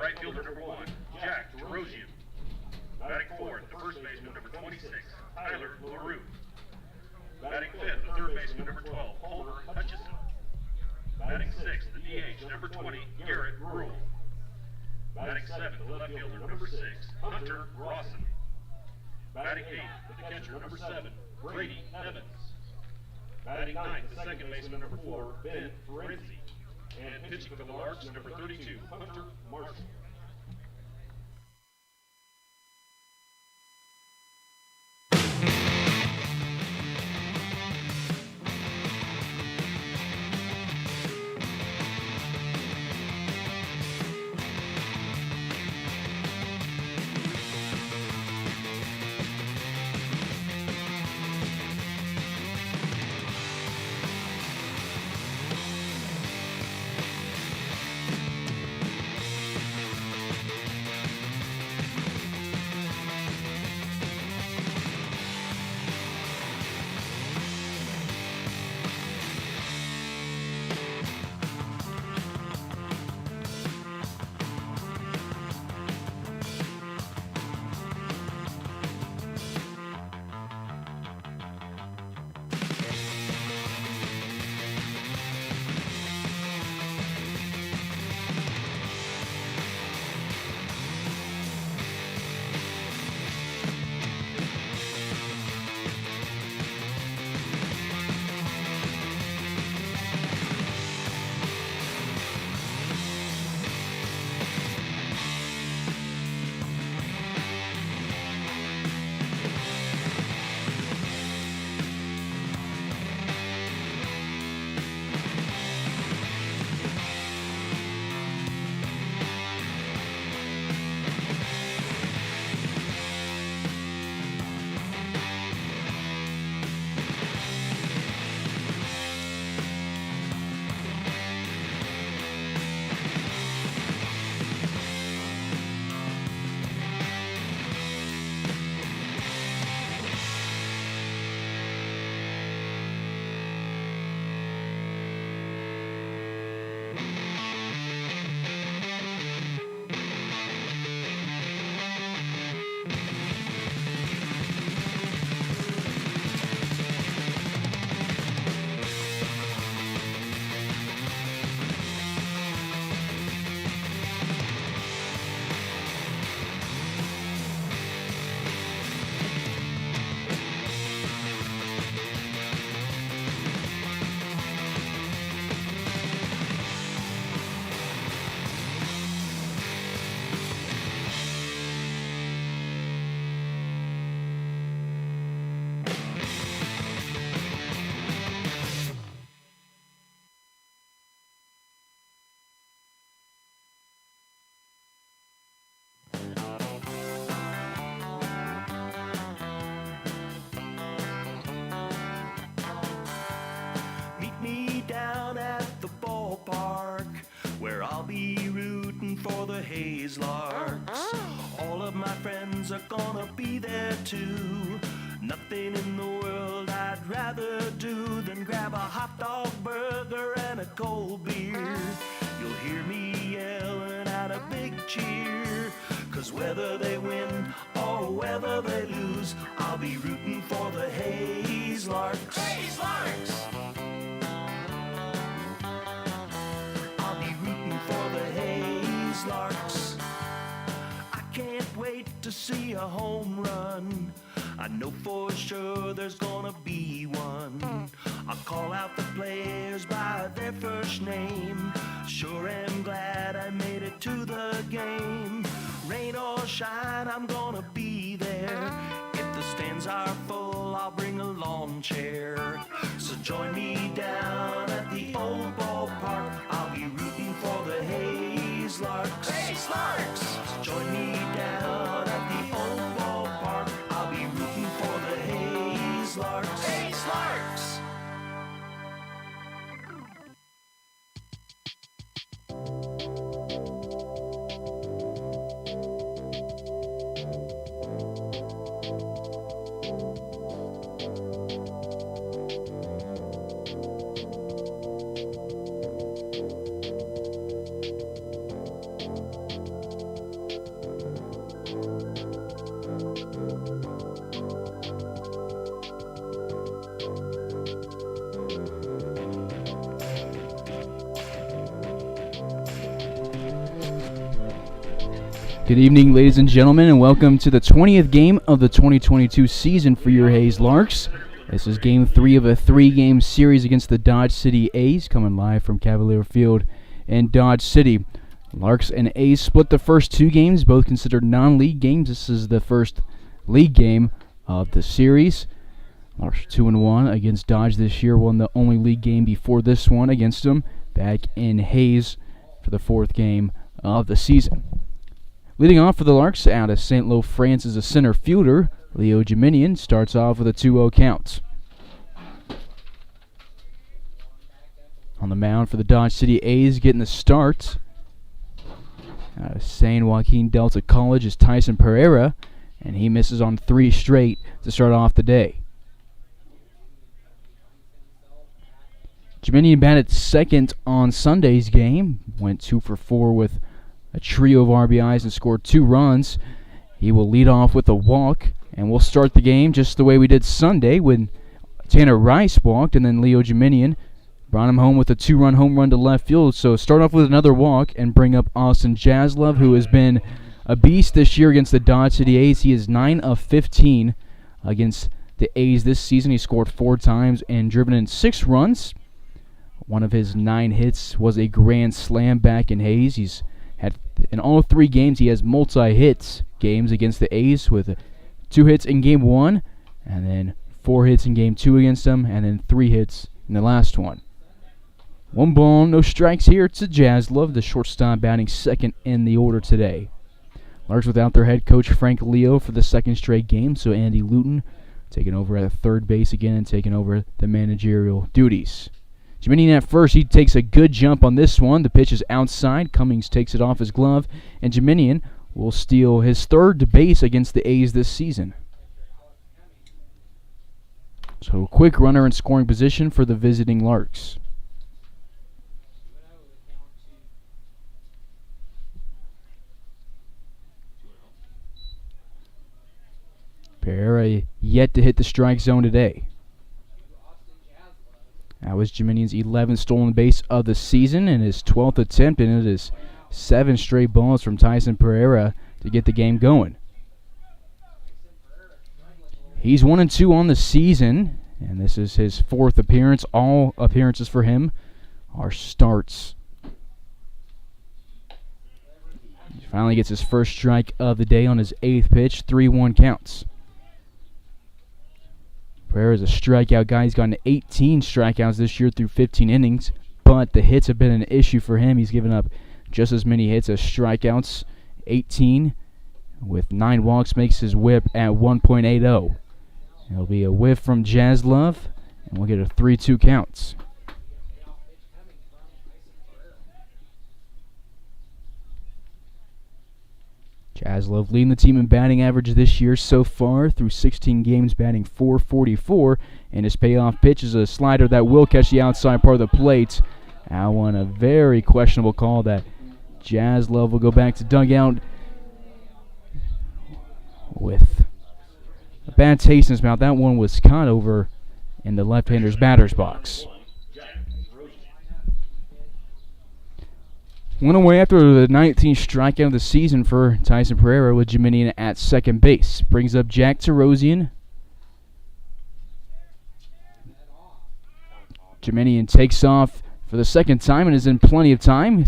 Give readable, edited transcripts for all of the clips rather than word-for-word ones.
right fielder number 1, Jack DeRosier. Batting fourth, the first baseman number 26, Tyler LaRue. Batting fifth, the third baseman number 12, Homer Hutchison. Batting sixth, the DH number 20, Garrett Rule. Batting seventh, the left fielder number 6, Hunter Rawson. Batting eighth, the catcher number 7, Brady Evans. Batting ninth, the second baseman number 4, Ben Ferenzi. And pitching for the Larks, number 32, Hunter Marshall. I'll be rooting for the Hayes Larks. All of my friends are gonna be there too. Nothing in the world I'd rather do than grab a hot dog burger and a cold beer. You'll hear me yelling out a big cheer, 'cause whether they win or whether they lose, I'll be rooting for the Hayes Larks. Hayes Larks! I'll be rooting for the Hayes Larks. I can't wait to see a home run. I know for sure there's gonna be one. I'll call out the players by their first name. Sure am glad I made it to the game. Rain or shine, I'm gonna be there. If the stands are full, I'll bring a lawn chair. So join me down at the old ballpark. I'll be rooting for the Hayes Larks. Hayes Larks! So join me down at the old ballpark. I'll be rooting for the Hayes Larks. Hayes Larks! Good evening, ladies and gentlemen, and welcome to the 20th game of the 2022 season for your Hayes Larks. This is Game 3 of a 3-game series against the Dodge City A's, coming live from Cavalier Field in Dodge City. Larks and A's split the first 2 games, both considered non-league games. This is the first league game of the series. Larks 2-1 against Dodge this year, won the only league game before this one against them back in Hayes for the 4th game of the season. Leading off for the Larks out of St. Lo, France is a center fielder. Leo Geminian starts off with a 2-0 count. On the mound for the Dodge City A's getting the start out of San Joaquin Delta College is Tyson Pereira, and he misses on 3 straight to start off the day. Geminian batted second on Sunday's game, went 2 for 4 with a trio of RBIs and scored 2 runs. He will lead off with a walk, and we'll start the game just the way we did Sunday when Tanner Rice walked, and then Leo Geminian brought him home with a 2-run home run to left field. So start off with another walk and bring up Austin Jaslov, who has been a beast this year against the Dodge City A's. He is 9 of 15 against the A's this season. He scored 4 times and driven in 6 runs. One of his 9 hits was a grand slam back in Hayes. He's had in all 3 games he has multi-hits games against the A's with 2 hits in Game 1 and then 4 hits in Game 2 against them and then 3 hits in the last one. 1 ball, no strikes here to Jaslov, the shortstop batting second in the order today. Larks without their head coach Frank Leo for the 2nd straight game, so Andy Luton taking over at third base again and taking over the managerial duties. Geminian at first, he takes a good jump on this one. The pitch is outside. Cummings takes it off his glove, and Geminian will steal his 3rd base against the A's this season. So a quick runner in scoring position for the visiting Larks. Pereira yet to hit the strike zone today. That was Geminian's 11th stolen base of the season and his 12th attempt, and it is 7 straight balls from Tyson Pereira to get the game going. He's 1-2 on the season, and this is his 4th appearance. All appearances for him are starts. He finally gets his first strike of the day on his 8th pitch, 3-1 counts. Pereira is a strikeout guy. He's gotten 18 strikeouts this year through 15 innings, but the hits have been an issue for him. He's given up just as many hits as strikeouts, 18, with 9 walks, makes his whip at 1.80. It'll be a whiff from Jaslov, and we'll get a 3-2 count. Jaslov leading the team in batting average this year so far through 16 games, batting .444, and his payoff pitch is a slider that will catch the outside part of the plate. That one a very questionable call that Jaslov will go back to dugout with a bad taste in his mouth. That one was caught over in the left-hander's batter's box. Went away after the 19th strikeout of the season for Tyson Pereira with Geminian at second base. Brings up Jack Terosian. Geminian takes off for the 2nd time and is in plenty of time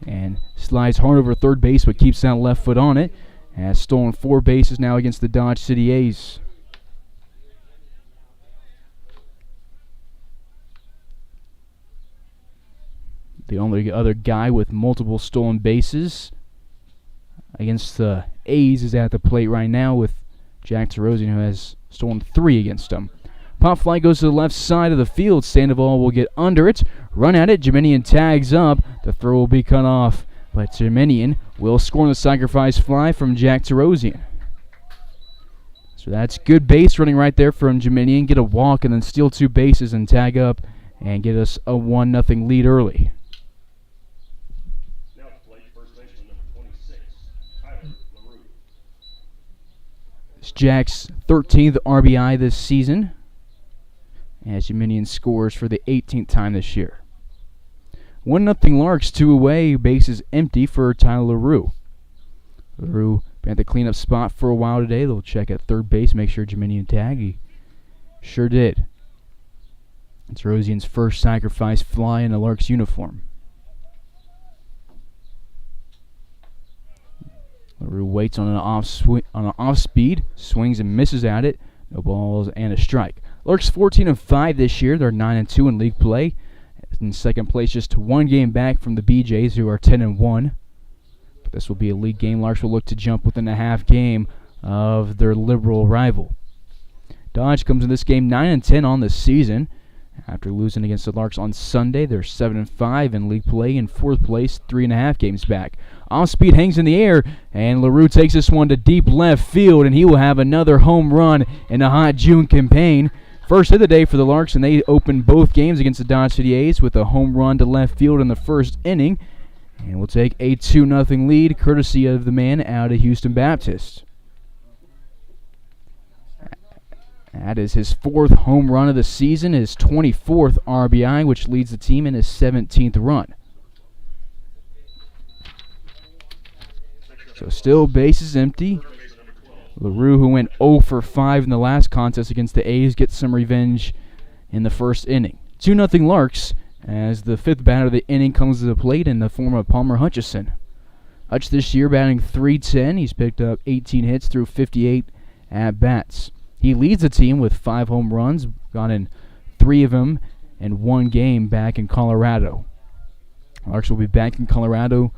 and slides hard over third base but keeps that left foot on it. Has stolen 4 bases now against the Dodge City A's. The only other guy with multiple stolen bases against the A's is at the plate right now with Jack Terosian, who has stolen 3 against him. Pop fly goes to the left side of the field. Sandoval will get under it, run at it. Geminian tags up. The throw will be cut off, but Geminian will score on the sacrifice fly from Jack Terosian. So that's good base running right there from Geminian. Get a walk and then steal 2 bases and tag up and get us a 1-0 lead early. It's Jack's 13th RBI this season, as Geminian scores for the 18th time this year. 1-0 Larks, 2 away, bases empty for Tyler LaRue. LaRue been at the cleanup spot for a while today. They'll check at third base, make sure Jiminian tag. He sure did. It's Rosian's first sacrifice fly in a Larks uniform. LaRue waits on an off speed, swings and misses at it. No balls and a strike. Larks 14-5 this year. They're 9-2 in league play. In second place, just one game back from the BJs, who are 10-1. But this will be a league game. Larks will look to jump within a half game of their Liberal rival. Dodge comes in this game 9-10 on the season. After losing against the Larks on Sunday, they're 7-5 in league play. In fourth place, 3.5 games back. Off speed hangs in the air, and LaRue takes this one to deep left field, and he will have another home run in a hot June campaign. First of the day for the Larks, and they open both games against the Dodge City A's with a home run to left field in the first inning. And we'll take a 2-0 lead, courtesy of the man out of Houston Baptist. That is his 4th home run of the season, his 24th RBI, which leads the team in his 17th run. So still bases empty. LaRue, who went 0 for 5 in the last contest against the A's, gets some revenge in the first inning. 2-0 Larks as the 5th batter of the inning comes to the plate in the form of Palmer Hutchison. Hutch this year batting .310. He's picked up 18 hits through 58 at-bats. He leads the team with 5 home runs, got in 3 of them in one game back in Colorado. Larks will be back in Colorado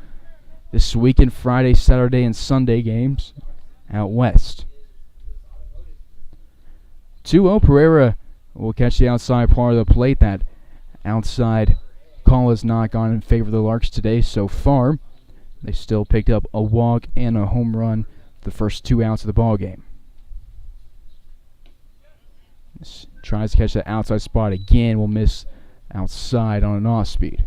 this weekend, Friday, Saturday, and Sunday games out west. 2-0, Pereira will catch the outside part of the plate. That outside call has not gone in favor of the Larks today so far. They still picked up a walk and a home run the first 2 outs of the ball game. Tries to catch that outside spot again. Will miss outside on an off speed.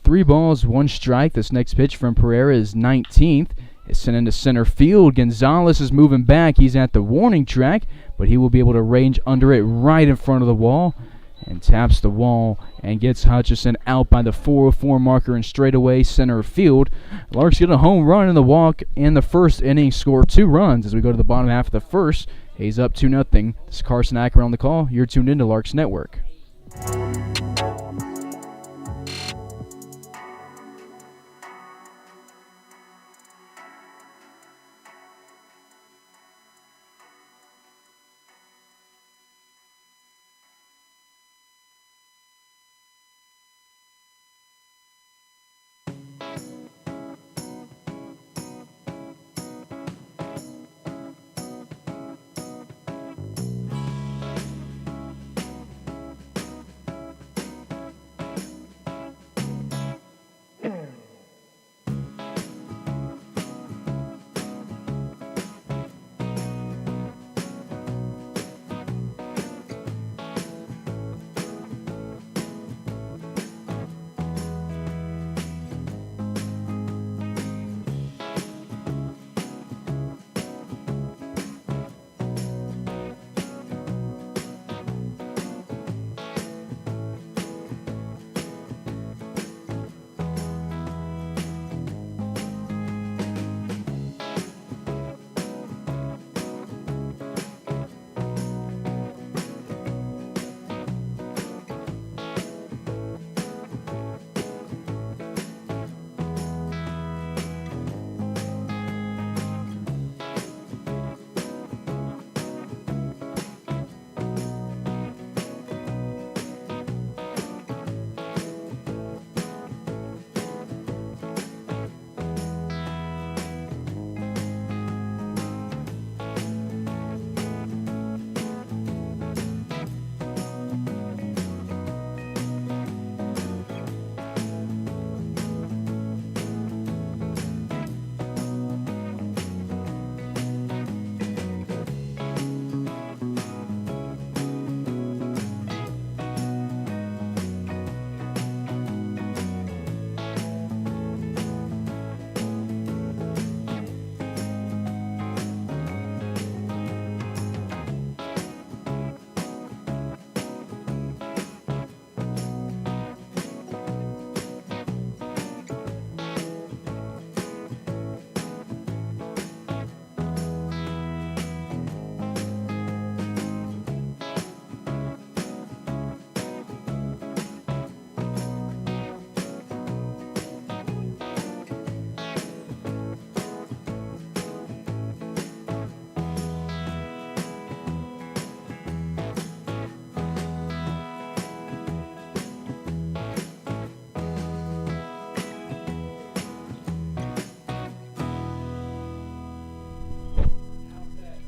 Three balls, 1 strike. This next pitch from Pereira is 19th. It's sent into center field. Gonzalez is moving back. He's at the warning track, but he will be able to range under it right in front of the wall and taps the wall and gets Hutchison out by the 404 marker in straightaway center field. Larks get a home run in the walk in the first inning, score 2 runs as we go to the bottom half of the first. Hayes up 2-0. This is Carson Acker on the call. You're tuned into Larks Network.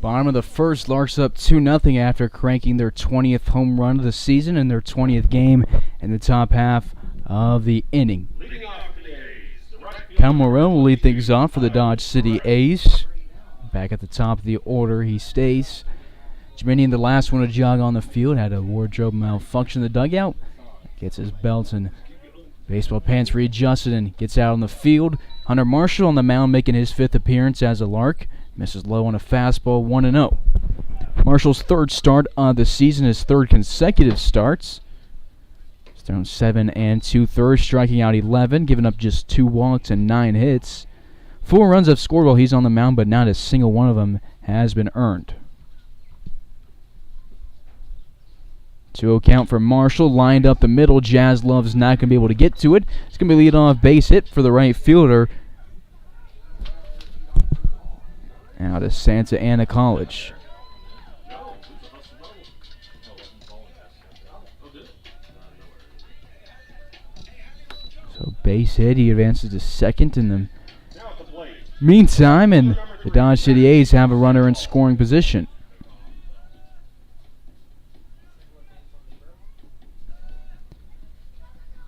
Bottom of the first, Larks up 2-0 after cranking their 20th home run of the season and their 20th game in the top half of the inning. Cal Morrell will lead things off for the Dodge City A's. Back at the top of the order, he stays. Jiminian, the last one to jog on the field, had a wardrobe malfunction in the dugout. Gets his belt and baseball pants readjusted and gets out on the field. Hunter Marshall on the mound making his 5th appearance as a Lark. Misses low on a fastball, 1-0. Marshall's 3rd start of the season, his 3rd consecutive starts. He's thrown 7 2/3, striking out 11, giving up just 2 walks and 9 hits. 4 runs have scored while he's on the mound, but not a single one of them has been earned. 2-0 count for Marshall, lined up the middle. Jazz Love's not going to be able to get to it. It's going to be a lead-off base hit for the right fielder out of Santa Ana College. So base hit, he advances to second in the meantime, and the Dodge City A's have a runner in scoring position.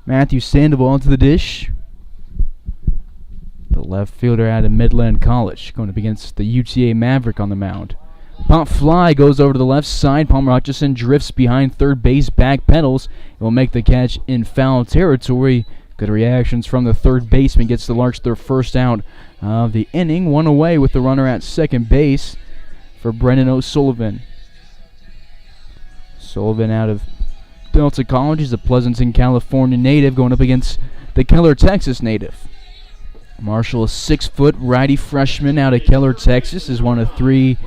Matthew Sandoval to the dish. The left fielder out of Midland College, going up against the UTA Maverick on the mound. Pop fly goes over to the left side. Palmer Hutchison drifts behind third base, back pedals, and will make the catch in foul territory. Good reactions from the third baseman. Gets the Larks their first out of the inning. 1 away with the runner at second base for Brennan O'Sullivan. Sullivan out of Delta College. He's a Pleasanton, California native going up against the Keller, Texas native. Marshall, a 6-foot righty freshman out of Keller, Texas, is one of 3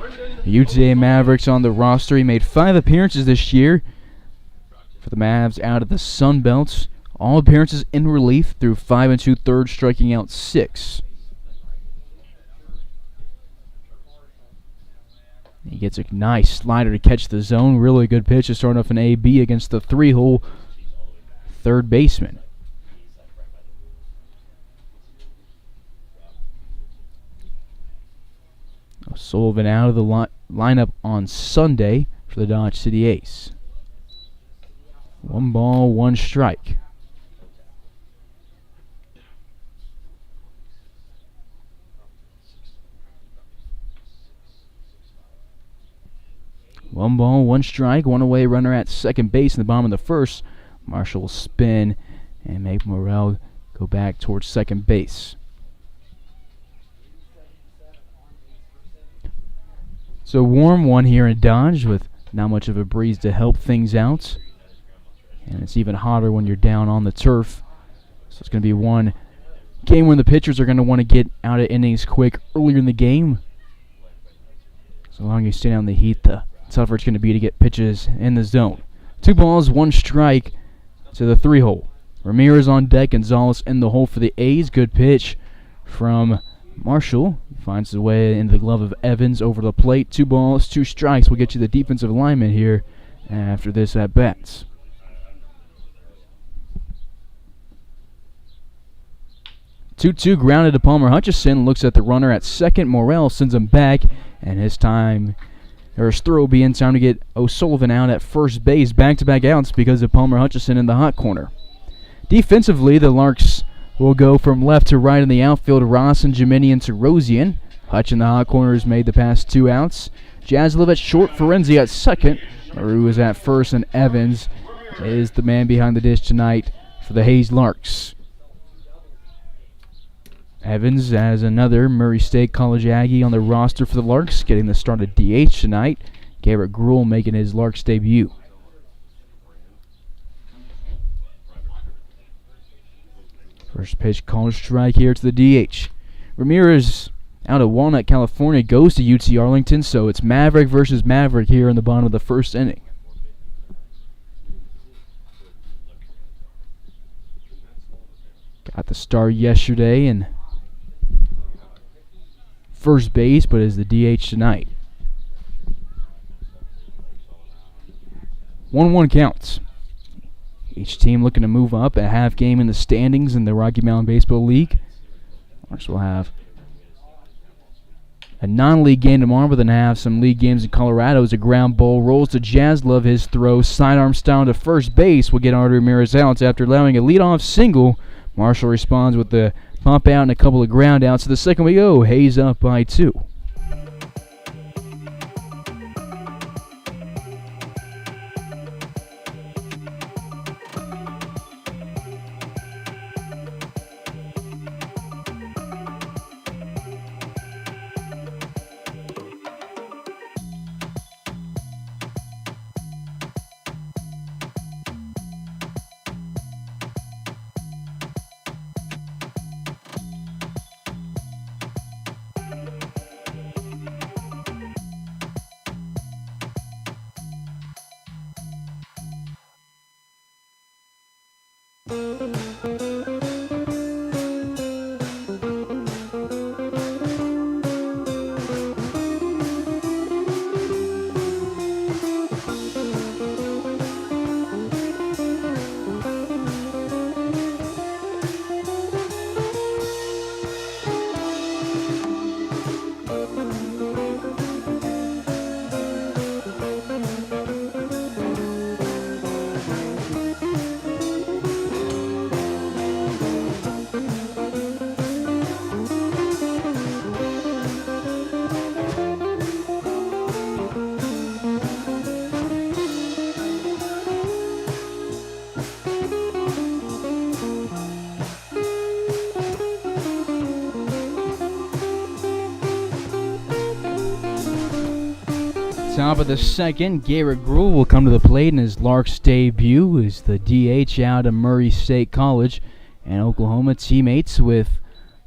UTA Mavericks on the roster. He made 5 appearances this year for the Mavs out of the Sun Belt. All appearances in relief through 5 2/3, striking out 6. He gets a nice slider to catch the zone. Really good pitch to start off an AB against the 3-hole third baseman. Sullivan out of the lineup on Sunday for the Dodge City A's. 1 ball, 1 strike. One ball, 1 strike, 1 away runner at second base in the bottom of the first. Marshall will spin and make Morrell go back towards second base. So warm one here in Dodge with not much of a breeze to help things out. And it's even hotter when you're down on the turf. So it's going to be one game when the pitchers are going to want to get out of innings quick earlier in the game. So long as you stay down the heat, the tougher it's going to be to get pitches in the zone. 2 balls, 1 strike to the 3-hole. Ramirez on deck, Gonzalez in the hole for the A's. Good pitch from Marshall. Finds his way into the glove of Evans over the plate. 2 balls, 2 strikes. We'll get you the defensive alignment here after this at bats. Two grounded to Palmer Hutchison. Looks at the runner at second. Morrell sends him back, and his throw will be in time to get O'Sullivan out at first base. Back-to-back outs because of Palmer Hutchison in the hot corner. Defensively, the Larks will go from left to right in the outfield. Ross and Jiminian to Rosian. Hutch in the hot corner has made the past 2 outs. Jaslov at short, Ferenzi at second. Maru is at first, and Evans is the man behind the dish tonight for the Hayes Larks. Evans as another Murray State College Aggie on the roster for the Larks, getting the start at DH tonight. Garrett Gruhl making his Larks debut. First pitch called strike here to the DH. Ramirez out of Walnut, California, goes to UT Arlington, so it's Maverick versus Maverick here in the bottom of the first inning. Got the start yesterday and first base, but is the DH tonight. 1-1 counts. Each team looking to move up a half game in the standings in the Rocky Mountain Baseball League. Larks will have a non-league game tomorrow, but then have some league games in Colorado. As a ground ball rolls to Jaslov. His throw, sidearm style to first base, will get Artie Ramirez out after allowing a leadoff single. Marshall responds with the pump out and a couple of ground outs. To the second we go. Hayes up by 2. Top of the second, Garrett Gruhl will come to the plate in his Larks debut as the DH out of Murray State College, and Oklahoma teammates with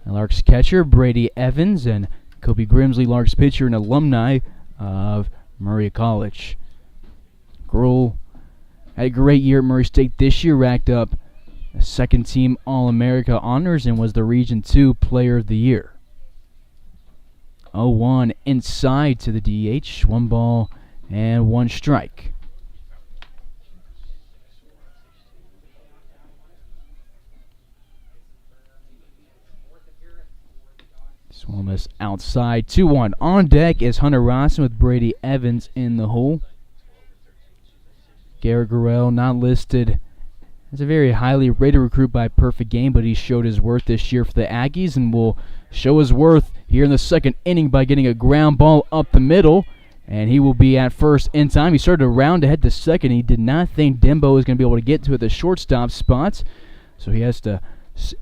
the Larks catcher Brady Evans and Kobe Grimsley, Larks pitcher and alumni of Murray College. Gruhl had a great year at Murray State this year, racked up second-team All-America honors and was the Region 2 Player of the Year. 0-1 inside to the DH. 1 ball and 1 strike. Swung miss outside. 2-1. On deck is Hunter Rawson with Brady Evans in the hole. Garrett Gruhl not listed as a very highly rated recruit by Perfect Game, but he showed his worth this year for the Aggies and will show his worth here in the second inning by getting a ground ball up the middle, and he will be at first in time. He started to round ahead to second. He did not think Dembo was going to be able to get to the shortstop spot, so he has to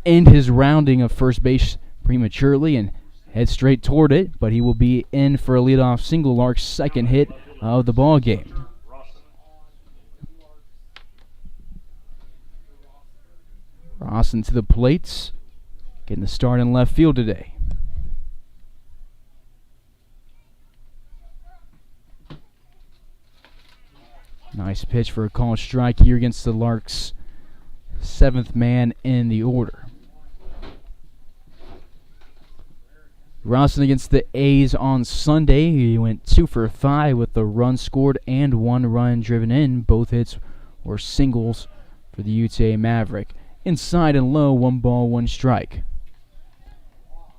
end his rounding of first base prematurely and head straight toward it, but he will be in for a leadoff single, Lark's second hit of the ball game. Rawson to the plates, getting the start in left field today. Nice pitch for a called strike here against the Larks' 7th man in the order. Rawson against the A's on Sunday. He went 2 for 5 with the run scored and 1 run driven in. Both hits were singles for the UTA Maverick. Inside and low, 1 ball, 1 strike.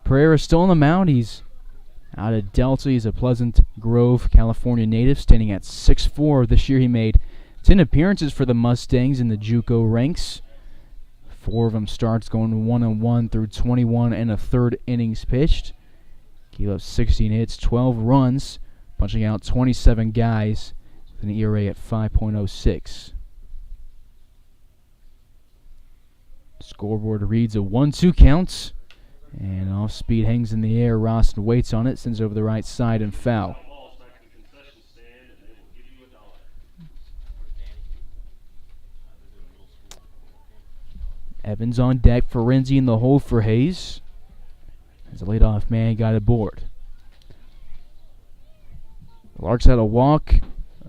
Pereira still on the mound. He's out of Delta. He's a Pleasant Grove, California native, standing at 6'4". This year he made 10 appearances for the Mustangs in the JUCO ranks. 4 of them starts, going 1-1 through 21 and a third innings pitched. Gave up 16 hits, 12 runs, punching out 27 guys with an ERA at 5.06. Scoreboard reads a 1-2 count, and off speed hangs in the air. Rawson waits on it, sends over the right side and foul. Evans on deck for Renzi in the hole for Hayes. As the leadoff man got aboard. The Larks had a walk,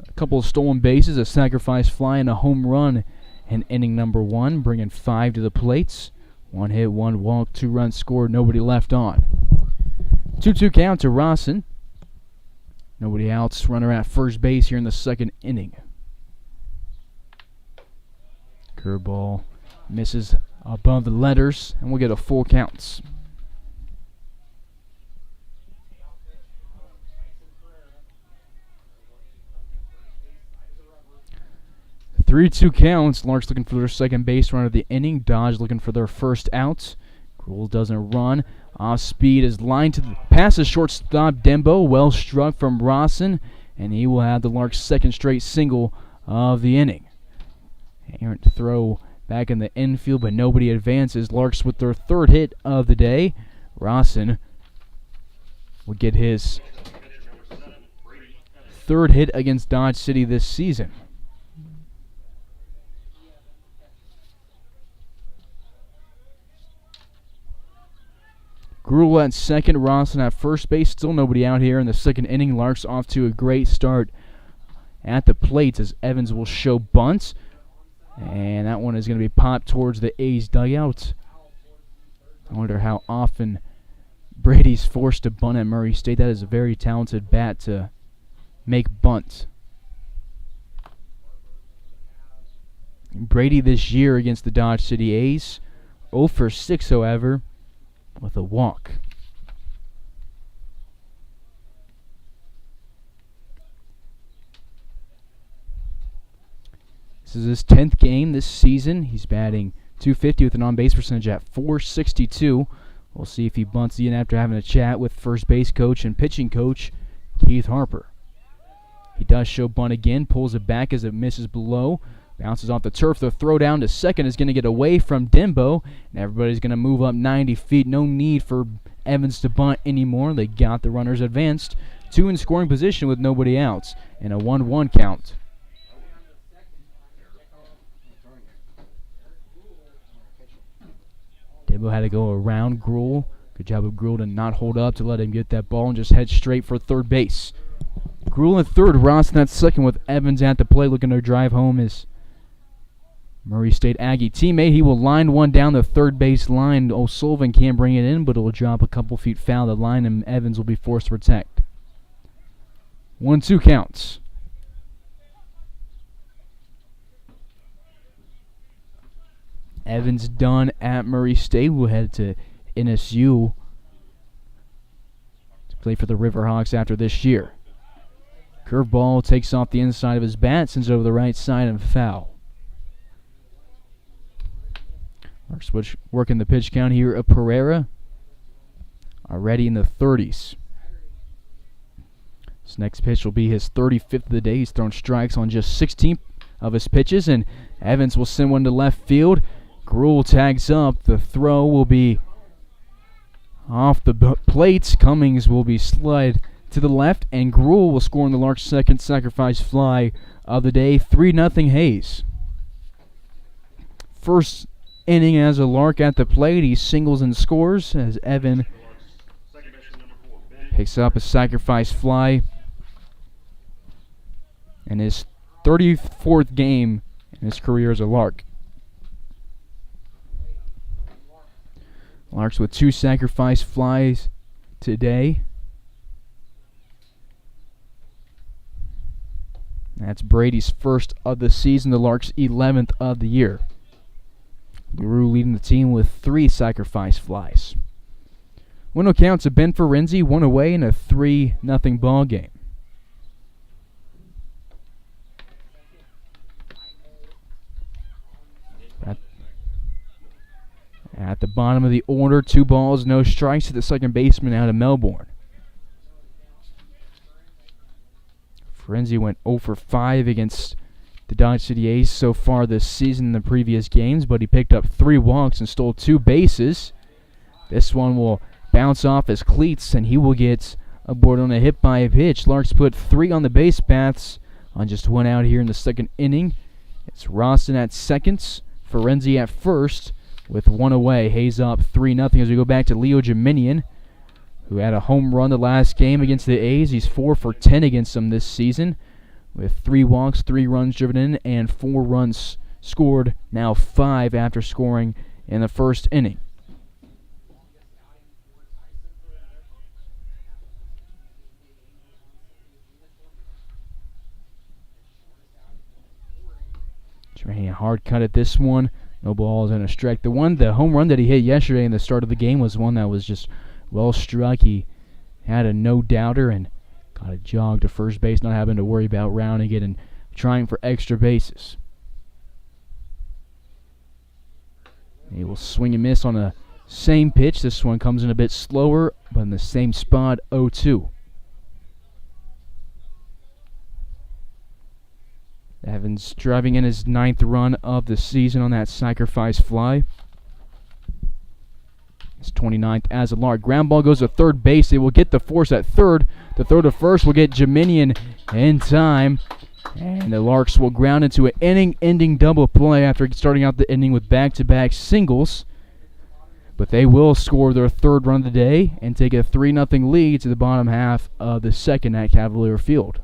a couple of stolen bases, a sacrifice fly, and a home run in inning number 1, bringing 5 to the plates. 1 hit, 1 walk, 2 runs scored, nobody left on. 2-2 count to Rawson. Nobody outs, runner at first base here in the second inning. Curveball misses above the letters, and we'll get a full count. 3-2 counts. Larks looking for their second base run of the inning. Dodge looking for their first out. Gruel doesn't run. Off speed is lined to the pass is shortstop Dembo. Well struck from Rawson, and he will have the Larks' second straight single of the inning. Errant throw back in the infield, but nobody advances. Larks with their third hit of the day. Rawson will get his third hit against Dodge City this season. Gruel at second, Rawson at first base. Still nobody out here in the second inning. Larks off to a great start at the plate as Evans will show bunts. And that one is going to be popped towards the A's dugout. I wonder how often Brady's forced to bunt at Murray State. That is a very talented bat to make bunts. Brady this year against the Dodge City A's, 0 for 6, however, with a walk. This is his 10th game this season. He's batting .250 with an on-base percentage at .462. We'll see if he bunts in after having a chat with first base coach and pitching coach Keith Harper. He does show bunt again, pulls it back as it misses below. Bounces off the turf. The throw down to second is going to get away from Dembo, and everybody's going to move up 90 feet. No need for Evans to bunt anymore. They got the runners advanced. 2 in scoring position with nobody outs, and a 1-1 count. Dembo had to go around Gruel. Good job of Gruel to not hold up to let him get that ball and just head straight for third base. Gruel at third, Rawson at second with Evans at the plate looking to drive home his Murray State Aggie teammate. He will line one down the third base line. O'Sullivan can't bring it in, but it will drop a couple feet foul the line, and Evans will be forced to protect. 1-2 counts. Evans done at Murray State. We'll head to NSU to play for the Riverhawks after this year. Curveball takes off the inside of his bat, sends it over the right side and foul. Switch working the pitch count here of Pereira. Already in the 30s. This next pitch will be his 35th of the day. He's thrown strikes on just 16 of his pitches, and Evans will send one to left field. Gruel tags up. The throw will be off the plate. Cummings will be slid to the left, and Gruel will score in the Larks' second sacrifice fly of the day. 3-0 Hayes. First inning as a Lark at the plate. He singles and scores as Evan picks up a sacrifice fly in his 34th game in his career as a Lark. Larks with 2 sacrifice flies today. That's Brady's first of the season, the Larks' 11th of the year. LaRue leading the team with 3 sacrifice flies. Window counts have been for Renzi, 1 away in a 3-0 ball game. At the bottom of the order, 2 balls, no strikes to the second baseman out of Melbourne. Renzi went 0 for 5 against the Dodge City A's so far this season in the previous games, but he picked up 3 walks and stole 2 bases. This one will bounce off his cleats, and he will get aboard on a hit by a pitch. Larks put 3 on the base paths on just 1 out here in the second inning. It's Rawson at second, Ferenzi at first, with 1 away. Hayes up 3-0 as we go back to Leo Geminian, who had a home run the last game against the A's. He's 4 for 10 against them this season, with 3 walks, 3 runs driven in, and 4 runs scored, now 5 after scoring in the first inning. Trying a hard cut at this one. No balls and a strike. The home run that he hit yesterday in the start of the game was one that was just well struck. He had a no-doubter and got a jog to first base, not having to worry about rounding it and trying for extra bases. He will swing and miss on the same pitch. This one comes in a bit slower, but in the same spot, 0-2. Evans driving in his 9th run of the season on that sacrifice fly. His 29th as a Lark. Ground ball goes to third base. They will get the force at third. The throw to first will get Jeminian in time. And the Larks will ground into an inning-ending double play after starting out the inning with back-to-back singles. But they will score their 3rd run of the day and take a 3-0 lead to the bottom half of the 2nd at Cavalier Field.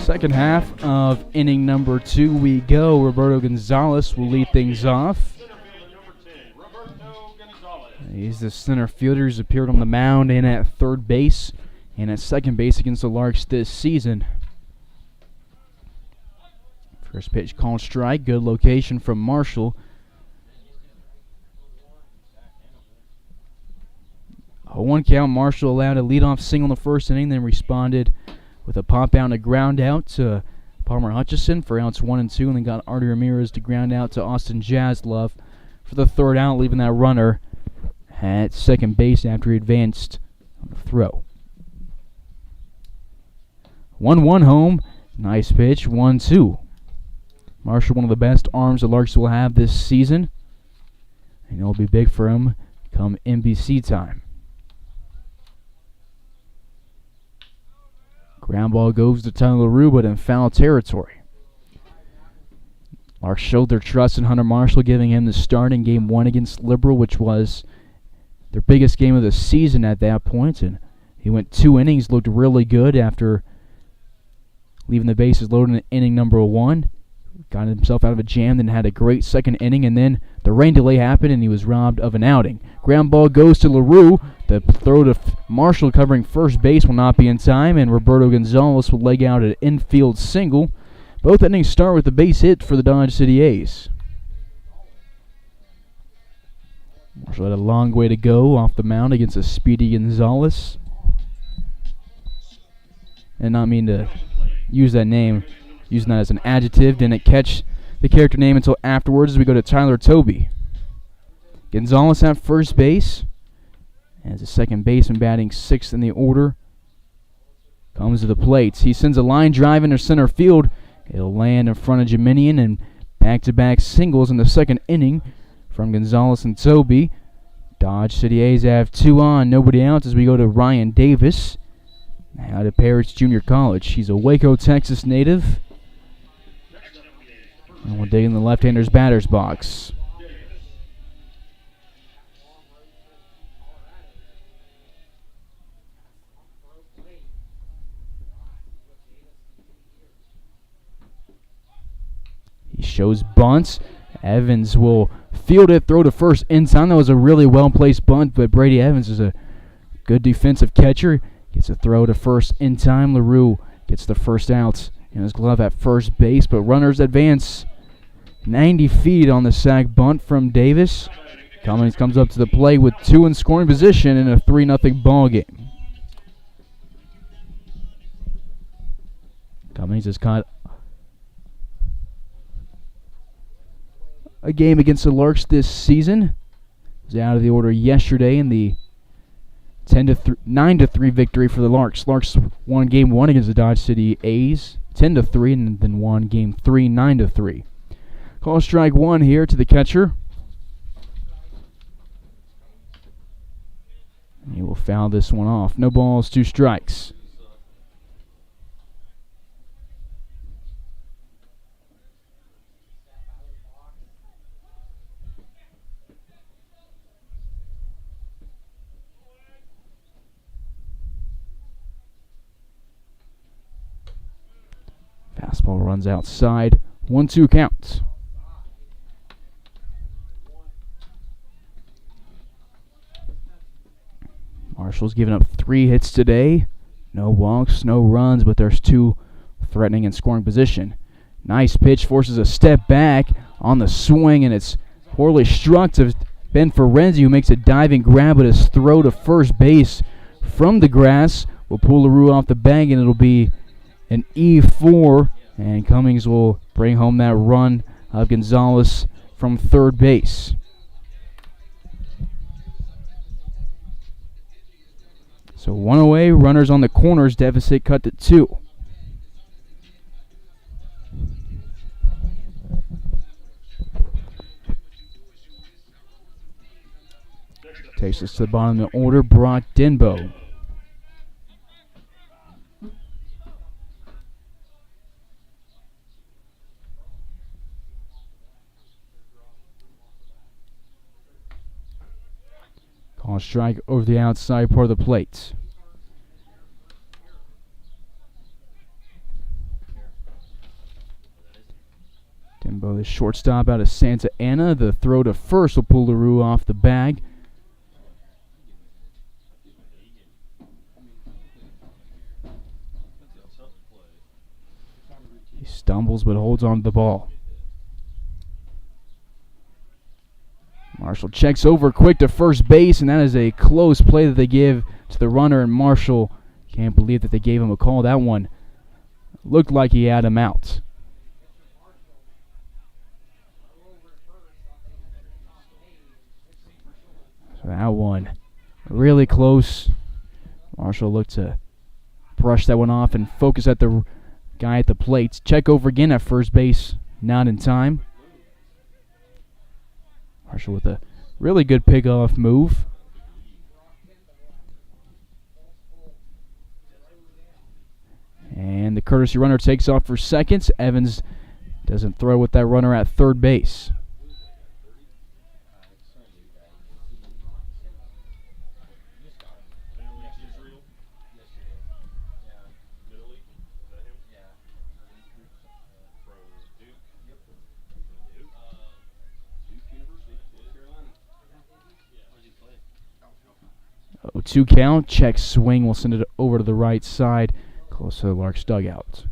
Second half of inning number 2 we go. Roberto Gonzalez will lead things off. He's the center fielder who's appeared on the mound and at third base and at second base against the Larks this season. First pitch called strike. Good location from Marshall. A 1 count. Marshall allowed a leadoff single in the first inning, then responded with a pop out and a ground out to Palmer Hutchison for outs 1 and 2, and then got Artie Ramirez to ground out to Austin Jaslove for the 3rd out, leaving that runner at second base after he advanced on the throw. 1-1 home. Nice pitch. 1-2. Marshall, one of the best arms the Larks will have this season, and it'll be big for him come NBC time. Ground ball goes to Tyler LaRue, but in foul territory. Larks showed their trust in Hunter Marshall, giving him the start in Game 1 against Liberal, which was their biggest game of the season at that point. And he went 2 innings, looked really good after leaving the bases loaded in inning number 1. Got himself out of a jam, then had a great second inning, and then the rain delay happened, and he was robbed of an outing. Ground ball goes to LaRue. The throw to Marshall covering first base will not be in time, and Roberto Gonzalez will leg out an infield single. Both innings start with a base hit for the Dodge City A's. Marshall had a long way to go off the mound against a speedy Gonzalez. And not mean to use that name, using that as an adjective. Didn't catch the character name until afterwards as we go to Tyler Toby. Gonzalez at first base. As a second baseman batting 6th in the order comes to the plate. He sends a line drive into center field. It'll land in front of Jeminian, and back-to-back singles in the second inning from Gonzalez and Toby. Dodge City A's have 2 on, nobody out as we go to Ryan Davis out of Parrish Junior College. He's a Waco, Texas native. And we'll dig in the left-hander's batter's box. He shows bunts. Evans will field it, throw to first in time. That was a really well-placed bunt, but Brady Evans is a good defensive catcher. Gets a throw to first in time. LaRue gets the first out in his glove at first base, but runners advance 90 feet on the sac bunt from Davis. Cummings comes up to the plate with 2 in scoring position in a 3-0 ball game. Cummings has caught a game against the Larks this season. Was out of the order yesterday in the 9-3 victory for the Larks. Larks won game 1 against the Dodge City A's 10-3, and then won game 3 9-3. Call strike 1 here to the catcher. He will foul this one off. No balls, 2 strikes. Fastball runs outside. 1-2 count. Marshall's given up 3 hits today. No walks, no runs, but there's 2 threatening in scoring position. Nice pitch, forces a step back on the swing, and it's poorly struck to Ben Ferenzi, who makes a diving grab, but his throw to first base from the grass will pull LaRue off the bag, and it'll be an E4, and Cummings will bring home that run of Gonzalez from third base. So 1 away, runners on the corners, deficit cut to 2. Takes us to the bottom of the order, Brock Denbo. Call strike over the outside part of the plate. Denbo, the shortstop out of Santa Ana. The throw to first will pull LaRue off the bag. He stumbles but holds on to the ball. Marshall checks over quick to first base, and that is a close play that they give to the runner, and Marshall can't believe that they gave him a call. That one looked like he had him out. So that one really close. Marshall looked to brush that one off and focus at the guy at the plate. Check over again at first base, not in time. Marshall with a really good pickoff move. And the courtesy runner takes off for second. Evans doesn't throw with that runner at third base. Oh, 2 count. Check swing. We'll send it over to the right side, close to the Larks dugout.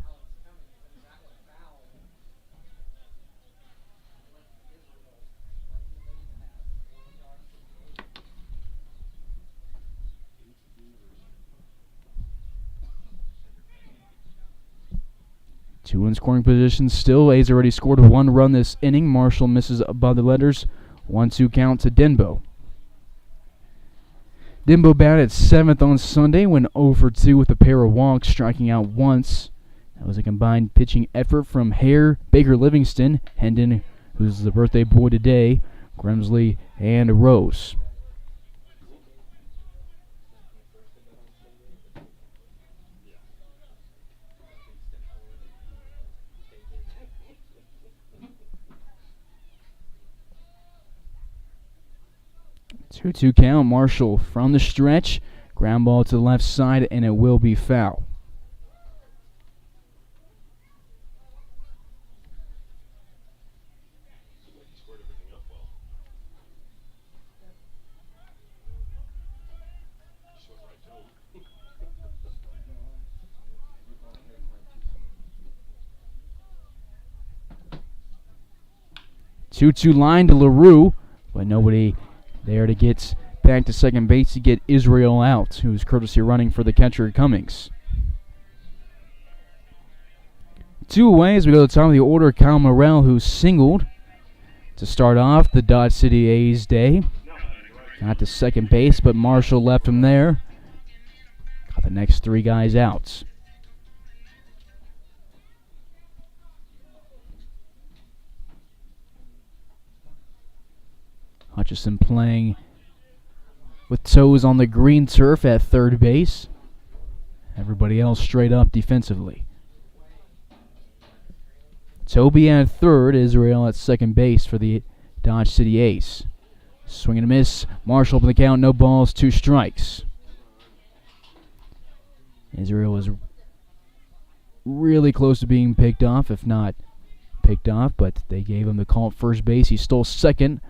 Two in scoring position still. A's already scored 1 run this inning. Marshall misses above the letters. 1-2 count to Denbo. Denbo batted 7th on Sunday, went 0 for 2 with a pair of walks, striking out once. That was a combined pitching effort from Hare, Baker Livingston, Hendon, who's the birthday boy today, Grimsley, and Rose. Two count. Marshall from the stretch. Ground ball to the left side, and it will be foul. 2-2 line to LaRue, but nobody there to get back to second base to get Israel out, who's courtesy running for the catcher Cummings. 2 away as we go to the top of the order. Kyle Morrell, who singled to start off the Dodge City A's day. Got to second base, but Marshall left him there. Got the next 3 guys out. Hutchison playing with toes on the green turf at third base. Everybody else straight up defensively. Toby at third, Israel at second base for the Dodge City Ace. Swing and a miss. Marshall up in the count, no balls, 2 strikes. Israel was really close to being picked off, if not picked off, but they gave him the call at first base. He stole second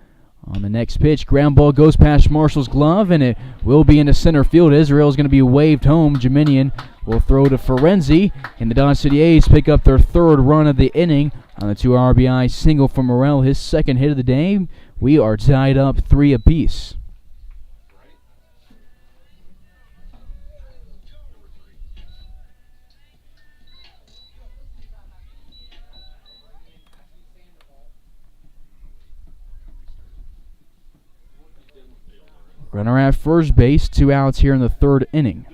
on the next pitch. Ground ball goes past Marshall's glove, and it will be into center field. Israel is going to be waved home. Jeminian will throw to Ferenzi, and the Dodge City A's pick up their 3rd run of the inning on the 2 RBI single from Morrell, his 2nd hit of the day. We are tied up 3 apiece. Runner at first base, 2 outs here in the 3rd inning.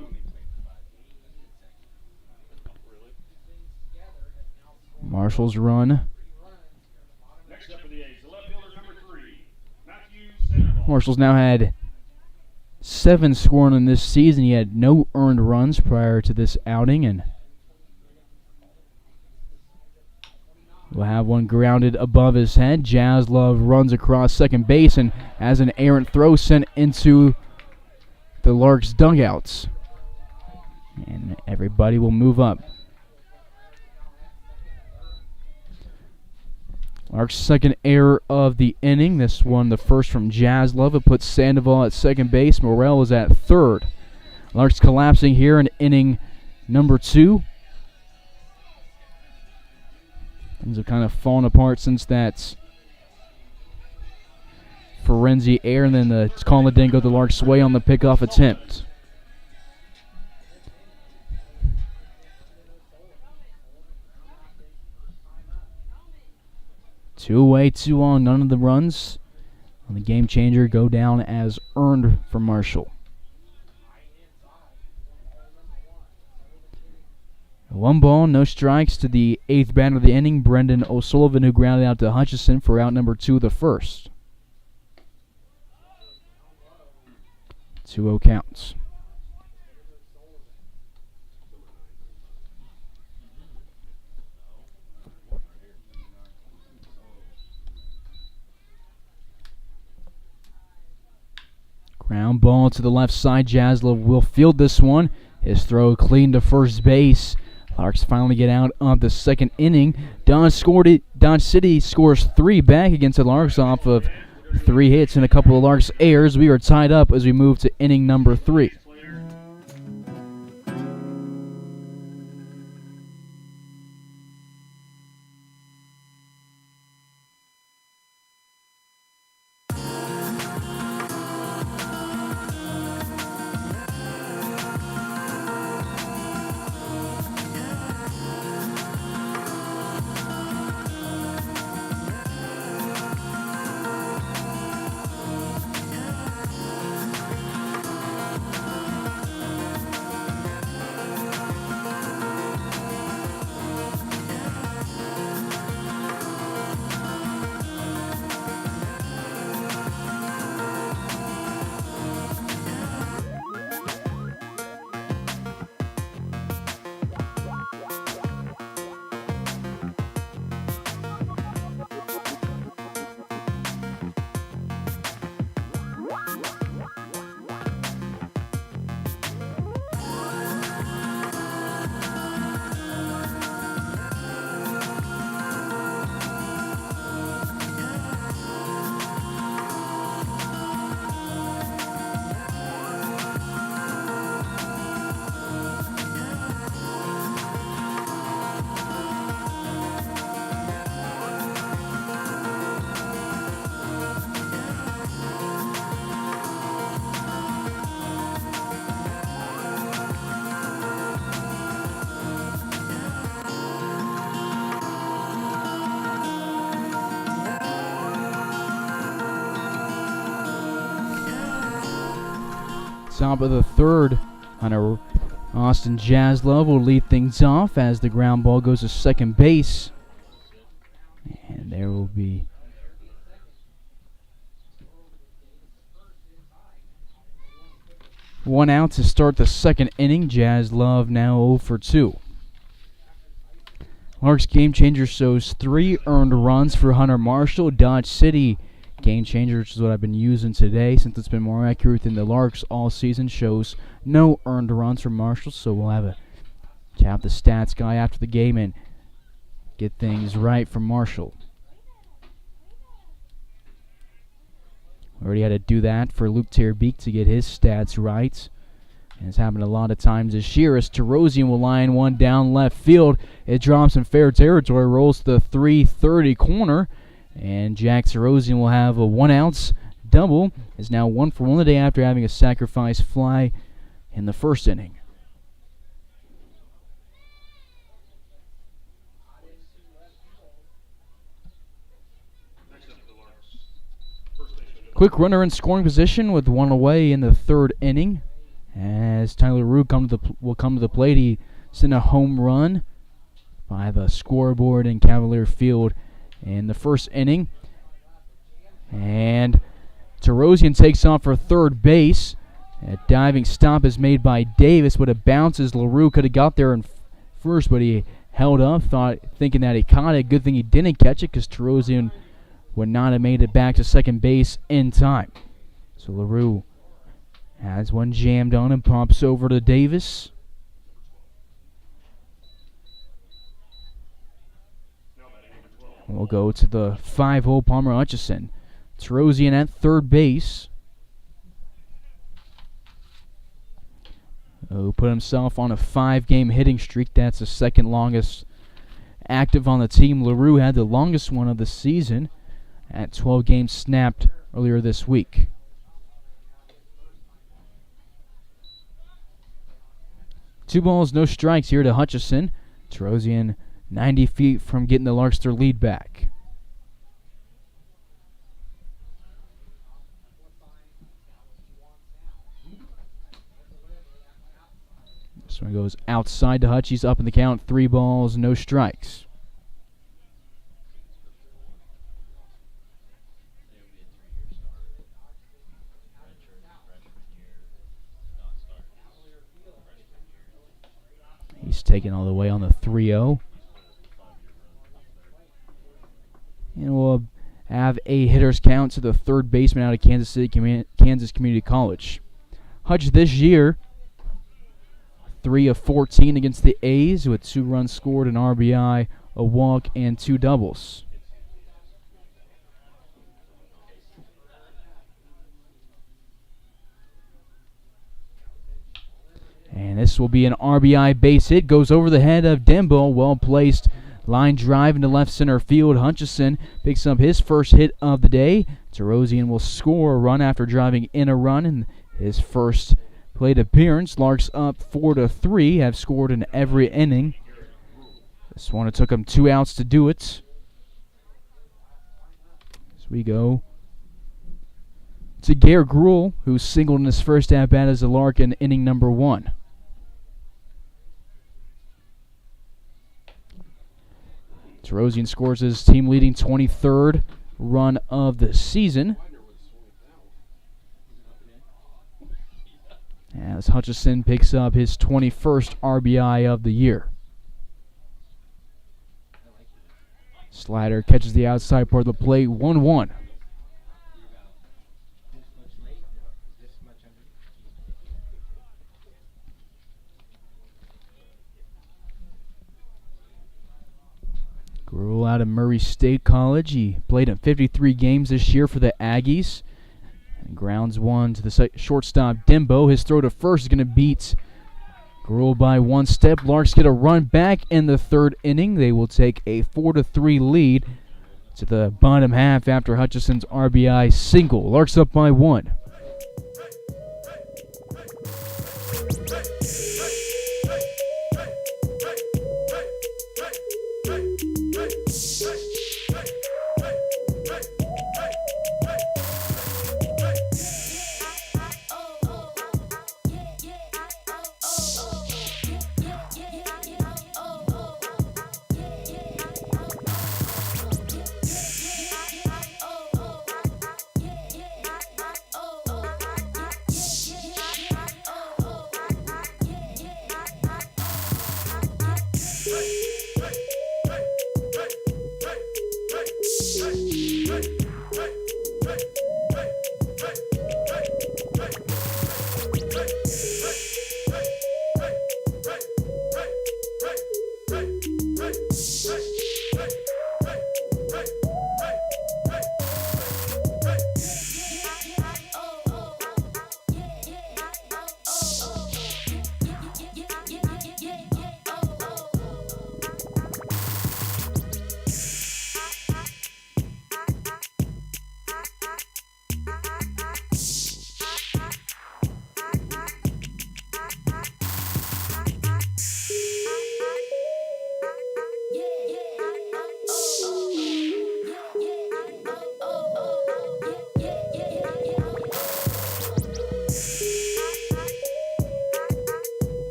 Marshall's run. Marshall's now had 7 scoring in this season. He had no earned runs prior to this outing, and we'll have one grounded above his head. Jaslov runs across second base and has an errant throw sent into the Larks dugouts. And everybody will move up. Larks' 2nd error of the inning. This one, the first from Jaslov. It puts Sandoval at second base. Morrell is at third. Larks collapsing here in inning number 2. Things have kind of fallen apart since that Ferenzi error, and then the call the dingo the Larks sway on the pickoff attempt. Two away, 2 on. None of the runs on the game changer go down as earned for Marshall. 1 ball, no strikes to the 8th batter of the inning, Brendan O'Sullivan, who grounded out to Hutchison for out number 2 of the first. 2-0 counts. Ground ball to the left side. Jaslov will field this one. His throw clean to first base. Larks finally get out of the 2nd inning. Dodge City scores 3 back against the Larks off of 3 hits and a couple of Larks errors. We are tied up as we move to inning number 3. Top of the third, Hunter Austin Jaslove will lead things off as the ground ball goes to second base. And there will be one out to start the second inning. Jaslove now 0 for 2. Larks Game Changer shows 3 earned runs for Hunter Marshall. Dodge City Game Changer, which is what I've been using today since it's been more accurate than the Larks all season, shows no earned runs for Marshall. So we'll have to have the stats guy after the game and get things right for Marshall. Already had to do that for Luke Terbeek to get his stats right. And it's happened a lot of times this year as Terosian will line one down left field. It drops in fair territory, rolls to the 330 corner. And Jack Terosian will have a 1-out double. Is now 1 for 1 the day after having a sacrifice fly in the first inning. Quick runner in scoring position with 1 away in the third inning. As Tyler Rue will come to the plate, he sent a home run by the scoreboard in Cavalier Field in the first inning. And Terosian takes off for third base. A diving stop is made by Davis, but it bounces. LaRue could have got there in first, but he held up, thinking that he caught it. Good thing he didn't catch it because Terosian would not have made it back to second base in time. So LaRue has one jammed on and pops over to Davis. We'll go to the 5-hole Palmer Hutchison. Terosian at third base. Put himself on a 5-game hitting streak. That's the second longest active on the team. LaRue had the longest one of the season at 12 games snapped earlier this week. Two balls, no strikes here to Hutchison. Terosian 90 feet from getting the Larks their lead back. This one goes outside to Hutch. He's up in the count. 3 balls, no strikes. He's taken all the way on the 3-0. And we'll have a hitter's count to the third baseman out of Kansas Community College. Hutch this year, 3 of 14 against the A's with 2 runs scored, an RBI, a walk, and 2 doubles. And this will be an RBI base hit. Goes over the head of Dembo. Well placed line drive into left center field. Hutchison picks up his first hit of the day. Terosian will score a run after driving in a run in his first plate appearance. Larks up 4-3. Have scored in every inning. This one, it took him 2 outs to do it. So we go to Gare Gruhl, who singled in his first at-bat as a Lark in inning number 1. Terosian scores his team-leading 23rd run of the season. As Hutchison picks up his 21st RBI of the year. Slider catches the outside part of the plate, 1-1. Grew out of Murray State College. He played in 53 games this year for the Aggies. And grounds one to the shortstop, Dembo. His throw to first is going to beat Gruhl by 1 step. Larks get a run back in the third inning. They will take a 4-3 lead to the bottom half after Hutchison's RBI single. Larks up by 1.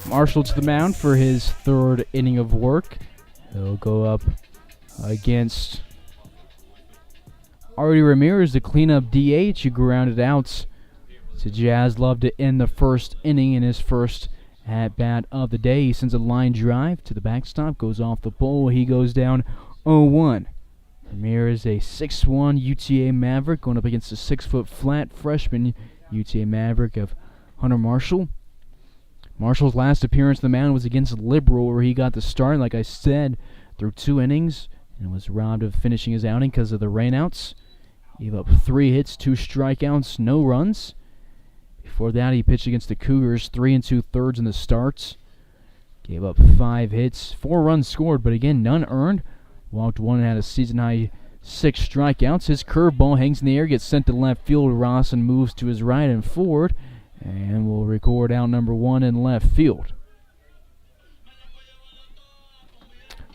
Marshall to the mound for his third inning of work. He'll go up against Artie Ramirez, the cleanup DH, who grounded out to Jazz Love to end the first inning in his first at-bat of the day. He sends a line drive to the backstop, goes off the pole. He goes down 0-1. Ramirez, a 6'1" UTA Maverick, going up against a 6-foot-flat freshman UTA Maverick of Hunter Marshall. Marshall's last appearance on the mound was against Liberal, where he got the start, like I said, through 2 innings, and was robbed of finishing his outing because of the rainouts. Gave up 3 hits, 2 strikeouts, no runs. Before that, he pitched against the Cougars, 3 2/3 in the starts. Gave up 5 hits, 4 runs scored, but again, none earned. Walked 1 and had a season-high 6 strikeouts. His curveball hangs in the air, gets sent to left field. Rawson moves to his right and forward, and will record out number 1 in left field.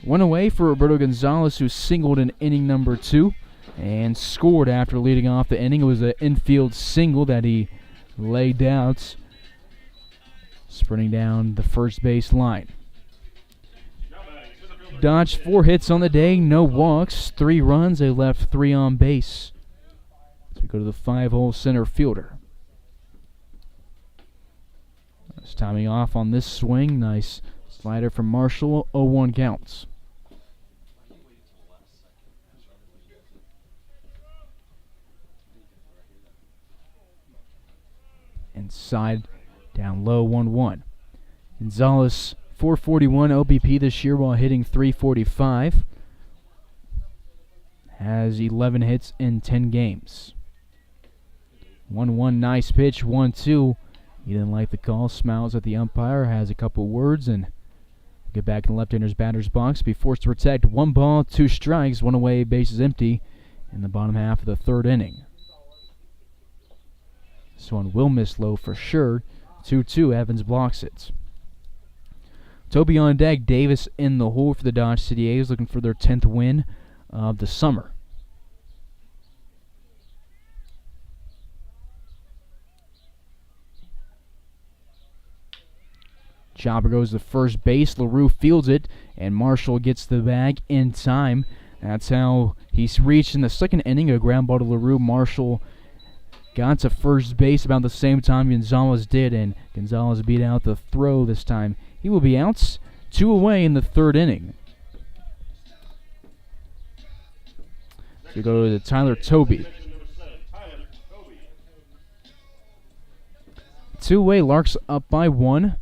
1 away for Roberto Gonzalez, who singled in inning number 2 and scored after leading off the inning. It was an infield single that he laid out, sprinting down the first base line. Dodged 4 hits on the day, no walks, 3 runs. They left 3 on base. So we go to the 5-hole center fielder. That's timing off on this swing. Nice slider from Marshall. 0-1 counts. Inside, down low, 1-1. Gonzalez, 441 OBP this year while hitting 345. Has 11 hits in 10 games. 1-1, nice pitch. 1-2. He didn't like the call. Smiles at the umpire. Has a couple words and get back in the left-hander's batter's box. Be forced to protect. 1 ball, 2 strikes. 1 away. Bases empty in the bottom half of the 3rd inning. This one will miss low for sure. 2-2. Evans blocks it. Toby on deck. Davis in the hole for the Dodge City A's, looking for their 10th win of the summer. Chopper goes to first base. LaRue fields it, and Marshall gets the bag in time. That's how he's reached in the 2nd inning. A ground ball to LaRue. Marshall got to first base about the same time Gonzalez did, and Gonzalez beat out the throw this time. He will be out 2 away in the 3rd inning. So we go to Tyler Toby. 2 away, Larks up by 1.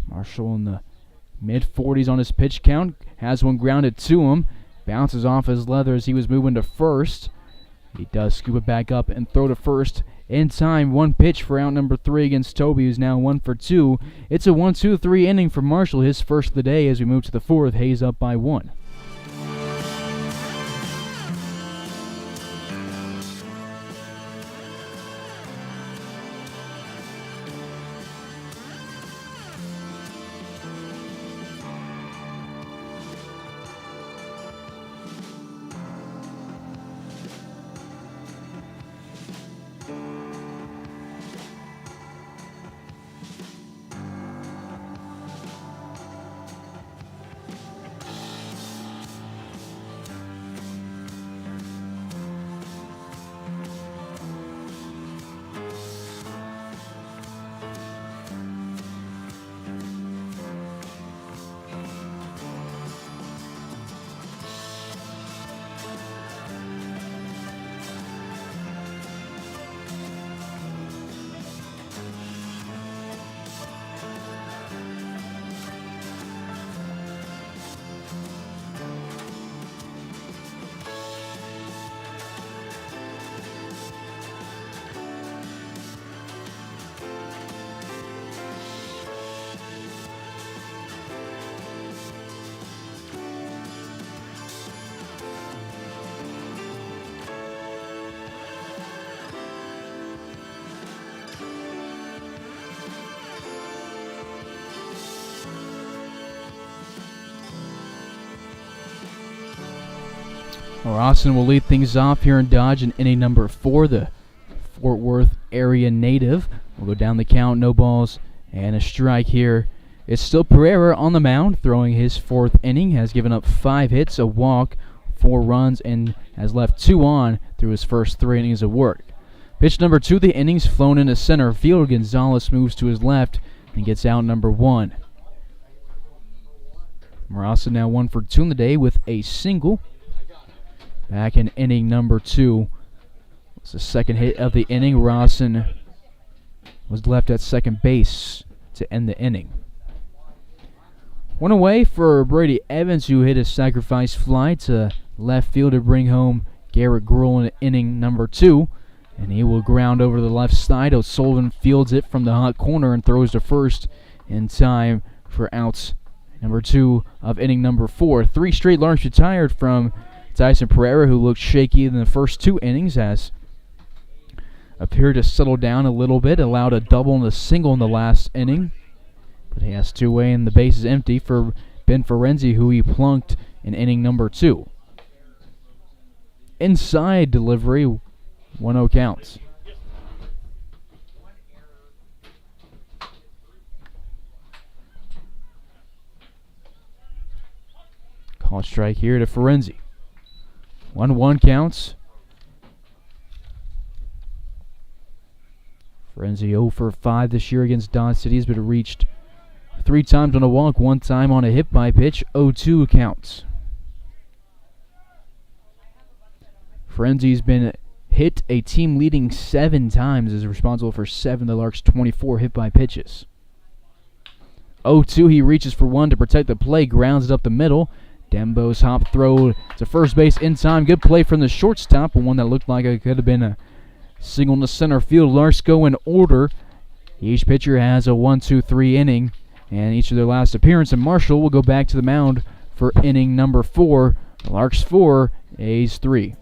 Marshall in the mid-40s on his pitch count. Has one grounded to him. Bounces off his leather as he was moving to first. He does scoop it back up and throw to first in time. 1 pitch for out number 3 against Toby, who's now 1 for 2. It's a 1-2-3 inning for Marshall, his first of the day. As we move to the 4th, Hayes up by 1. Rawson will lead things off here in Dodge in inning number 4. The Fort Worth area native We'll go down the count, no balls, and a strike here. It's still Pereira on the mound, throwing his 4th inning, has given up 5 hits, a walk, 4 runs, and has left 2 on through his first 3 innings of work. Pitch number 2, the innings flown into center field. Gonzalez moves to his left and gets out number 1. Marasa now 1 for 2 in the day with a single. Back in inning number 2. It's the second hit of the inning. Rawson was left at second base to end the inning. One away for Brady Evans, who hit a sacrifice fly to left field to bring home Garrett Gruhl in inning number 2. And he will ground over to the left side. O'Sullivan fields it from the hot corner and throws to first in time for outs number 2 of inning number 4. 3 straight Larks retired from Tyson Pereira, who looked shaky in the first 2 innings, has appeared to settle down a little bit, allowed a double and a single in the last inning. But he has 2 away and the base is empty for Ben Ferenzi, who he plunked in inning number 2. Inside delivery, 1-0 counts. Call strike here to Ferenzi. 1-1 counts. Ferenzi 0 for 5 this year against Dodge City. Has been reached 3 times on a walk, 1 time on a hit by pitch. 0-2 counts. Ferenzi's been hit a team leading 7 times, is responsible for 7 of the Larks' 24 hit by pitches. 0-2, he reaches for 1 to protect the play, grounds it up the middle. Dembo's hop throw to first base in time. Good play from the shortstop, but one that looked like it could have been a single to center field. Larks go in order. Each pitcher has a 1-2-3 inning, and each of their last appearance. And Marshall will go back to the mound for inning number 4. The Larks 4, A's 3.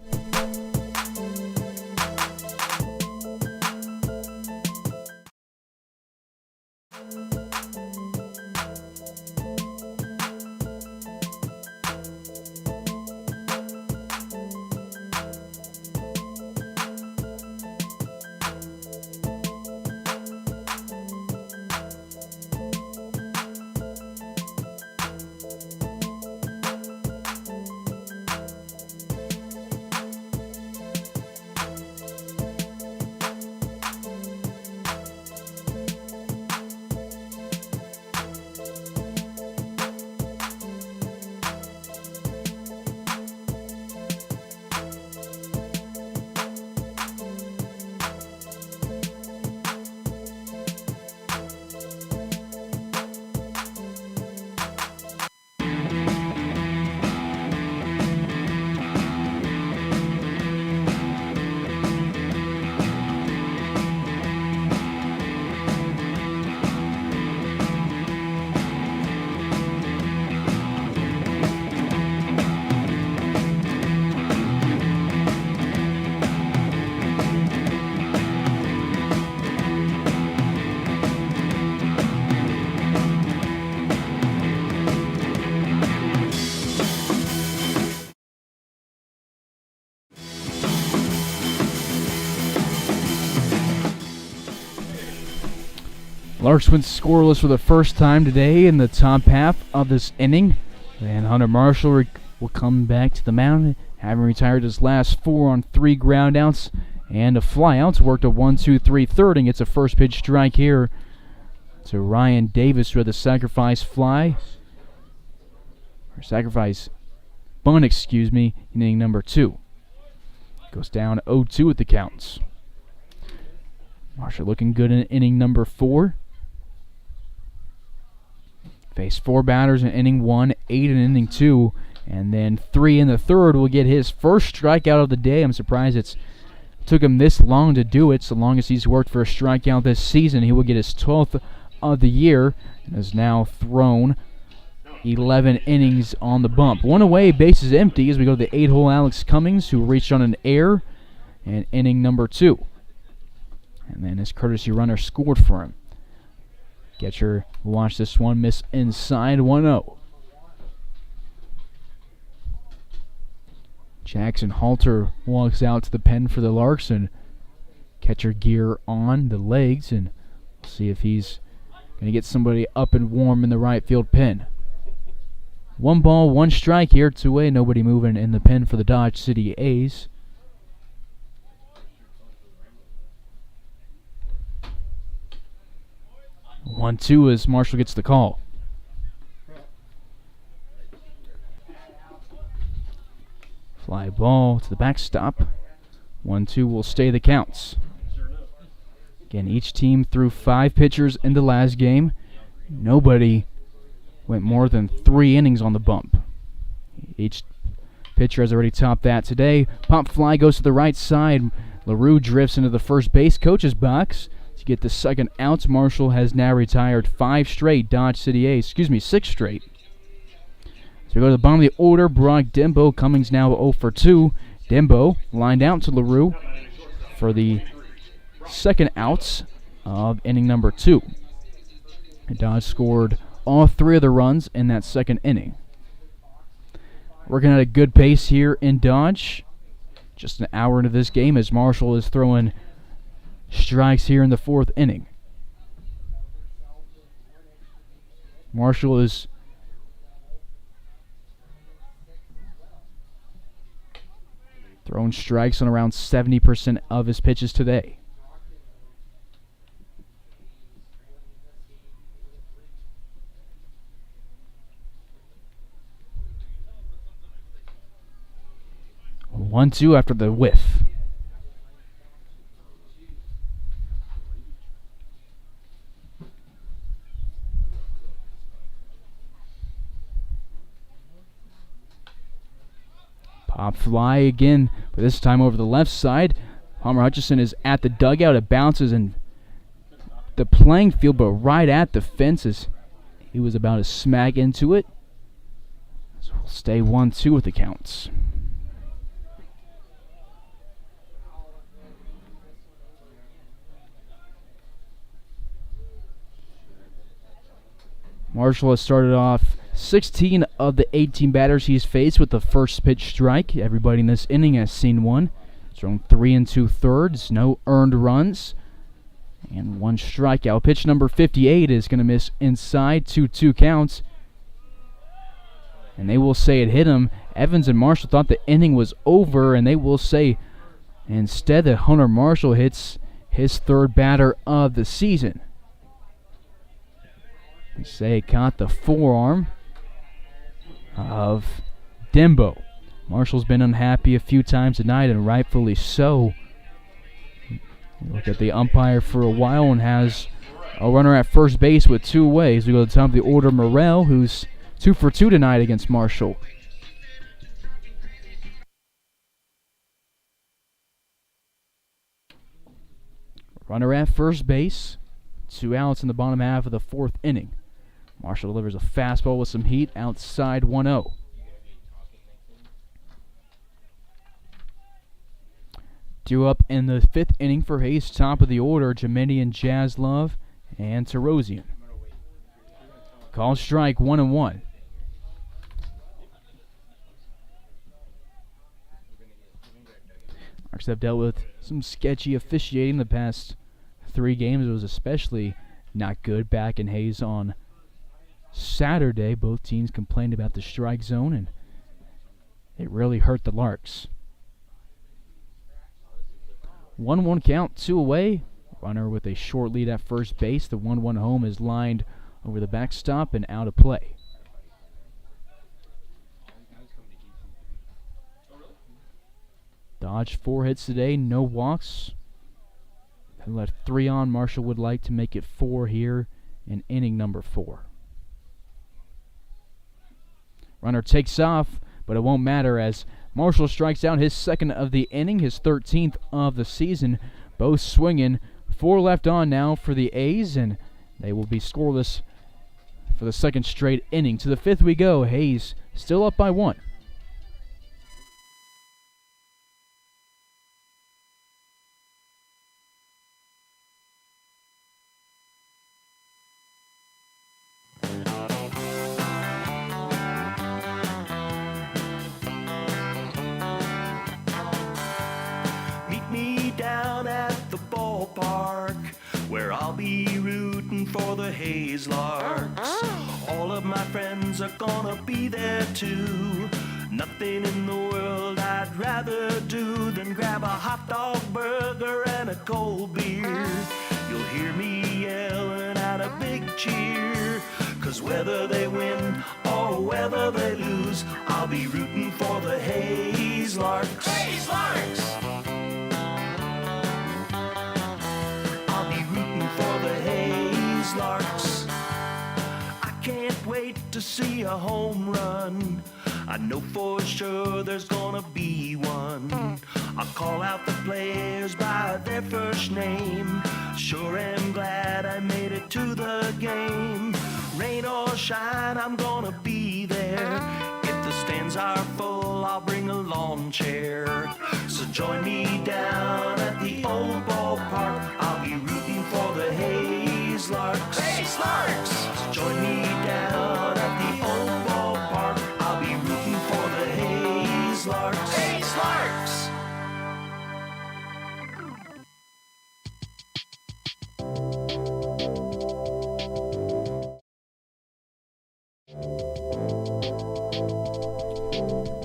Larks went scoreless for the first time today in the top half of this inning. And Hunter Marshall will come back to the mound, having retired his last 4 on 3 groundouts and a flyout. Worked a 1-2-3 third and gets a first pitch strike here to Ryan Davis, who had the sacrifice fly. Or sacrifice bunt, in inning number 2. Goes down 0-2 at the counts. Marshall looking good in inning number 4. Faced 4 batters in inning 1, 8 in inning 2, and then 3 in the third. Will get his first strikeout of the day. I'm surprised it took him this long to do it. So long as he's worked for a strikeout this season, he will get his 12th of the year and has now thrown 11 innings on the bump. 1 away, bases empty as we go to the 8-hole Alex Cummings, who reached on an error in inning number 2. And then his courtesy runner scored for him. Getcher watch this one miss inside, 1-0. Jackson Halter walks out to the pen for the Larks, and catcher gear on the legs, and See if he's going to get somebody up and warm in the right field pen. 1 ball, 1 strike here, 2-away. Nobody moving in the pen for the Dodge City A's. One, 2 as Marshall gets the call. Fly ball to the backstop. 1-2 will stay the counts. Again, each team threw 5 pitchers in the last game. Nobody went more than 3 innings on the bump. Each pitcher has already topped that today. Pop fly goes to the right side. LaRue drifts into the first base coach's box to get the second out. Marshall has now retired 5 straight Dodge City A's. 6 straight. So we go to the bottom of the order. Brock Dembo. Cummings now 0 for 2. Dembo lined out to LaRue for the second outs of inning number 2. Dodge scored all 3 of the runs in that second inning. Working at a good pace here in Dodge. Just an hour into this game as Marshall is throwing strikes here in the 4th inning. Marshall is throwing strikes on around 70% of his pitches today. One, 2 after the whiff. Pop fly again, but this time over the left side. Palmer Hutchison is at the dugout. It bounces in the playing field, but right at the fences. He was about to smack into it. So we'll stay 1-2 with the counts. Marshall has started off 16 of the 18 batters he's faced with the first pitch strike. Everybody in this inning has seen one. It's thrown 3 2/3, no earned runs, and 1 strikeout. Pitch number 58 is going to miss inside, 2-2 counts. And they will say it hit him. Evans and Marshall thought the inning was over, and they will say instead that Hunter Marshall hits his 3rd batter of the season. They say it caught the forearm of Dembo. Marshall's been unhappy a few times tonight, and rightfully so. Look at the umpire for a while and has a runner at first base with 2 away. We go to the top of the order, Morrell, who's 2 for 2 tonight against Marshall. Runner at first base. 2 outs in the bottom half of the 4th inning. Marshall delivers a fastball with some heat outside 1-0. Due up in the 5th inning for Hayes, top of the order, Jemenian Jaslove and Tarosian. Call strike 1-1. Larks have dealt with some sketchy officiating the past 3 games. It was especially not good back in Hayes on Saturday. Both teams complained about the strike zone, and it really hurt the Larks. 1-1 count, 2 away. Runner with a short lead at first base. The 1-1 home is lined over the backstop and out of play. Dodge 4 hits today, no walks. They left 3 on. Marshall would like to make it 4 here in inning number 4. Runner takes off, but it won't matter as Marshall strikes out his 2nd of the inning, his 13th of the season. Both swinging. 4 left on now for the A's, and they will be scoreless for the 2nd straight inning. To the 5th we go. Hayes still up by 1. Meet me down at the ballpark where I'll be rooting for the Hayes Larks. All of my friends are gonna be there too. Nothing in the world I'd rather do than grab a hot dog burger and a cold beer. You'll hear me yelling out a big cheer, 'cause whether they win or whether they lose, I'll be rooting for the Hayes Larks. Hayes Larks! I'll be rooting for the Hayes Larks. I can't wait to see a home run. I know for sure there's gonna be one. I'll call out the players by their first name. Sure am glad I made it to the game. Rain or shine, I'm gonna be there. If the stands are full, I'll bring a lawn chair. So join me down at the old ballpark. I'll be rooting for the Hayes Larks. Hayes Larks! So join me down at the old ballpark. I'll be rooting for the Hayes Larks. Hayes Larks!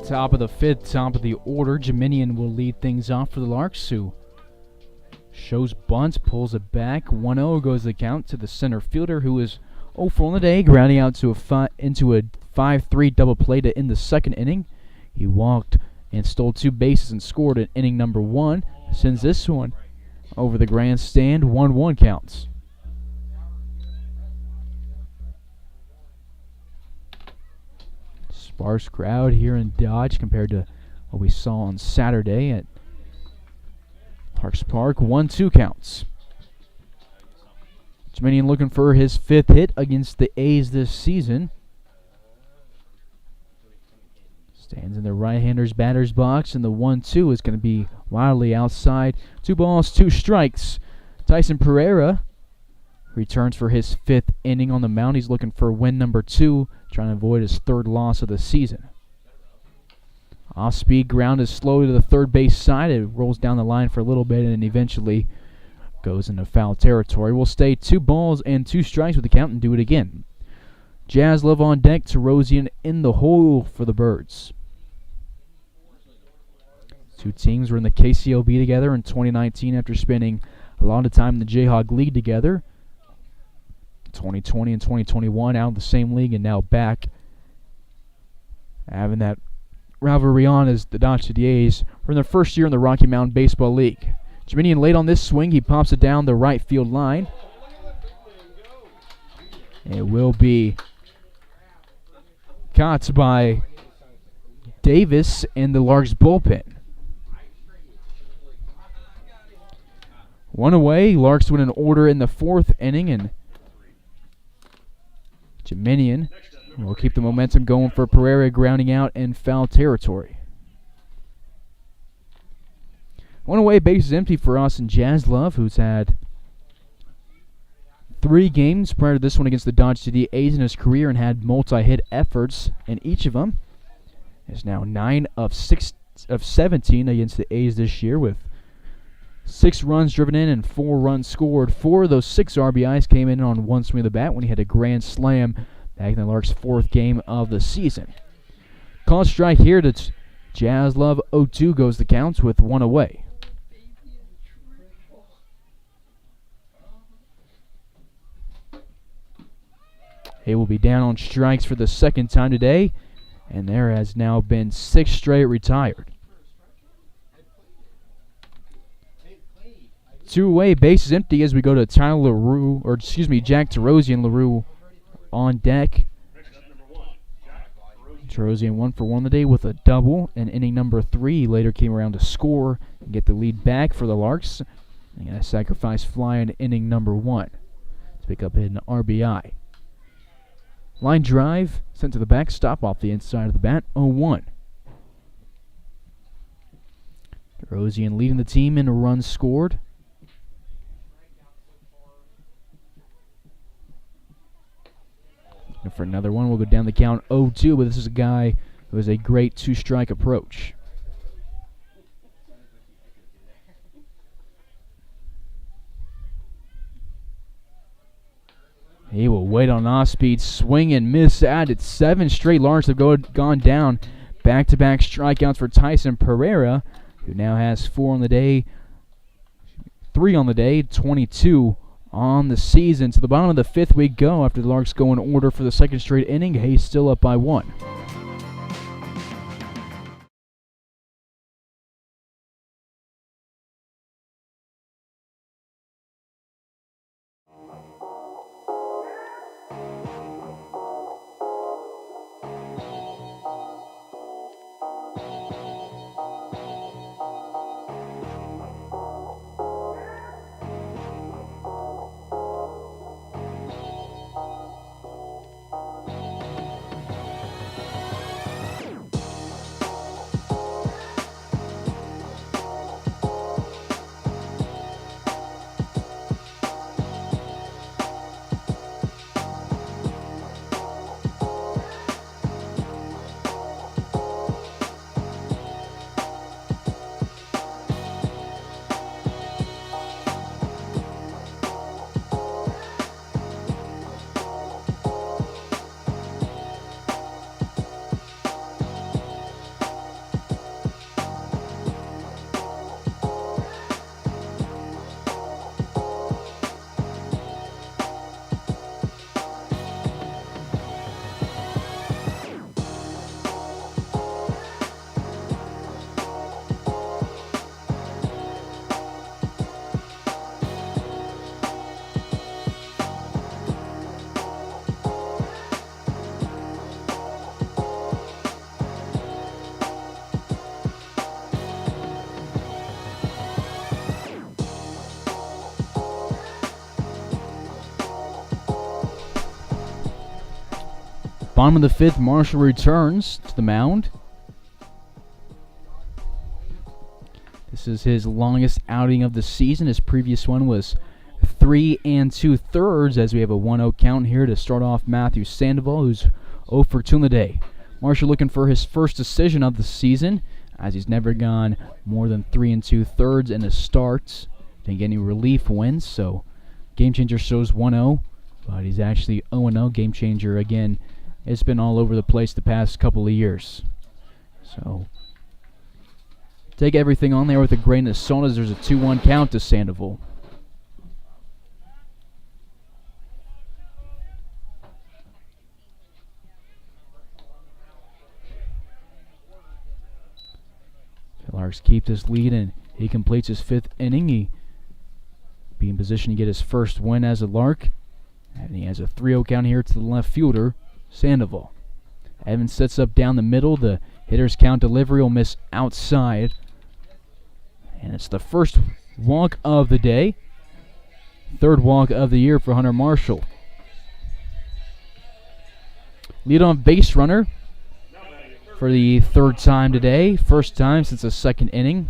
Top of the fifth, top of the order. Jeminian will lead things off for the Larks, who shows bunts, pulls it back. 1-0 goes the count to the center fielder, who is 0 for on the day, grounding out to into a 5-3 double play to end the second inning. He walked and stole 2 bases and scored in inning number 1. Sends this one over the grandstand. 1-1 counts. Sparse crowd here in Dodge compared to what we saw on Saturday at Larks Park. 1-2 counts. Jeminian looking for his 5th hit against the A's this season. Stands in the right-hander's batter's box, and the 1-2 is going to be wildly outside. 2 balls, 2 strikes. Tyson Pereira returns for his 5th inning on the mound. He's looking for win number 2, trying to avoid his 3rd loss of the season. Off-speed ground is slow to the third base side. It rolls down the line for a little bit and eventually goes into foul territory. We'll stay 2 balls and 2 strikes with the count and do it again. Jazz Love on deck. Tarosian in the hole for the Birds. 2 teams were in the KCLB together in 2019 after spending a lot of time in the Jayhawk League together. 2020 and 2021 out of the same league and now back having that rivalry on as the Dodge City A's are in their first year in the Rocky Mountain Baseball League. Jeminian late on this swing. He pops it down the right field line. It will be caught by Davis in the Larks bullpen. 1 away. Larks win in order in the 4th inning, and Jeminian will keep the momentum going for Pereira, grounding out in foul territory. 1 away, bases empty for Austin Jazz Love, who's had 3 games prior to this one against the Dodge City A's in his career and had multi-hit efforts in each of them. Is now 9 of 17 against the A's this year, with 6 runs driven in and 4 runs scored. 4 of those 6 RBIs came in on one swing of the bat when he had a grand slam back in the Larks' 4th game of the season. Call strike here to Jazz Love. 0-2 goes the counts with 1 away. He will be down on strikes for the 2nd time today, and there has now been 6 straight retired. 2 away, bases empty as we go to Tyler LaRue, Jack Tarosian. LaRue on deck. Tarosian 1 for 1 today with a double in inning number 3. He later came around to score and get the lead back for the Larks. And a sacrifice fly in inning number 1 to pick up an RBI. Line drive sent to the backstop off the inside of the bat. 0-1. Tarosian leading the team in runs scored. And for another one, we'll go down the count 0-2, but this is a guy who has a great 2-strike approach. He will wait on off-speed, swing and miss at it. 7 straight Larks have gone down. Back-to-back strikeouts for Tyson Pereira, who now has 4 on the day, 3 on the day, 22 on the season. To the bottom of the 5th we go after the Larks go in order for the 2nd straight inning. Hayes still up by 1. Bottom of the 5th, Marshall returns to the mound. This is his longest outing of the season. His previous one was 3 2/3 as we have a 1-0 count here to start off Matthew Sandoval, who's 0 for 2 on the day. Marshall looking for his first decision of the season, as he's never gone more than 3 2/3 in his starts. Didn't get any relief wins, so Game Changer shows 1-0, but he's actually 0-0. Game Changer, again, it's been all over the place the past couple of years. So take everything on there with a grain of salt as there's a 2-1 count to Sandoval. The Larks keep this lead and he completes his 5th inning. He be in position to get his first win as a Lark. And he has a 3-0 count here to the left fielder, Sandoval. Evans sets up down the middle. The hitter's count delivery will miss outside. And it's the first walk of the day. 3rd walk of the year for Hunter Marshall. Leadoff base runner for the 3rd time today. First time since the 2nd inning.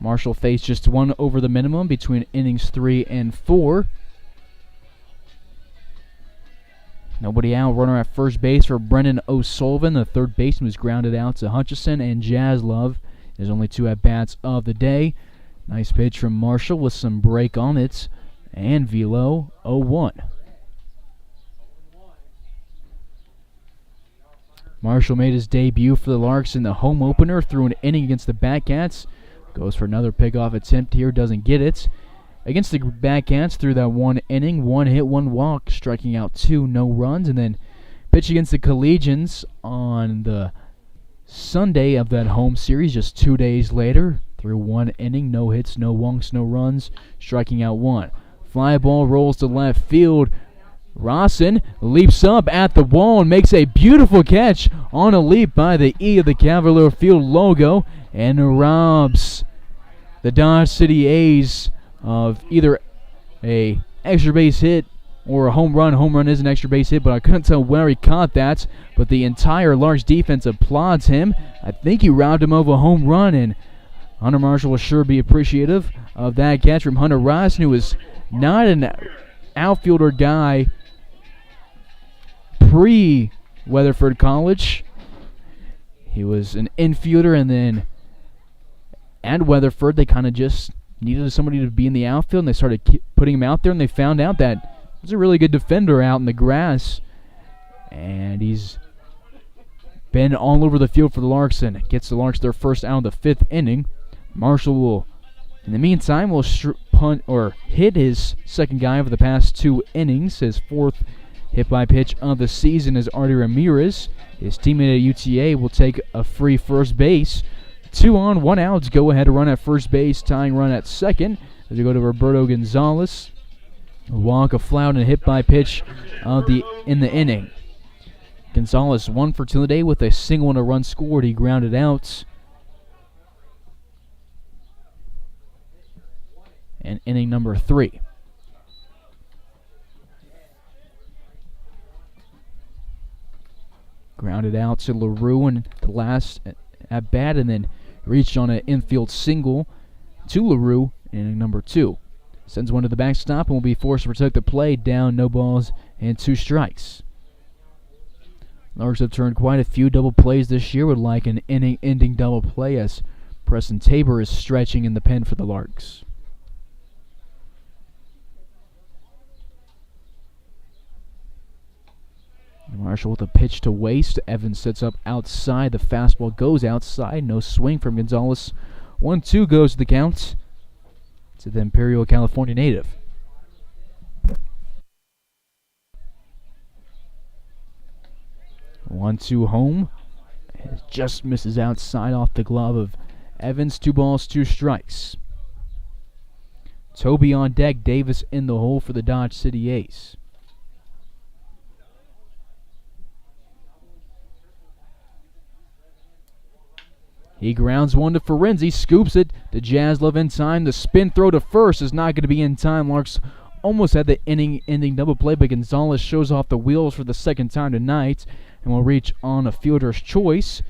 Marshall faced just 1 over the minimum between innings 3 and 4. Nobody out. Runner at first base for Brendan O'Sullivan. The 3rd baseman was grounded out to Hutchison and Jaslove. There's only 2 at-bats of the day. Nice pitch from Marshall with some break on it. And velo 0-1. Marshall made his debut for the Larks in the home opener. Threw an inning against the Batcats. Goes for another pickoff attempt here. Doesn't get it. Against the Batcats, through that 1 inning, 1 hit, 1 walk, striking out 2, no runs, and then pitched against the Collegians on the Sunday of that home series, just 2 days later, through 1 inning, no hits, no walks, no runs, striking out 1. Fly ball rolls to left field. Rawson leaps up at the wall and makes a beautiful catch on a leap by the E of the Cavalier Field logo and robs the Dodge City A's of either a extra base hit or a home run. Home run is an extra base hit, but I couldn't tell where he caught that. But the entire Larks defense applauds him. I think he robbed him of a home run, and Hunter Marshall will sure be appreciative of that catch from Hunter Ryson, who was not an outfielder guy pre-Weatherford College. He was an infielder, and then at Weatherford they kind of just needed somebody to be in the outfield, and they started putting him out there, and they found out that was a really good defender out in the grass, and he's been all over the field for the Larks and gets the Larks their first out of the 5th inning. Marshall will, in the meantime, will punt or hit his second guy over the past 2 innings. His 4th hit by pitch of the season is Artie Ramirez. His teammate at UTA will take a free first base. 2 on, 1 out. Go ahead run at first base, tying run at second as we go to Roberto Gonzalez. A walk, a flout, and a hit by pitch in the inning. Gonzalez 1 for 2 today with a single and a run scored. He grounded out. And inning number 3. Grounded out to LaRue in the last at bat, and then reached on an infield single to LaRue in inning number 2. Sends one to the backstop and will be forced to protect the play. Down, no balls, and 2 strikes. Larks have turned quite a few double plays this year, would like an inning-ending double play as Preston Tabor is stretching in the pen for the Larks. Marshall with a pitch to waste. Evans sits up outside. The fastball goes outside. No swing from Gonzalez. 1-2 goes to the count to the Imperial California native. One-two home. It just misses outside off the glove of Evans. 2 balls, 2 strikes. Toby on deck. Davis in the hole for the Dodge City Ace. He grounds one to Ferenzi, scoops it to Jaslov in time. The spin throw to first is not going to be in time. Larks almost had the inning-ending double play, but Gonzalez shows off the wheels for the second time tonight and will reach on a fielder's choice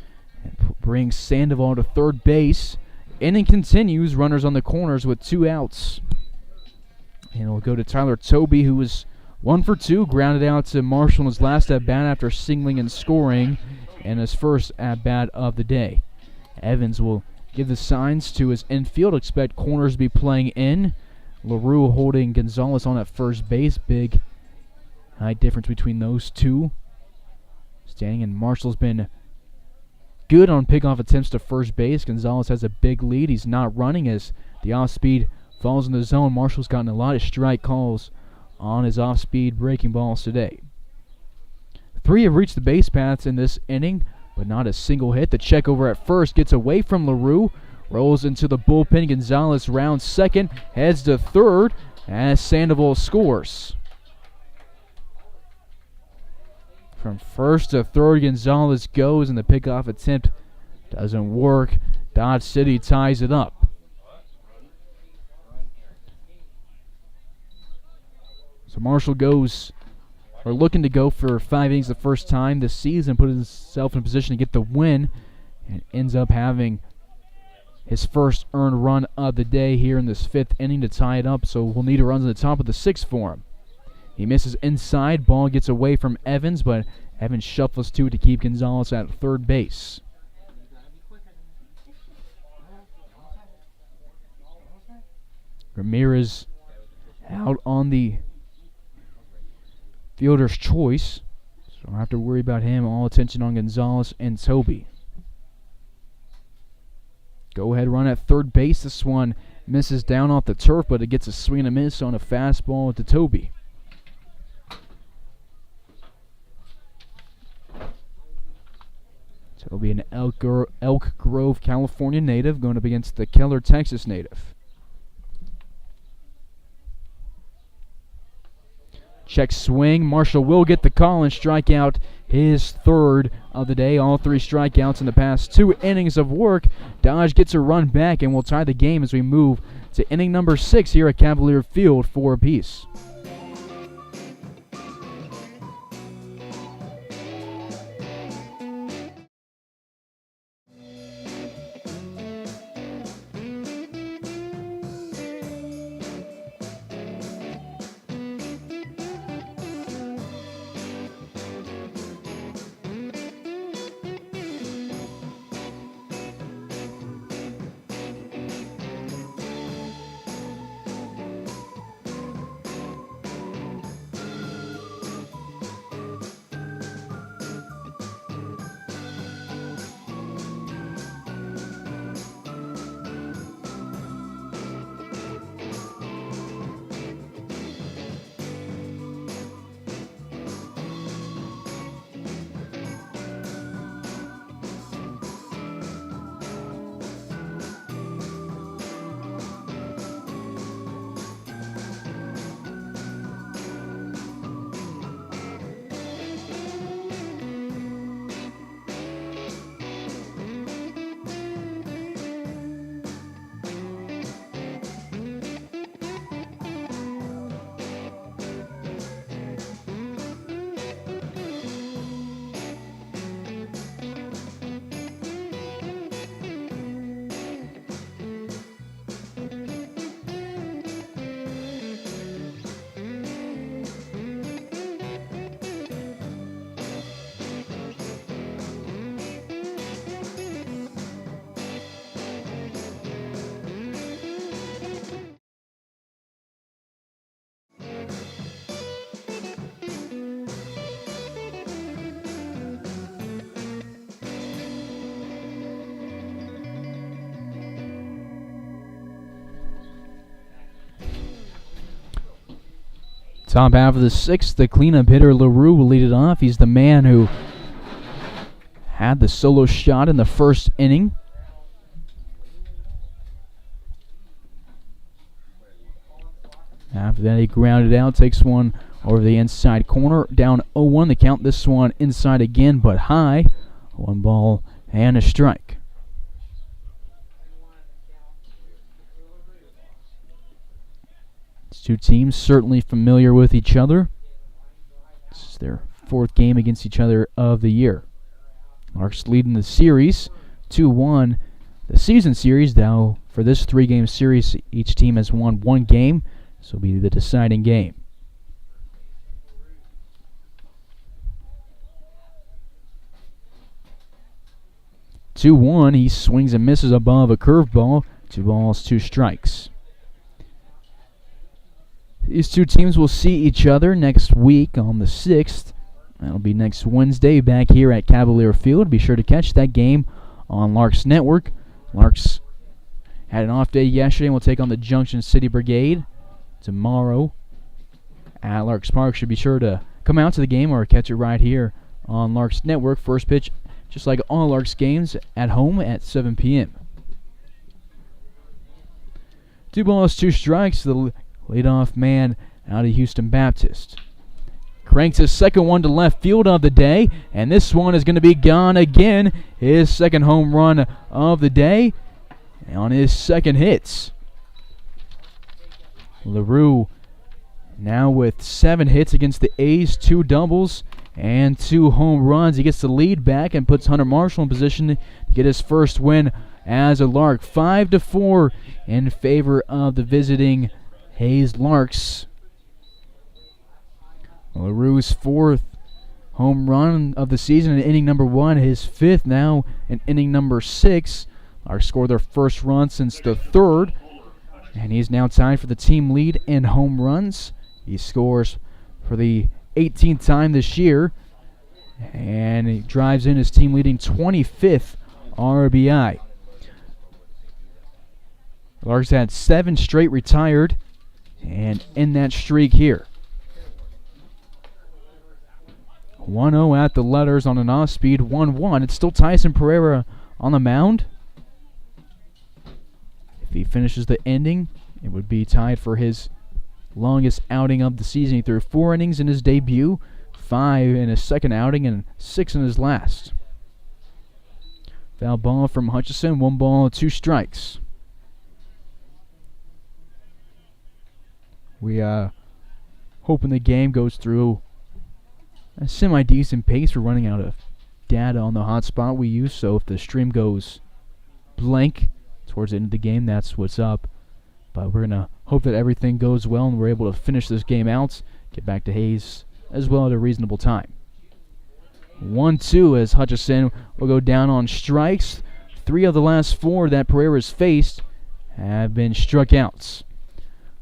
and brings Sandoval to third base. Inning continues, runners on the corners with 2 outs. And it'll go to Tyler Toby, who was 1 for 2, grounded out to Marshall in his last at-bat after singling and scoring in his first at-bat of the day. Evans will give the signs to his infield. Expect corners to be playing in. LaRue holding Gonzalez on at first base. Big height difference between those two. Standing, and Marshall's been good on pickoff attempts to first base. Gonzalez has a big lead. He's not running as the off-speed falls in the zone. Marshall's gotten a lot of strike calls on his off-speed breaking balls today. 3 have reached the base paths in this inning, but not a single hit. The check over at first gets away from LaRue. Rolls into the bullpen. Gonzalez rounds second. Heads to third as Sandoval scores. From first to third, Gonzalez goes, and the pickoff attempt doesn't work. Dodge City ties it up. So Marshall goes, or looking to go for 5 innings the first time this season, put himself in a position to get the win, and ends up having his first earned run of the day here in this 5th inning to tie it up. So we'll need a run at the top of the 6th for him. He misses inside. Ball gets away from Evans, but Evans shuffles to keep Gonzalez at third base. Ramirez out on the fielder's choice, so I don't have to worry about him. All attention on Gonzalez and Toby. Go ahead run at third base. This one misses down off the turf, but it gets a swing and a miss on a fastball to Toby. Toby, an Elk Grove, California native, going up against the Keller, Texas native. Check swing. Marshall will get the call and strike out his 3rd of the day. All 3 strikeouts in the past 2 innings of work. Dodge gets a run back and will tie the game as we move to inning number 6 here at Cavalier Field, 4 apiece. Top half of the sixth, the cleanup hitter LaRue will lead it off. He's the man who had the solo shot in the first inning. After that, he grounded out, takes one over the inside corner, down 0-1. The count, this one inside again, but high. 1 ball and a strike. These two teams certainly familiar with each other. This is their 4th game against each other of the year. Larks leading the series 2-1. The season series, now for this 3-game series, each team has won 1 game. This will be the deciding game. He swings and misses above a curveball. 2 balls, 2 strikes. These two teams will see each other next week on the 6th. That'll be next Wednesday back here at Cavalier Field. Be sure to catch that game on Larks Network. Larks had an off day yesterday and will take on the Junction City Brigade tomorrow at Larks Park. Should be sure to come out to the game or catch it right here on Larks Network. First pitch, just like all Larks games, at home at 7 p.m. 2 balls, 2 strikes. The leadoff man out of Houston Baptist cranks his second one to left field of the day, and this one is going to be gone again. His second home run of the day on his second hits. LaRue now with 7 hits against the A's, 2 doubles and 2 home runs. He gets the lead back and puts Hunter Marshall in position to get his first win as a Lark. 5-4 in favor of the visiting Hayes Larks. LaRue's 4th home run of the season in inning number 1, his 5th now in inning number 6. Larks scored their first run since the 3rd, and he's now tied for the team lead in home runs. He scores for the 18th time this year, and he drives in his team leading 25th RBI. Larks had 7 straight retired, and in that streak here. 1-0 at the letters on an off-speed 1-1. It's still Tyson Pereira on the mound. If he finishes the inning, it would be tied for his longest outing of the season. He threw 4 innings in his debut, 5 in his second outing, and 6 in his last. Foul ball from Hutchison, 1 ball, 2 strikes. We hoping the game goes through a semi-decent pace. We're running out of data on the hotspot we use, so if the stream goes blank towards the end of the game, that's what's up. But we're going to hope that everything goes well and we're able to finish this game out, get back to Hayes as well at a reasonable time. 1-2 as Hutchison will go down on strikes. 3 of the last 4 that Pereira's faced have been struck outs.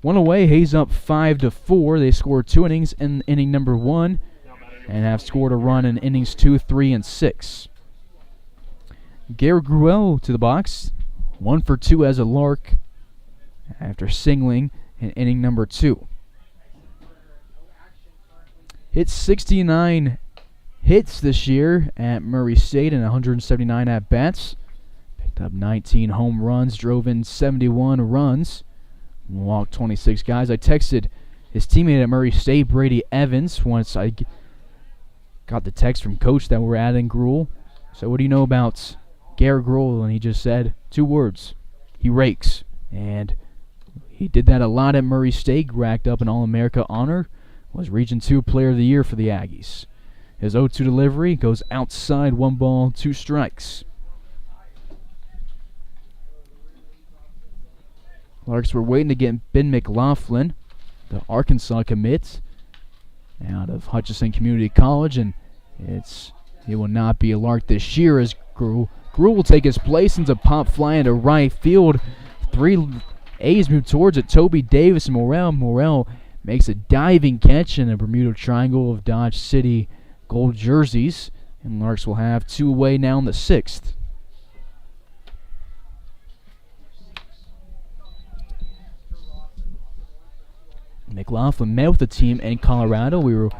1 away, Hayes up 5-4. They scored 2 innings in inning number 1 and have scored a run in innings 2, 3, and 6. Garrett Gruel to the box. 1 for 2 as a Lark after singling in inning number 2. Hit 69 hits this year at Murray State and 179 at-bats. Picked up 19 home runs, drove in 71 runs, walked 26 guys. I texted his teammate at Murray State, Brady Evans, once I got the text from Coach that we're adding Gruel. So what do you know about Garrett Gruel? And he just said 2 words: he rakes. And he did that a lot at Murray State, racked up an All-America honor, was Region 2 Player of the Year for the Aggies. His 0-2 delivery goes outside, 1 ball, 2 strikes. Larks were waiting to get Ben McLaughlin, the Arkansas commit, out of Hutchison Community College, and he will not be a Lark this year as Gruel will take his place into pop fly into right field. 3 A's move towards it. Toby Davis and Morel makes a diving catch in a Bermuda Triangle of Dodge City gold jerseys, and Larks will have 2 away now in the 6th. McLaughlin met with the team in Colorado. We were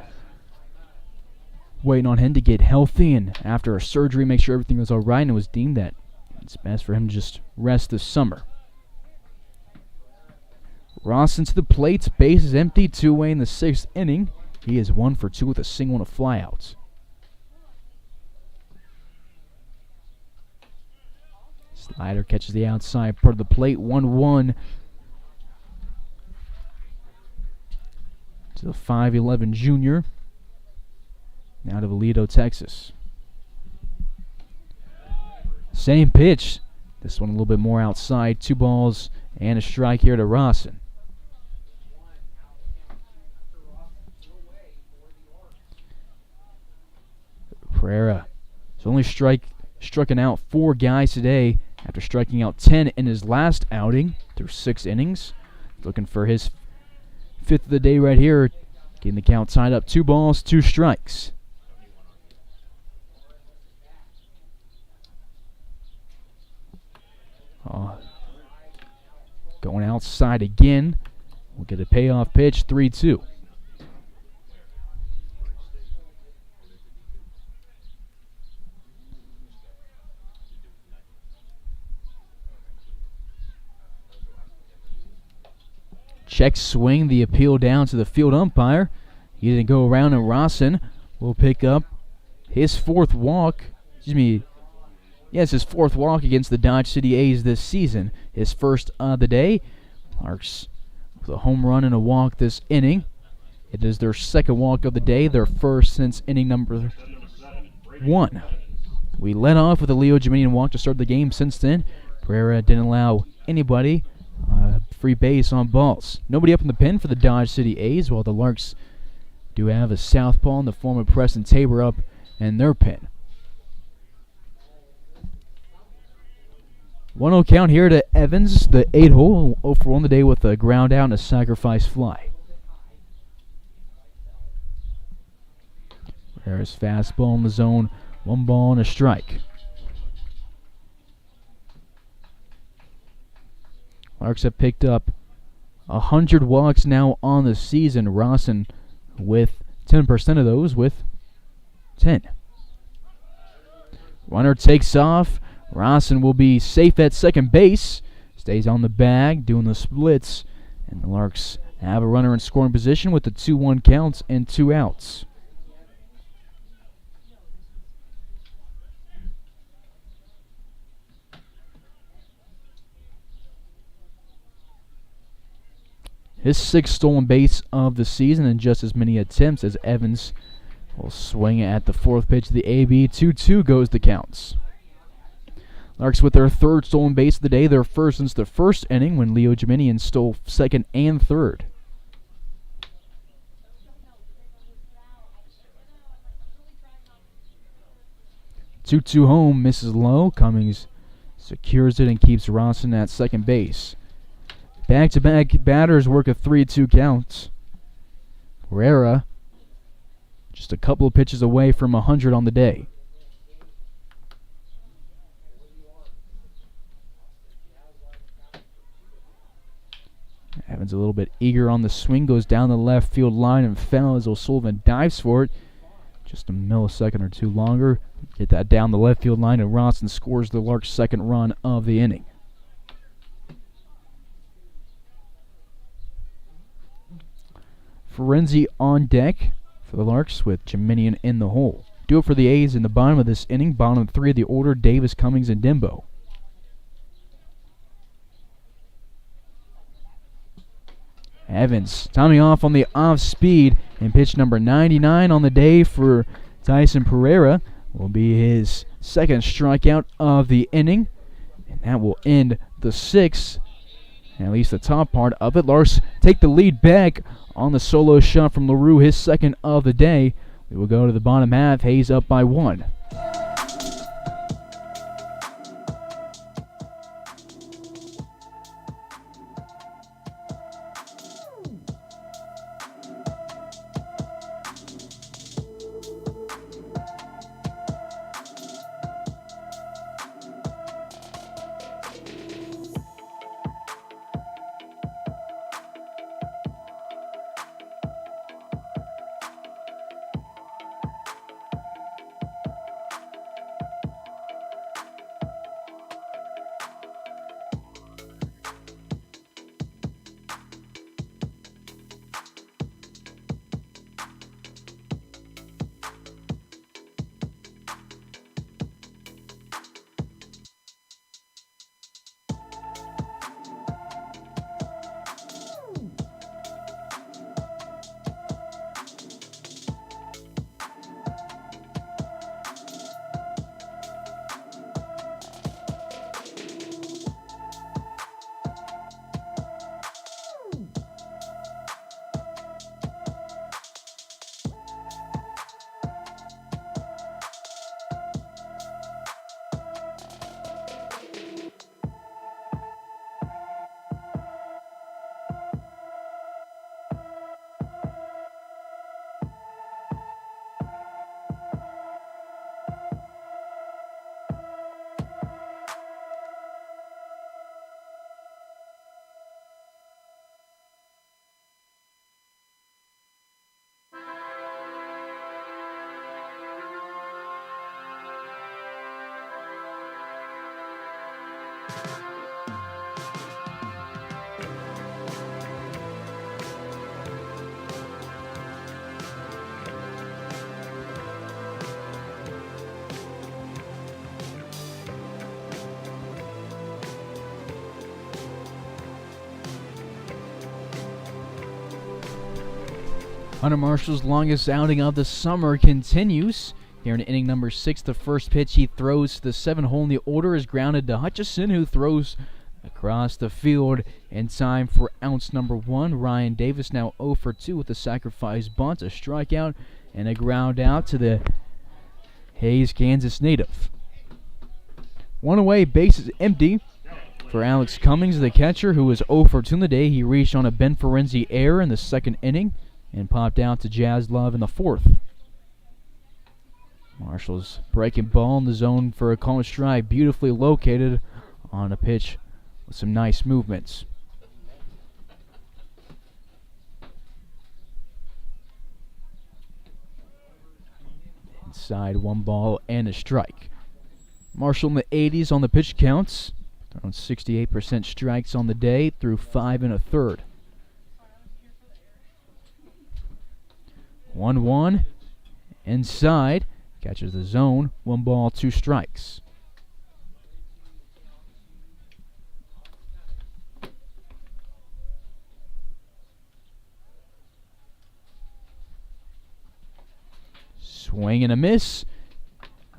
waiting on him to get healthy and after a surgery make sure everything was all right, and it was deemed that it's best for him to just rest this summer. Rawson to the plate, base is empty, 2-away in the 6th inning. He is 1 for 2 with a single and a flyout. Slider catches the outside part of the plate, 1-1 to the 5'11 junior out of Aledo, Texas. Same pitch. This one a little bit more outside. 2 balls and a strike here to Rawson. Pereira has only striking out 4 guys today after striking out 10 in his last outing through 6 innings. Looking for his 5th of the day right here. Getting the count tied up. 2 balls, 2 strikes. Going outside again. We'll get a payoff pitch, 3-2. Check swing, the appeal down to the field umpire. He didn't go around, and Rawson will pick up his 4th walk. Yes, his 4th walk against the Dodge City A's this season. His first of the day. Larks with a home run and a walk this inning. It is their 2nd walk of the day, their first since inning number 1. We led off with a Leo Jiminian walk to start the game. Since then, Pereira didn't allow anybody free base on balls. Nobody up in the pen for the Dodge City A's, while the Larks do have a southpaw in the form of Preston Tabor up in their pen. 1-0 count here to Evans, the 8-hole, 0 for 1 today with a ground out and a sacrifice fly. There's fastball in the zone, 1 ball and a strike. Larks have picked up 100 walks now on the season. Rawson with 10% of those with 10. Runner takes off. Rawson will be safe at second base. Stays on the bag, doing the splits. And the Larks have a runner in scoring position with the 2-1 counts and 2 outs. His 6th stolen base of the season and just as many attempts as Evans will swing at the 4th pitch of the AB. 2-2 goes the counts. Larks with their 3rd stolen base of the day, their first since the 1st inning when Leo Jiminian stole 2nd and 3rd. Two home, misses low. Cummings secures it and keeps Rawson at second base. Back-to-back batters work a 3-2 count. Pereira just a couple of pitches away from 100 on the day. Evans a little bit eager on the swing, goes down the left field line and foul as O'Sullivan dives for it. Just a millisecond or 2 longer. Get that down the left field line, and Rawson scores the Larks' 2nd run of the inning. Ferenzi on deck for the Larks with Jiminian in the hole. Do it for the A's in the bottom of this inning. Bottom 3 of the order, Davis, Cummings, and Dimbo. Evans timing off on the off speed, and pitch number 99 on the day for Tyson Pereira will be his 2nd strikeout of the inning, and that will end the 6th, at least the top part of it. Larks take the lead back on the solo shot from LaRue, his 2nd of the day. We will go to the bottom half. Hayes up by 1. Hunter Marshall's longest outing of the summer continues. Here in inning number 6, the first pitch he throws to the 7th hole in the order is grounded to Hutchison, who throws across the field in time for ounce number 1. Ryan Davis now 0 for 2 with a sacrifice bunt, a strikeout, and a ground out to the Hayes, Kansas native. One away, bases empty for Alex Cummings, the catcher, who was 0 for 2 in the day. He reached on a Ben Ferenzi error in the 2nd inning and popped out to Jazz Love in the 4th. Marshall's breaking ball in the zone for a called strike, beautifully located on a pitch with some nice movements. Inside, 1 ball and a strike. Marshall in the 80s on the pitch counts, throwing 68% strikes on the day through 5 1/3. 1-1 inside, catches the zone, 1 ball, 2 strikes. Swing and a miss.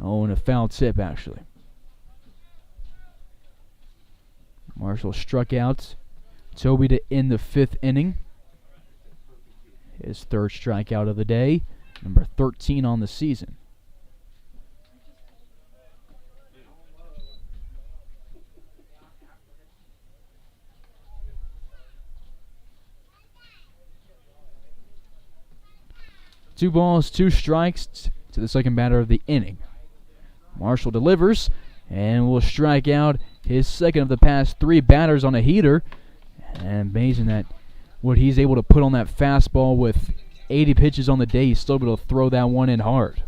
Oh, and a foul tip, actually. Marshall struck out Toby to end the 5th inning. His 3rd strikeout of the day, number 13 on the season. Two balls, 2 strikes to the second batter of the inning. Marshall delivers and will strike out his 2nd of the past 3 batters on a heater. And amazing that what he's able to put on that fastball with 80 pitches on the day, he's still able to throw that one in hard.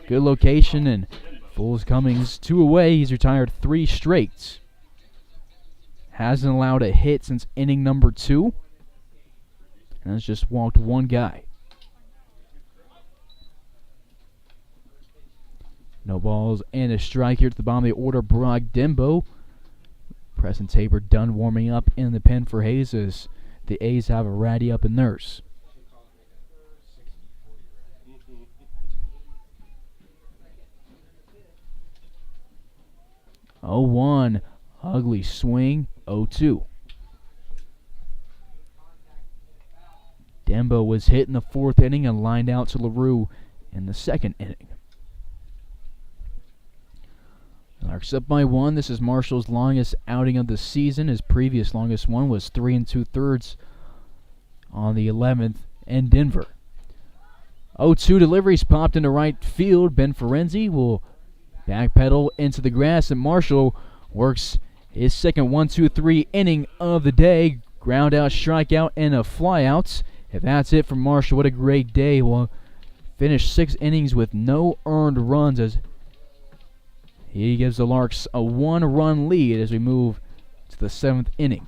Good location, and Fools Cummings 2 away. He's retired 3 straight. Hasn't allowed a hit since inning number 2. And has just walked 1 guy. No balls and a strike here at the bottom of the order. Brock Dembo. Preston Tabor done warming up in the pen for Hayes as the A's have a ratty up in theirs. Oh, 1. Ugly swing. 0-2. Dembo was hit in the 4th inning and lined out to LaRue in the 2nd inning. Larks up by 1. This is Marshall's longest outing of the season. His previous longest one was 3 2/3 on the 11th in Denver. 0-2 deliveries popped into right field. Ben Ferenzi will backpedal into the grass, and Marshall works his second 1-2-3 inning of the day. Ground out, strikeout, and a flyout. If that's it for Marshall, what a great day. We'll finish 6 innings with no earned runs as he gives the Larks a 1-run lead as we move to the 7th inning.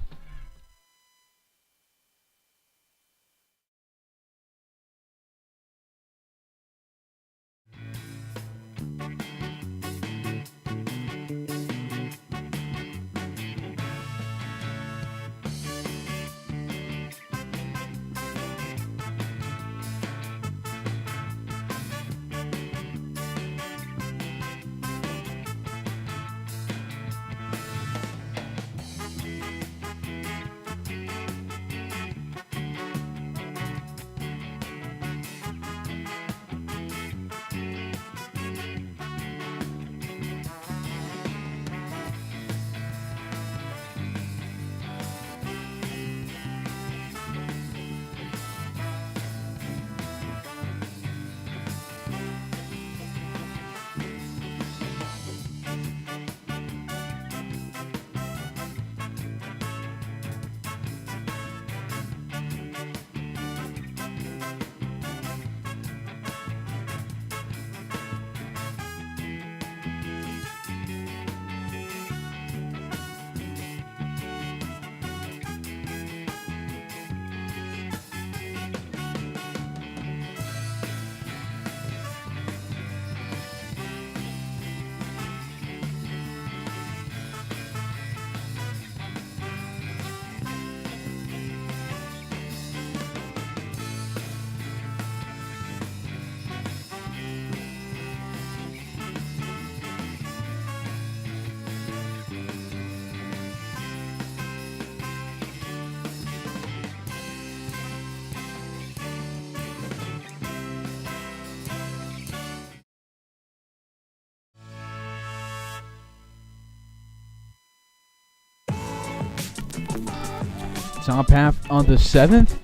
top half of the 7th.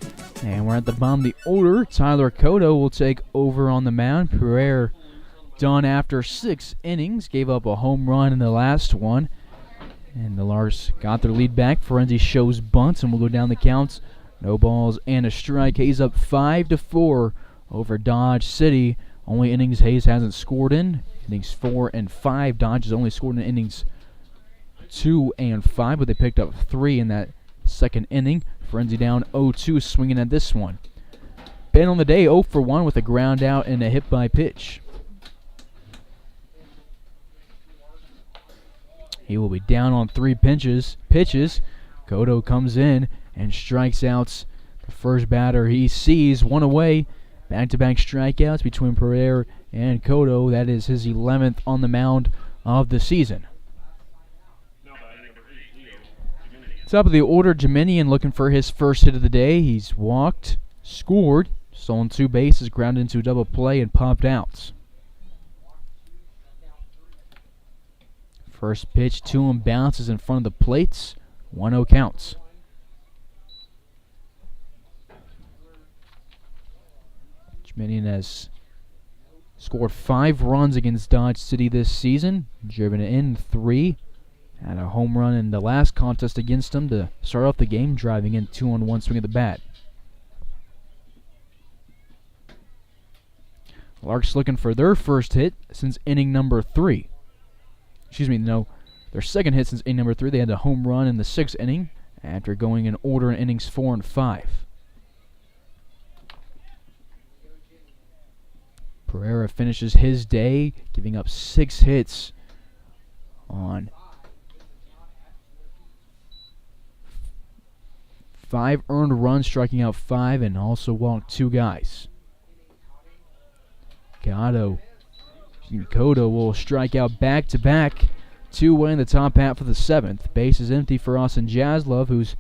And we're at the bottom of the order. Tyler Cotto will take over on the mound. Pereira done after 6 innings. Gave up a home run in the last one. And the Larks got their lead back. Ferenzi shows bunts and will go down the counts. No balls and a strike. Hayes up 5-4 over Dodge City. Only innings Hayes hasn't scored in. Innings 4 and 5. Dodge has only scored in innings 2 and 5, but they picked up 3 in that second inning. Ferenzi down 0-2, swinging at this one. Ben on the day 0 for 1 with a ground out and a hit by pitch. He will be down on 3 pitches. Cotto comes in and strikes out the first batter he sees. 1 away. Back-to-back strikeouts between Pereira and Cotto. That is his 11th on the mound of the season. Top of the order, Jiminian looking for his first hit of the day. He's walked, scored, stolen 2 bases, grounded into a double play, and popped out. First pitch to him bounces in front of the plates. 1-0 counts. Jiminian has scored 5 runs against Dodge City this season, driven in 3. Had a home run in the last contest against them to start off the game, driving in 2-on-1 swing of the bat. Larks looking for their first hit since inning number 3. Their second hit since inning number 3. They had a home run in the 6th inning after going in order in innings 4 and 5. Pereira finishes his day, giving up 6 hits on 5 earned runs, striking out 5, and also walked 2 guys. Cotto will strike out back-to-back, 2 away in the top half of the 7th. Base is empty for Austin Jaslov, who's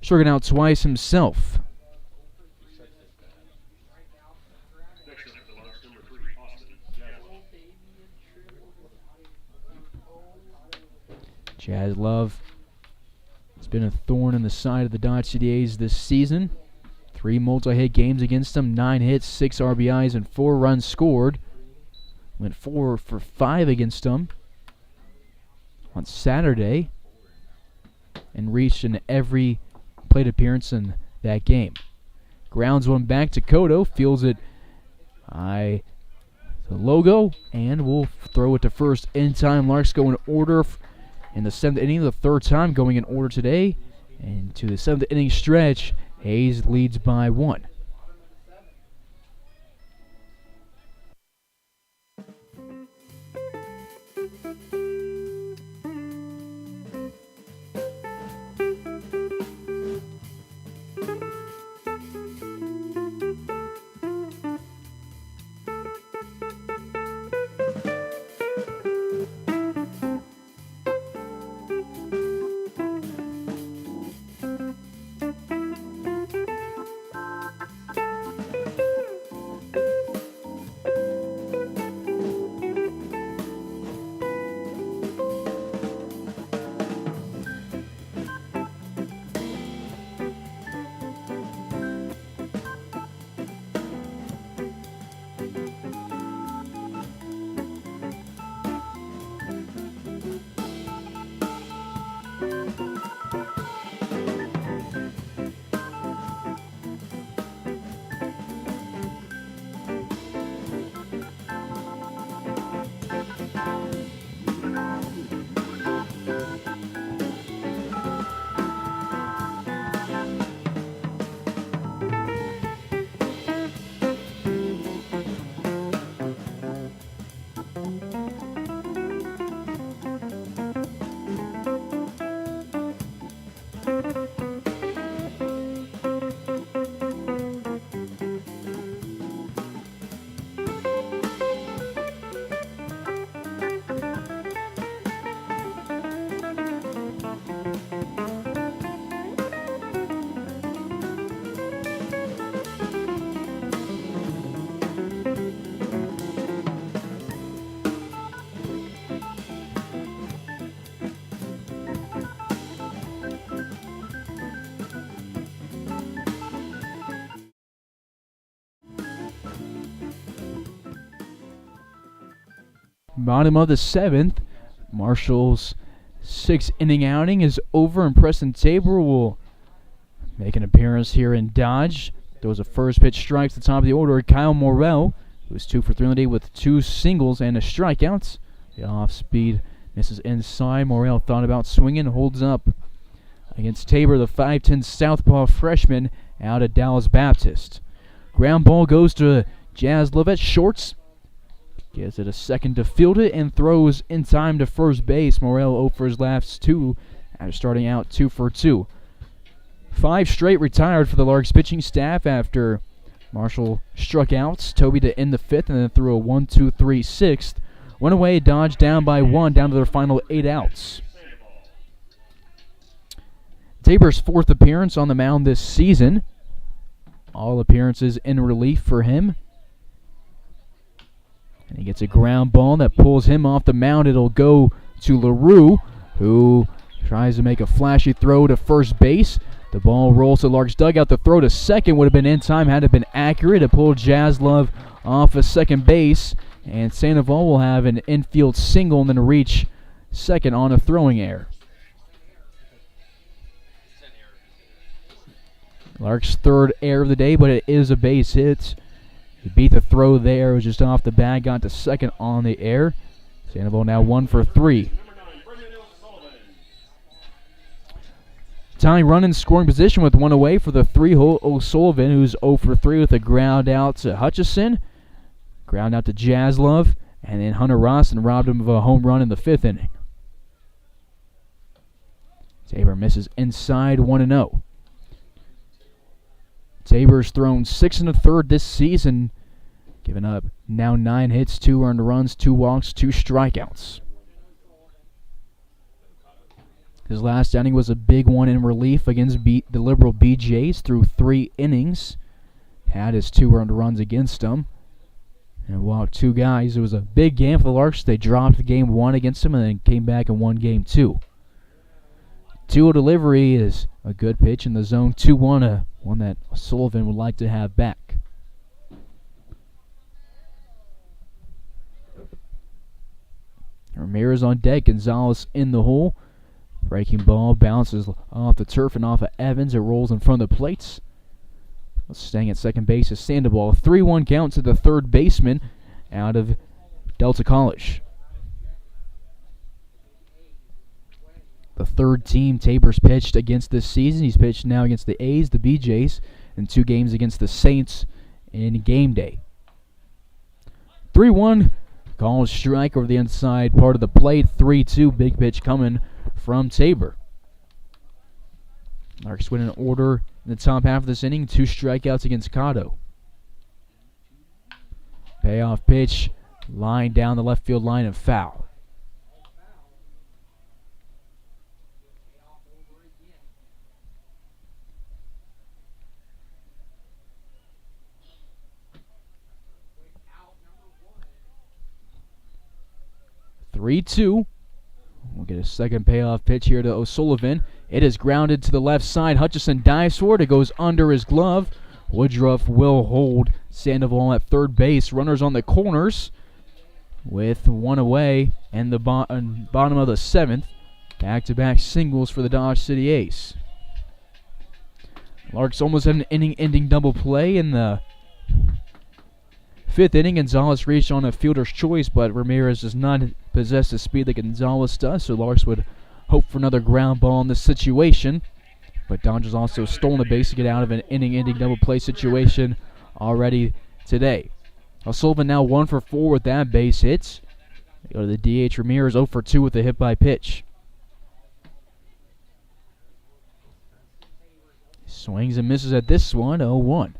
striking out twice himself. Jaslov has been a thorn in the side of the Dodge City A's this season. 3 multi-hit games against them, 9 hits, 6 RBIs, and 4 runs scored. Went 4 for 5 against them on Saturday and reached in every plate appearance in that game. Grounds one back to Cotto, fields it high the logo, and will throw it to first in time. Larks go in order in the 7th inning, the 3rd time going in order today. And to the 7th inning stretch, Hayes leads by 1. Bottom of the 7th. Marshall's 6-inning outing is over, and Preston Tabor will make an appearance here in Dodge. There was a first pitch strike to the top of the order. Kyle Morrell, who was 2 for 3 on the day with 2 singles and a strikeout. The off speed misses inside. Morrell thought about swinging, holds up. Against Tabor, the 5'10 southpaw freshman out of Dallas Baptist. Ground ball goes to Jazz Lovett. Shorts. Gives it a second to field it and throws in time to first base. Morrell 0 for his last 2 after starting out 2 for 2. 5 straight retired for the Larks pitching staff after Marshall struck out. Toby to end the 5th and then threw a 1-2-3 6th. Went away, Dodge down by 1, down to their final 8 outs. Tabor's 4th appearance on the mound this season. All appearances in relief for him. And he gets a ground ball that pulls him off the mound. It'll go to LaRue, who tries to make a flashy throw to first base. The ball rolls to Larks' dugout. The throw to second would have been in time had it been accurate. It pulled Jaslov off of second base. And Sandoval will have an infield single and then reach second on a throwing error. Larks' 3rd error of the day, but it is a base hit. He beat the throw there. It was just off the bat. Got to second on the air. Sandoval now 1 for 3. Tying run in scoring position with 1 away for the 3-hole O'Sullivan, who's 0 for 3 with a ground out to Hutchison. Ground out to Jaslov. And then Hunter Rawson robbed him of a home run in the 5th inning. Tabor misses inside 1-0. Tabor's thrown 6 1/3 this season, giving up now 9 hits, 2 earned runs, 2 walks, 2 strikeouts. His last outing was a big one in relief against the Liberal BJs through 3 innings. Had his 2 earned runs against him and walked 2 guys. It was a big game for the Larks. They dropped game 1 against him and then came back and won game 2. 2-0 delivery is a good pitch in the zone. 2-1, one that Sullivan would like to have back. Ramirez on deck. Gonzalez in the hole. Breaking ball bounces off the turf and off of Evans. It rolls in front of the plates. Staying at second base is Sandoval. 3-1 count to the 3rd baseman out of Delta College. The 3rd team Tabor's pitched against this season. He's pitched now against the A's, the BJs, and 2 games against the Saints in game day. 3-1, called strike over the inside part of the plate. 3-2, big pitch coming from Tabor. Larks win in order in the top half of this inning. 2 strikeouts against Cotto. Payoff pitch, line down the left field line and foul. We'll get a second payoff pitch here to O'Sullivan. It is grounded to the left side. Hutchison dives for it. It goes under his glove. Woodruff will hold Sandoval at 3rd base. Runners on the corners with 1 away and the bottom of the 7th. Back-to-back singles for the Dodge City Ace. Larks almost had an inning-ending double play in the 5th inning. Gonzalez reached on a fielder's choice, but Ramirez does not possess the speed that Gonzalez does, so Larks would hope for another ground ball in this situation. But Dodgers also stolen a base to get out of an inning-ending double play situation already today. O'Sullivan now 1 for 4 with that base hits. They go to the DH. Ramirez 0 for 2 with a hit by pitch. Swings and misses at this one, 0-1.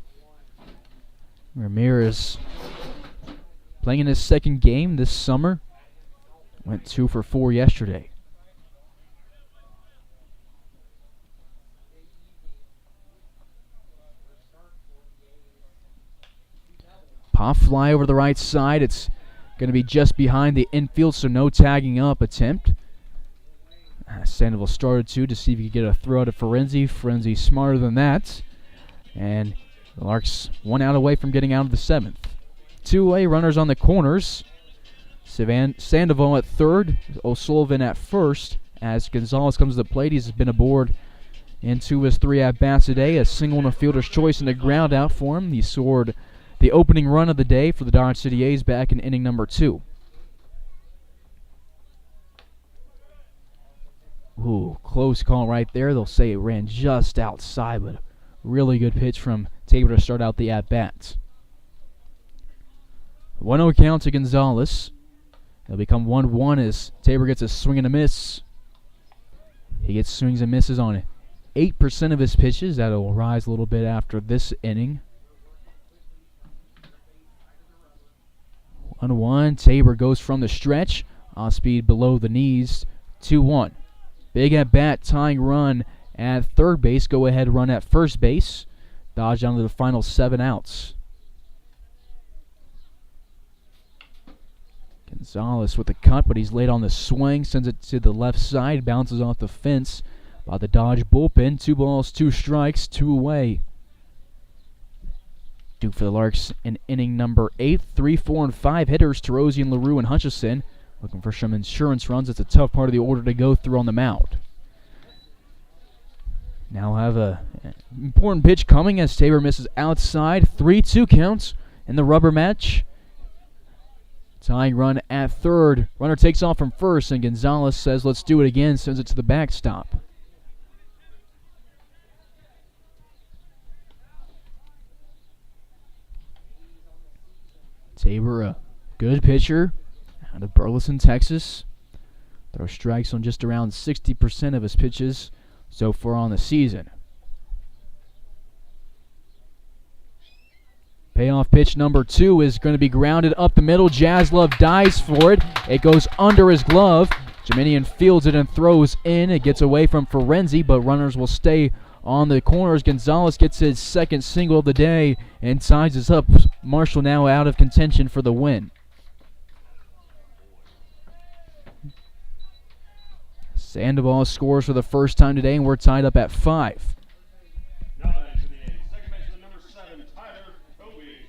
Ramirez playing in his 2nd game this summer. Went 2 for 4 yesterday. Pop fly over the right side. It's going to be just behind the infield, so no tagging up attempt. Sandoval started to see if he could get a throw to Ferenzi. Ferenzi smarter than that. And the Larks 1 out away from getting out of the 7th. 2 away, runners on the corners. Sandoval at third, O'Sullivan at first. As Gonzalez comes to the plate, he's been aboard into his 3 at-bats today. A single and a fielder's choice and a ground out for him. He scored the opening run of the day for the Dodge City A's back in inning number 2. Ooh, close call right there. They'll say it ran just outside, but really good pitch from Tabor to start out the at-bats. 1-0 count to Gonzalez. It'll become 1-1 as Tabor gets a swing and a miss. He gets swings and misses on 8% of his pitches. That'll rise a little bit after this inning. 1-1. Tabor goes from the stretch. Off speed below the knees. 2-1. Big at bat, tying run at third base. Go ahead run at first base. Dodge down to the final 7 outs. Gonzalez with the cut, but he's late on the swing. Sends it to the left side. Bounces off the fence by the Dodge bullpen. 2 balls, 2 strikes, 2 away. Due for the Larks in inning number 8. 3, 4, and 5 hitters. Terosian, LaRue, and Hutchison looking for some insurance runs. It's a tough part of the order to go through on the mound. Now have a important pitch coming as Tabor misses outside. 3-2 counts in the rubber match. Tying run at third. Runner takes off from first, and Gonzalez says, let's do it again. Sends it to the backstop. Tabor, a good pitcher out of Burleson, Texas. Throws strikes on just around 60% of his pitches so far on the season. Payoff pitch number 2 is going to be grounded up the middle. Jaslov dives for it. It goes under his glove. Jeminian fields it and throws in. It gets away from Ferenzi, but runners will stay on the corners. Gonzalez gets his second single of the day and ties us up. Marshall now out of contention for the win. Sandoval scores for the first time today, and we're tied up at 5. Now batting for the A's, second baseman number 7, Tyler Toby.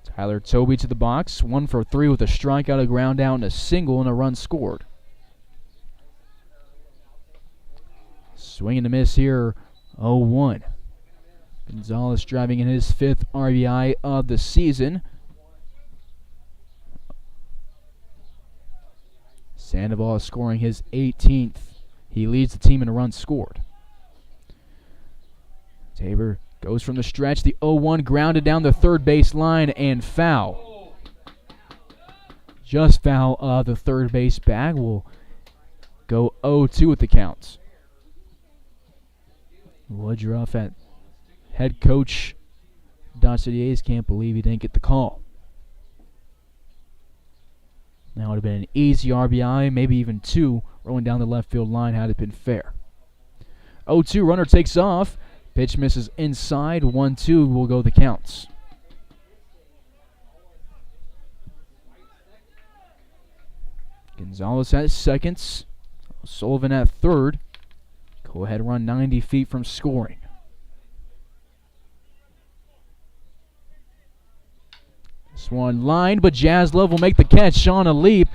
Tyler Toby to the box, 1 for 3 with a strikeout, a ground out, and a single, and a run scored. Swing and a miss here, 0-1. Gonzalez driving in his 5th RBI of the season. Sandoval is scoring his 18th. He leads the team in a run scored. Tabor goes from the stretch. The 0-1 grounded down the third base line and foul. Just foul of the third base bag. Will go 0-2 with the counts. Woodruff at head coach Dodge City A's can't believe he didn't get the call. That would have been an easy RBI, maybe even 2, rolling down the left field line had it been fair. 0-2, runner takes off. Pitch misses inside. 1-2 will go the counts. Gonzalez at seconds. Sullivan at third. Go ahead run 90 feet from scoring. This one lined, but Jaslov will make the catch on a leap.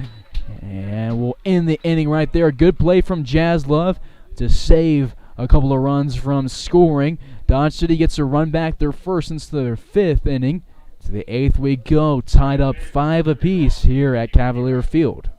And we'll end the inning right there. Good play from Jaslov to save a couple of runs from scoring. Dodge City gets a run back, their first since their 5th inning. To the 8th we go, tied up 5 apiece here at Cavalier Field.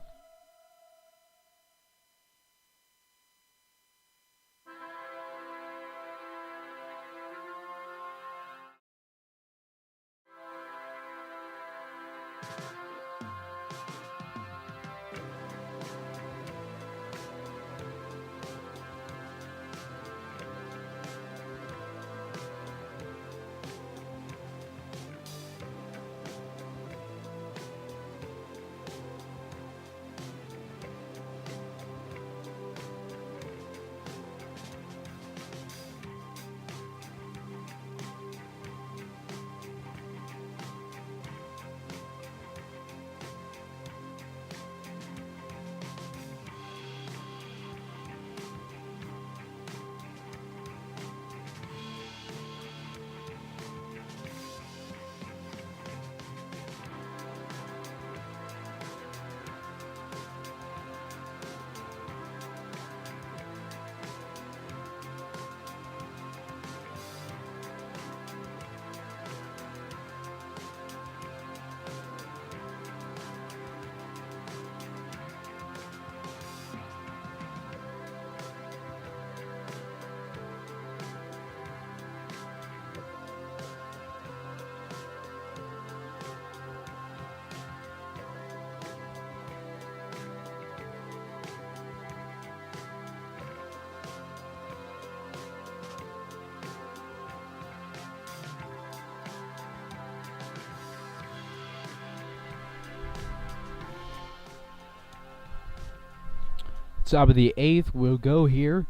Top of the 8th, we'll go here.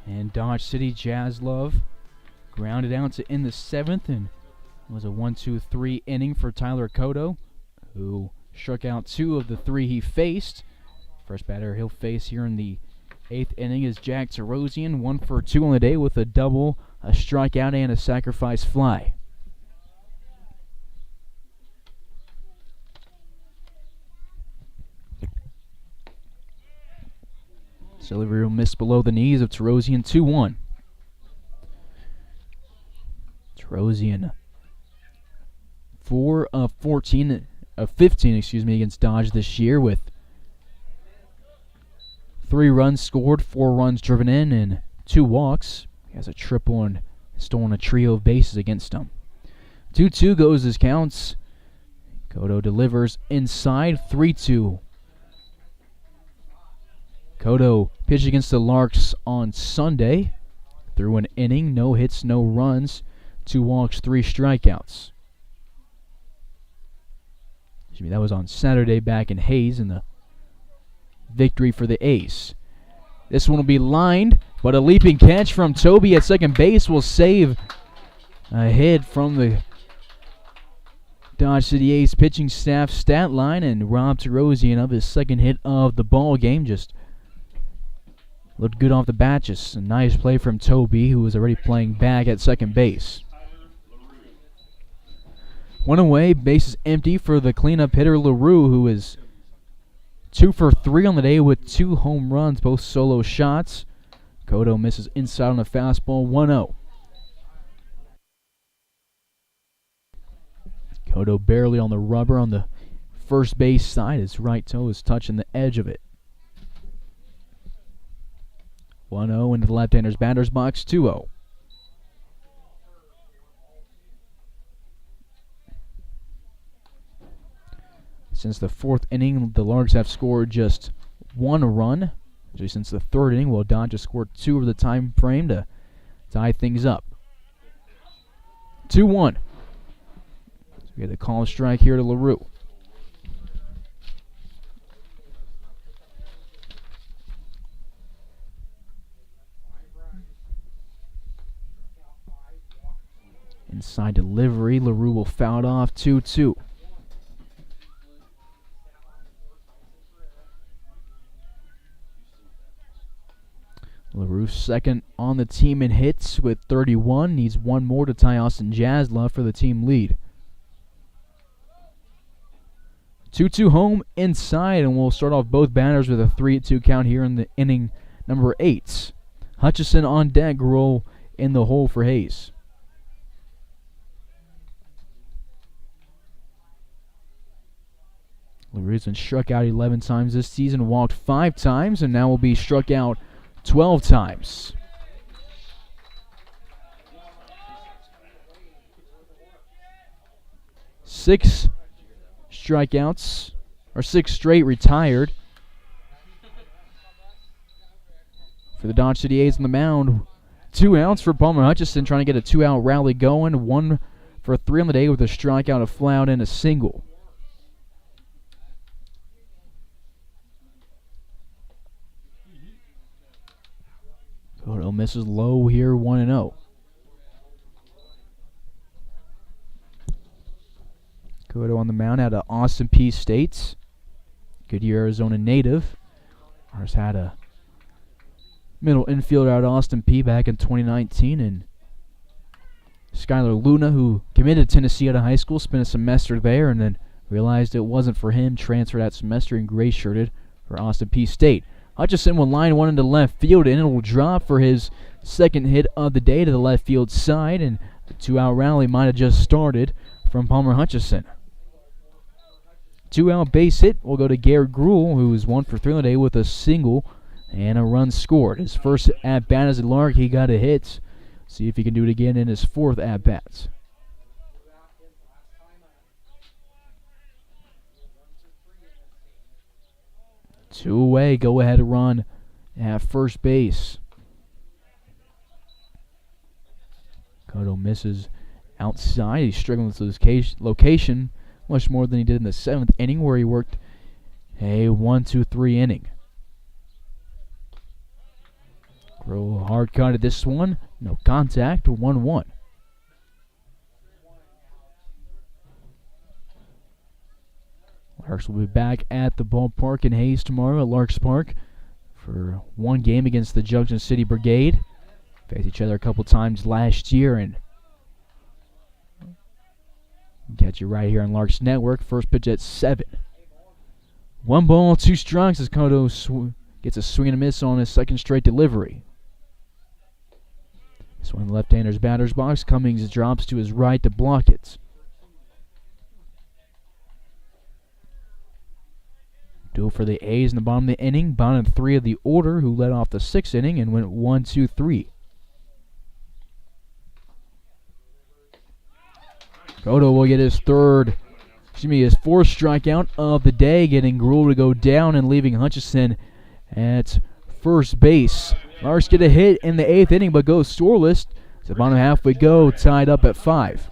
And Dodge City Jazz Love grounded out to end the 7th, and it was a 1-2-3 inning for Tyler Cotto, who struck out 2 of the 3 he faced. First batter he'll face here in the 8th inning is Jack Tarosian, 1 for 2 on the day with a double, a strikeout, and a sacrifice fly. Delivery will miss below the knees of Tarosian, 2-1. Tarosian 4 of 15 against Dodge this year, with 3 runs scored, 4 runs driven in, and 2 walks. He has a triple and stolen a trio of bases against him. 2-2 goes his counts. Cotto delivers inside, 3-2. Cotto pitched against the Larks on Sunday. Through an inning, no hits, no runs, 2 walks, 3 strikeouts. That was on Saturday back in Hayes in the victory for the A's. This one will be lined, but a leaping catch from Toby at second base will save a hit from the Dodge City A's pitching staff stat line and rob Tarosian of his second hit of the ball game. Just looked good off the bat. Just a nice play from Toby, who was already playing back at second base. 1 away, bases empty for the cleanup hitter LaRue, who is 2 for 3 on the day with 2 home runs, both solo shots. Cotto misses inside on a fastball, 1-0. Cotto barely on the rubber on the first base side. His right toe is touching the edge of it. 1-0 into the left-hander's batter's box, 2-0. Since the 4th inning, the Larks have scored just 1 run. Actually, since the 3rd inning, Dodge just scored 2 over the time frame to tie things up. 2-1. So we get a call strike here to LaRue. Inside delivery, LaRue will foul it off, 2-2. LaRue second on the team in hits with 31. Needs 1 more to tie Austin Jazz Love for the team lead. 2-2 home inside, and we'll start off both batters with a 3-2 count here in the inning number 8. Hutchison on deck, roll in the hole for Hayes. LaRue's been struck out 11 times this season, walked 5 times, and now will be struck out 12 times. Six strikeouts, or 6 straight retired for the Dodge City A's on the mound. 2 outs for Palmer Hutchison, trying to get a 2-out rally going. 1 for 3 on the day with a strikeout, a fly-out, and a single. Cotto misses low here, 1-0. Cotto on the mound out of Austin Peay State. Goodyear, Arizona native. Ours had a middle infielder out of Austin Peay back in 2019. And Skylar Luna, who committed to Tennessee out of high school, spent a semester there and then realized it wasn't for him, transferred that semester and gray-shirted for Austin Peay State. Hutchison will line 1 into left field, and it will drop for his second hit of the day to the left field side, and the 2-out rally might have just started from Palmer Hutchison. 2-out base hit will go to Garrett Gruhl, who is 1 for 3 on the day with a single and a run scored. His first at-bat as a Lark, he got a hit. See if he can do it again in his 4th at-bat. Two away, go ahead run at first base. Cotto misses outside. He's struggling with his location much more than he did in the 7th inning, where he worked a 1-2-3 inning. No hard cut at this one. No contact. 1-1. Larks will be back at the ballpark in Hayes tomorrow at Larks Park for one game against the Junction City Brigade. Faced each other a couple times last year, and get you right here on Larks Network. First pitch at 7. 1 ball, 2 strikes as Kodo gets a swing and a miss on his second straight delivery. This one, left-hander's batter's box. Cummings drops to his right to block it. Duel for the A's in the bottom of the inning. Bottom 3 of the order, who led off the 6th inning and went 1-2-3. Kodo will get his fourth strikeout of the day, getting Gruel to go down and leaving Hutchison at first base. Larks get a hit in the 8th inning but go scoreless. To the bottom half we go, tied up at 5.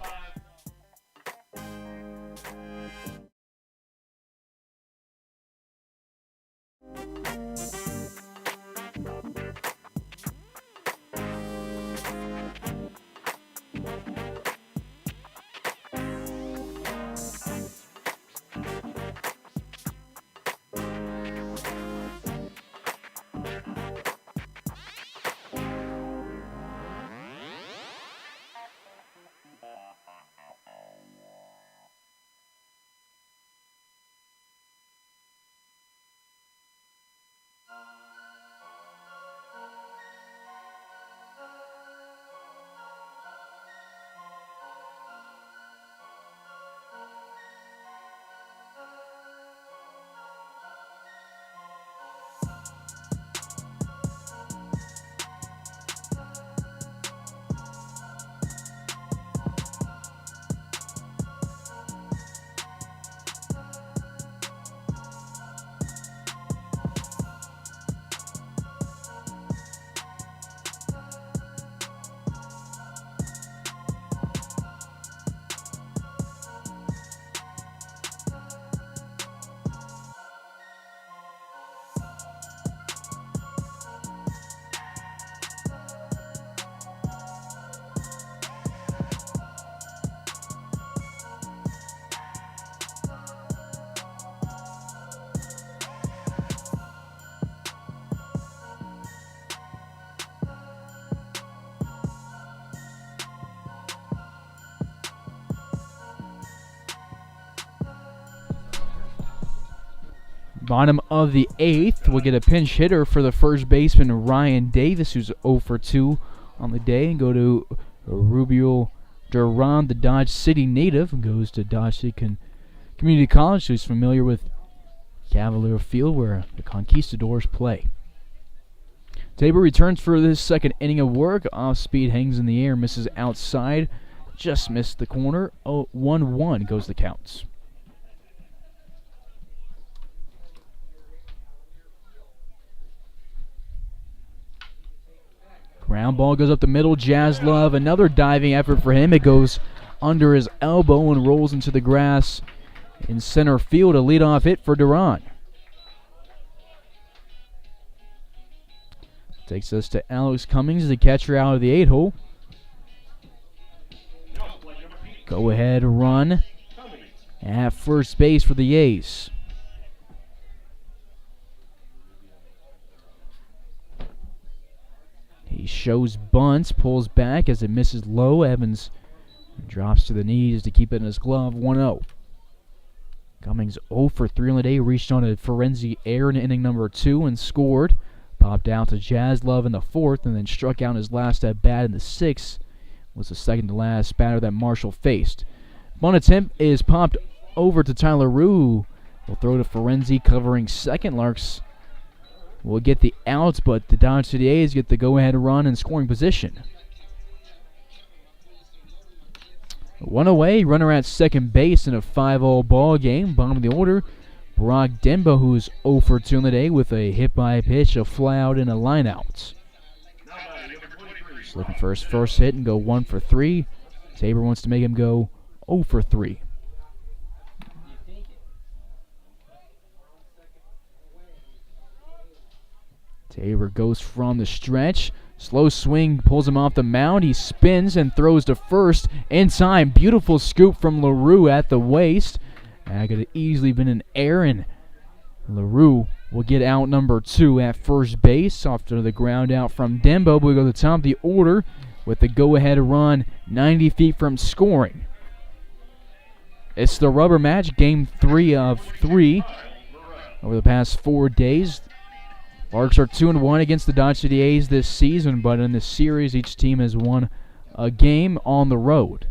Bottom of the 8th, we'll get a pinch hitter for the first baseman, Ryan Davis, who's 0 for 2 on the day, and go to Rubio Duran, the Dodge City native, goes to Dodge City Community College, who's familiar with Cavalier Field, where the Conquistadors play. Tabor returns for this second inning of work. Off speed, hangs in the air, misses outside, just missed the corner. 1-1 goes the counts. Ground ball goes up the middle. Jaslov, another diving effort for him. It goes under his elbow and rolls into the grass in center field. A leadoff hit for Duran. Takes us to Alex Cummings, the catcher out of the 8-hole. Go ahead run at first base for the A's. He shows bunts, pulls back as it misses low. Evans drops to the knees to keep it in his glove. 1-0. Cummings 0 for 3 on the day. Reached on a Ferenzi error in inning number 2 and scored. Popped out to Jaslov in the 4th and then struck out in his last at bat in the 6th. Was the second to last batter that Marshall faced. Bunt attempt is popped over to Tyler Rue. Will throw to Ferenzi covering second. Larks will get the outs, but the Dodge City A's get the go-ahead run in scoring position. One away, runner at second base in a 5-all ball game. Bottom of the order, Brock Denbo, who's 0 for 2 on the day with a hit by pitch, a fly out, and a line out. Just looking for his first hit and go 1 for 3. Tabor wants to make him go 0 for 3. Tabor goes from the stretch, Slow swing pulls him off the mound. He spins and throws to first in time. Beautiful scoop from LaRue at the waist. That could have easily been an error, and LaRue will get out number 2 at first base after the ground out from Dembo. But we go to the top of the order with the go-ahead run 90 feet from scoring. It's the rubber match, game 3 of 3 over the past 4 days. Larks are 2-1 against the Dodge City A's this season, but in this series, each team has won a game on the road.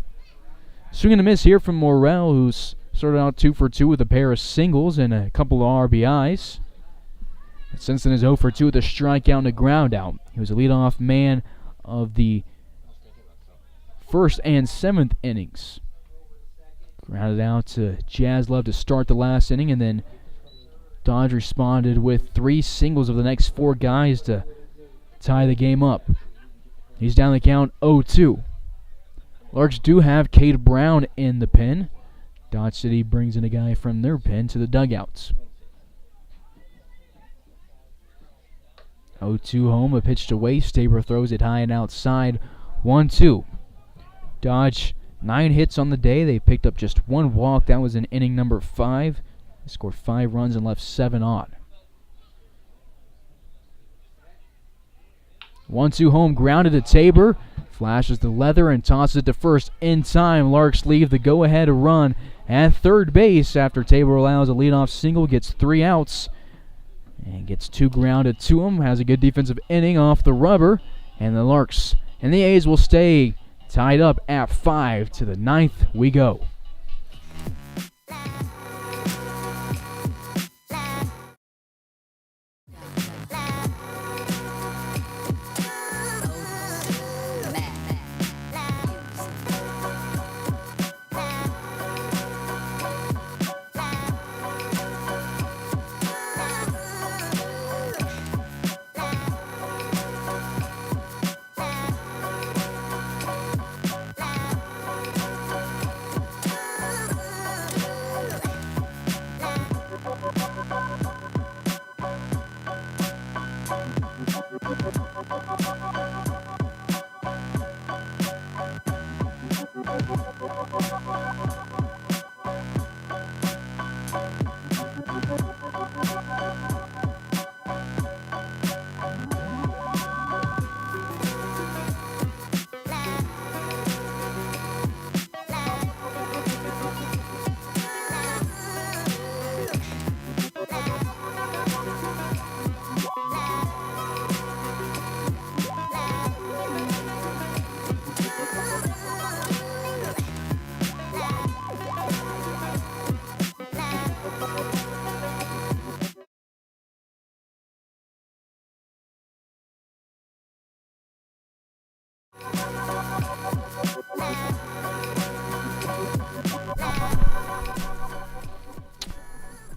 Swing and a miss here from Morrell, who's started out 2 for 2 with a pair of singles and a couple of RBIs. Simpson is 0 for 2 with a strikeout and a ground out. He was a leadoff man of the first and 7th innings. Grounded out to Jaslove to start the last inning, and then Dodge responded with 3 singles of the next 4 guys to tie the game up. He's down the count 0-2. Larks do have Cade Brown in the pen. Dodge City brings in a guy from their pen to the dugouts. 0-2 home, a pitch to waste. Tabor throws it high and outside. 1-2. Dodge 9 hits on the day. They picked up just 1 walk. That was in inning number 5. They scored 5 runs and left 7 on. 1-2 home, grounded to Tabor. Flashes the leather and tosses it to first in time. Larks leave the go-ahead run at third base after Tabor allows a leadoff single, gets 3 outs, and gets 2 grounded to him. Has a good defensive inning off the rubber, and the Larks and the A's will stay tied up at 5 to the 9th we go.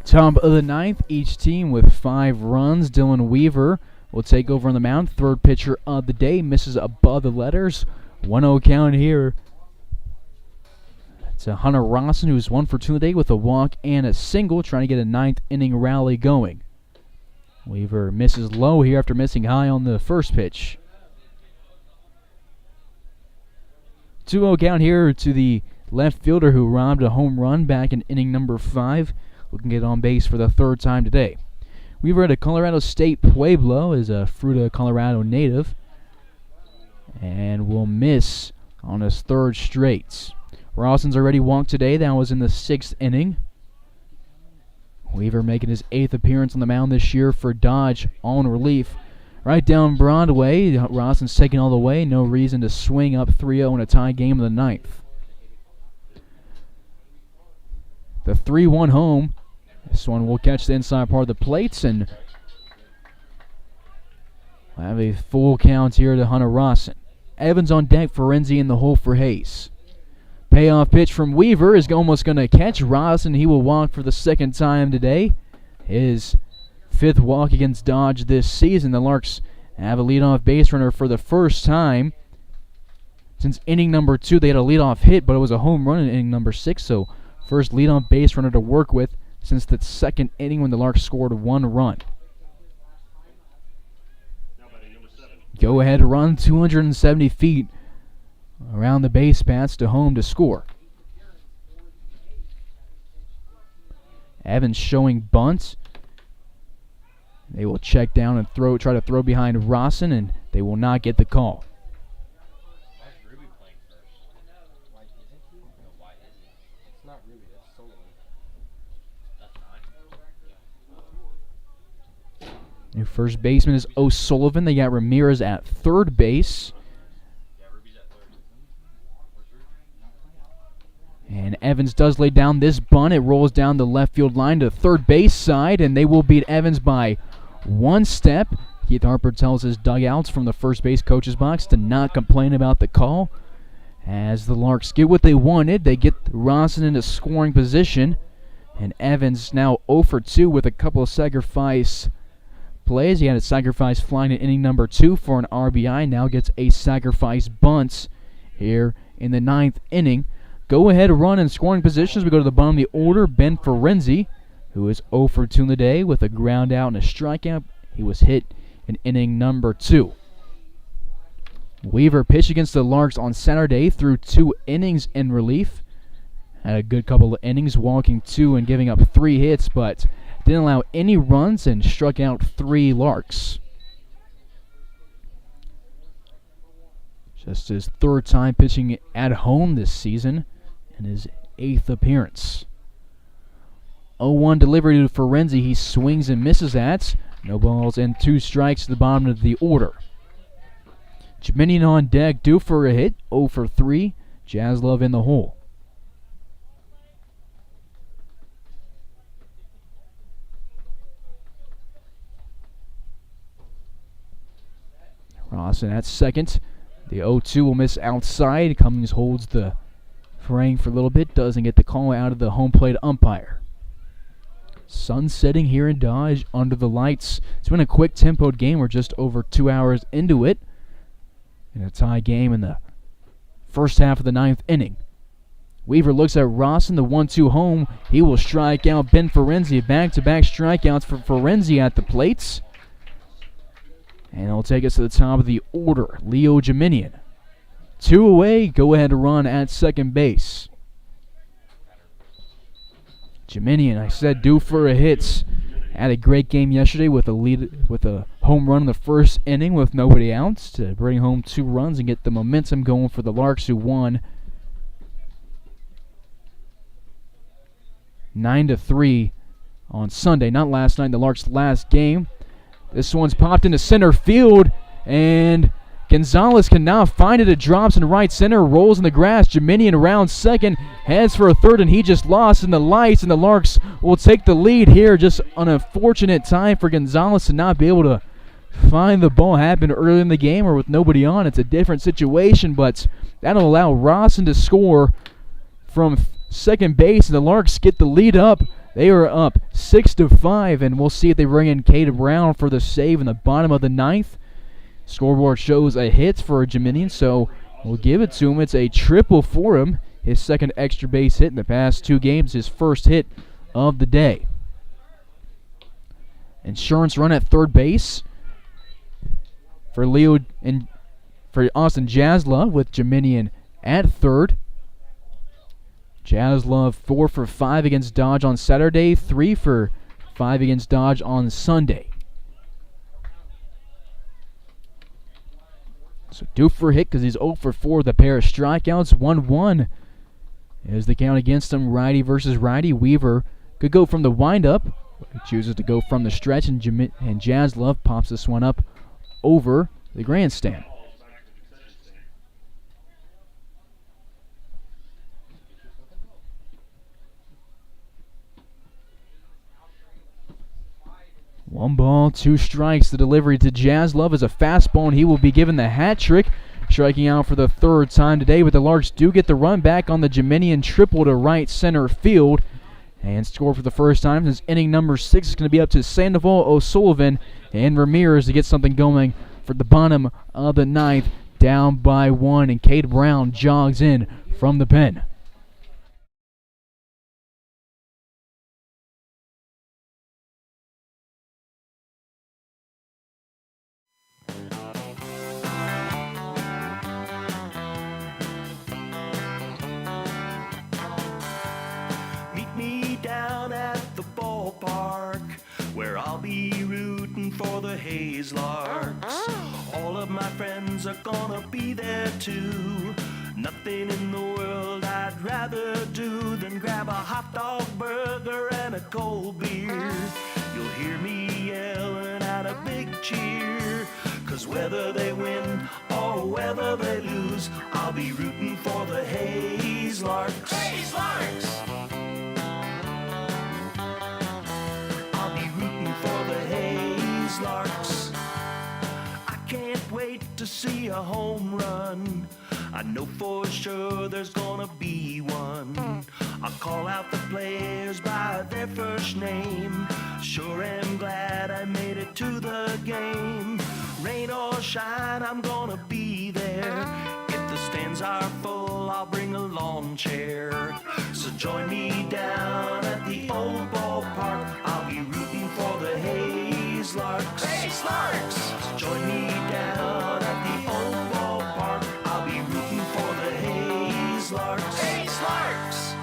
Top of the 9th, each team with 5 runs. Dylan Weaver will take over on the mound. Third pitcher of the day, misses above the letters. 1-0 count here. It's Hunter Rawson, who's 1 for 2 today with a walk and a single, trying to get a 9th inning rally going. Weaver misses low here after missing high on the first pitch. 2-0 count here to the left fielder who robbed a home run back in inning number 5. Looking to get on base for the 3rd time today. Weaver at a Colorado State Pueblo, is a Fruita, Colorado native, and will miss on his 3rd straight. Rawson's already walked today. That was in the 6th inning. Weaver making his 8th appearance on the mound this year for Dodge on relief. Right down Broadway, Rawson's taking all the way. No reason to swing up 3-0 in a tie game of the 9th. The 3-1 home. This one will catch the inside part of the plates, and we'll have a full count here to Hunter Rawson. Evans on deck for Renzi in the hole for Hayes. Payoff pitch from Weaver is almost going to catch Rawson. He will walk for the 2nd time today. His 5th walk against Dodge this season. The Larks have a leadoff base runner for the first time since inning number 2. They had a leadoff hit, but it was a home run in inning number 6, so first leadoff base runner to work with since the 2nd inning when the Larks scored 1 run. go ahead run 270 feet around the base paths to home to score. Evans showing bunts. They will check down and try to throw behind Rawson, and they will not get the call. New first baseman is O'Sullivan. They got Ramirez at third base. And Evans does lay down this bunt. It rolls down the left field line to the third base side, and they will beat Evans by one step. Keith Harper tells his dugouts from the first base coach's box to not complain about the call. As the Larks get what they wanted, they get Rawson into scoring position. And Evans now 0 for 2 with a couple of sacrifice plays. He had a sacrifice flying in inning number 2 for an RBI. Now gets a sacrifice bunt here in the 9th inning. Go ahead run in scoring positions. We go to the bottom of the order. Ben Ferenzi, who is 0 for 2 in the day with a ground out and a strikeout. He was hit in inning number 2. Weaver pitched against the Larks on Saturday through 2 innings in relief. Had a good couple of innings, walking 2 and giving up 3 hits, but didn't allow any runs and struck out 3 Larks. Just his 3rd time pitching at home this season and his 8th appearance. 0-1 delivery to Ferenzi. He swings and misses at. No balls and 2 strikes to the bottom of the order. Jiminian on deck, due for a hit. 0 for 3. Jaslov in the hole. Rawson at second. The 0-2 will miss outside. Cummings holds the frame for a little bit. Doesn't get the call out of the home plate umpire. Sun setting here in Dodge under the lights. It's been a quick tempoed game. We're just over 2 hours into it. In a tie game in the first half of the 9th inning. Weaver looks at Rawson, the 1-2 home. He will strike out Ben Ferenzi. Back-to-back strikeouts for Ferenzi at the plates. And it'll take us to the top of the order. Leo Jiminian. 2 away. Go ahead to run at second base. Jiminian, I said, due for a hit. Had a great game yesterday with a home run in the first inning with nobody out to bring home 2 runs and get the momentum going for the Larks, who won 9-3 on Sunday. Not last night, the Larks' last game. This one's popped into center field, and Gonzalez can now find it. It drops in right center, rolls in the grass. Jiminian around second, heads for a third, and he just lost in the lights, and the Larks will take the lead here. Just an unfortunate time for Gonzalez to not be able to find the ball. Happened early in the game or with nobody on. It's a different situation, but that'll allow Rawson to score from second base, and the Larks get the lead up. They are up 6-5, and we'll see if they bring in Cade Brown for the save in the bottom of the 9th. Scoreboard shows a hit for Jiminian, so we'll give it to him. It's a triple for him. His second extra base hit in the past 2 games, his first hit of the day. Insurance run at third base for Leo and for Austin Jaslov with Jiminian at third. Jaslov 4 for 5 against Dodge on Saturday, 3 for 5 against Dodge on Sunday. So due for a hit because he's 0 for 4 with a pair of strikeouts. 1-1 is the count against him. Righty versus righty. Weaver could go from the windup. He chooses to go from the stretch, and Jaslov pops this one up over the grandstand. One ball, 2 strikes. The delivery to Jaslov is a fastball, and he will be given the hat trick, striking out for the 3rd time today. But the Larks do get the run back on the Jiminian triple to right center field and score for the first time since inning number 6 is going to be up to Sandoval, O'Sullivan, and Ramirez to get something going for the bottom of the 9th, down by 1, and Cade Brown jogs in from the pen. Hayes Larks. All of my friends are gonna be there too. Nothing in the world I'd rather do than grab a hot dog burger and a cold beer. You'll hear me yelling out a big cheer, 'cause whether they win or whether they lose, I'll be rooting for the Hayes Larks. Hayes Larks! I'll be rooting for the Hayes Larks. I can't wait to see a home run. I know for sure there's gonna be one. I'll call out the players by their first name. Sure am glad I made it to the game. Rain or shine, I'm gonna be there. If the stands are full, I'll bring a lawn chair. So join me down at the old ballpark. I'll be rooting for the Hayes Larks. Hayes Larks! So join me down at the old ballpark. I'll be rooting for the Hayes Larks. Hayes Larks!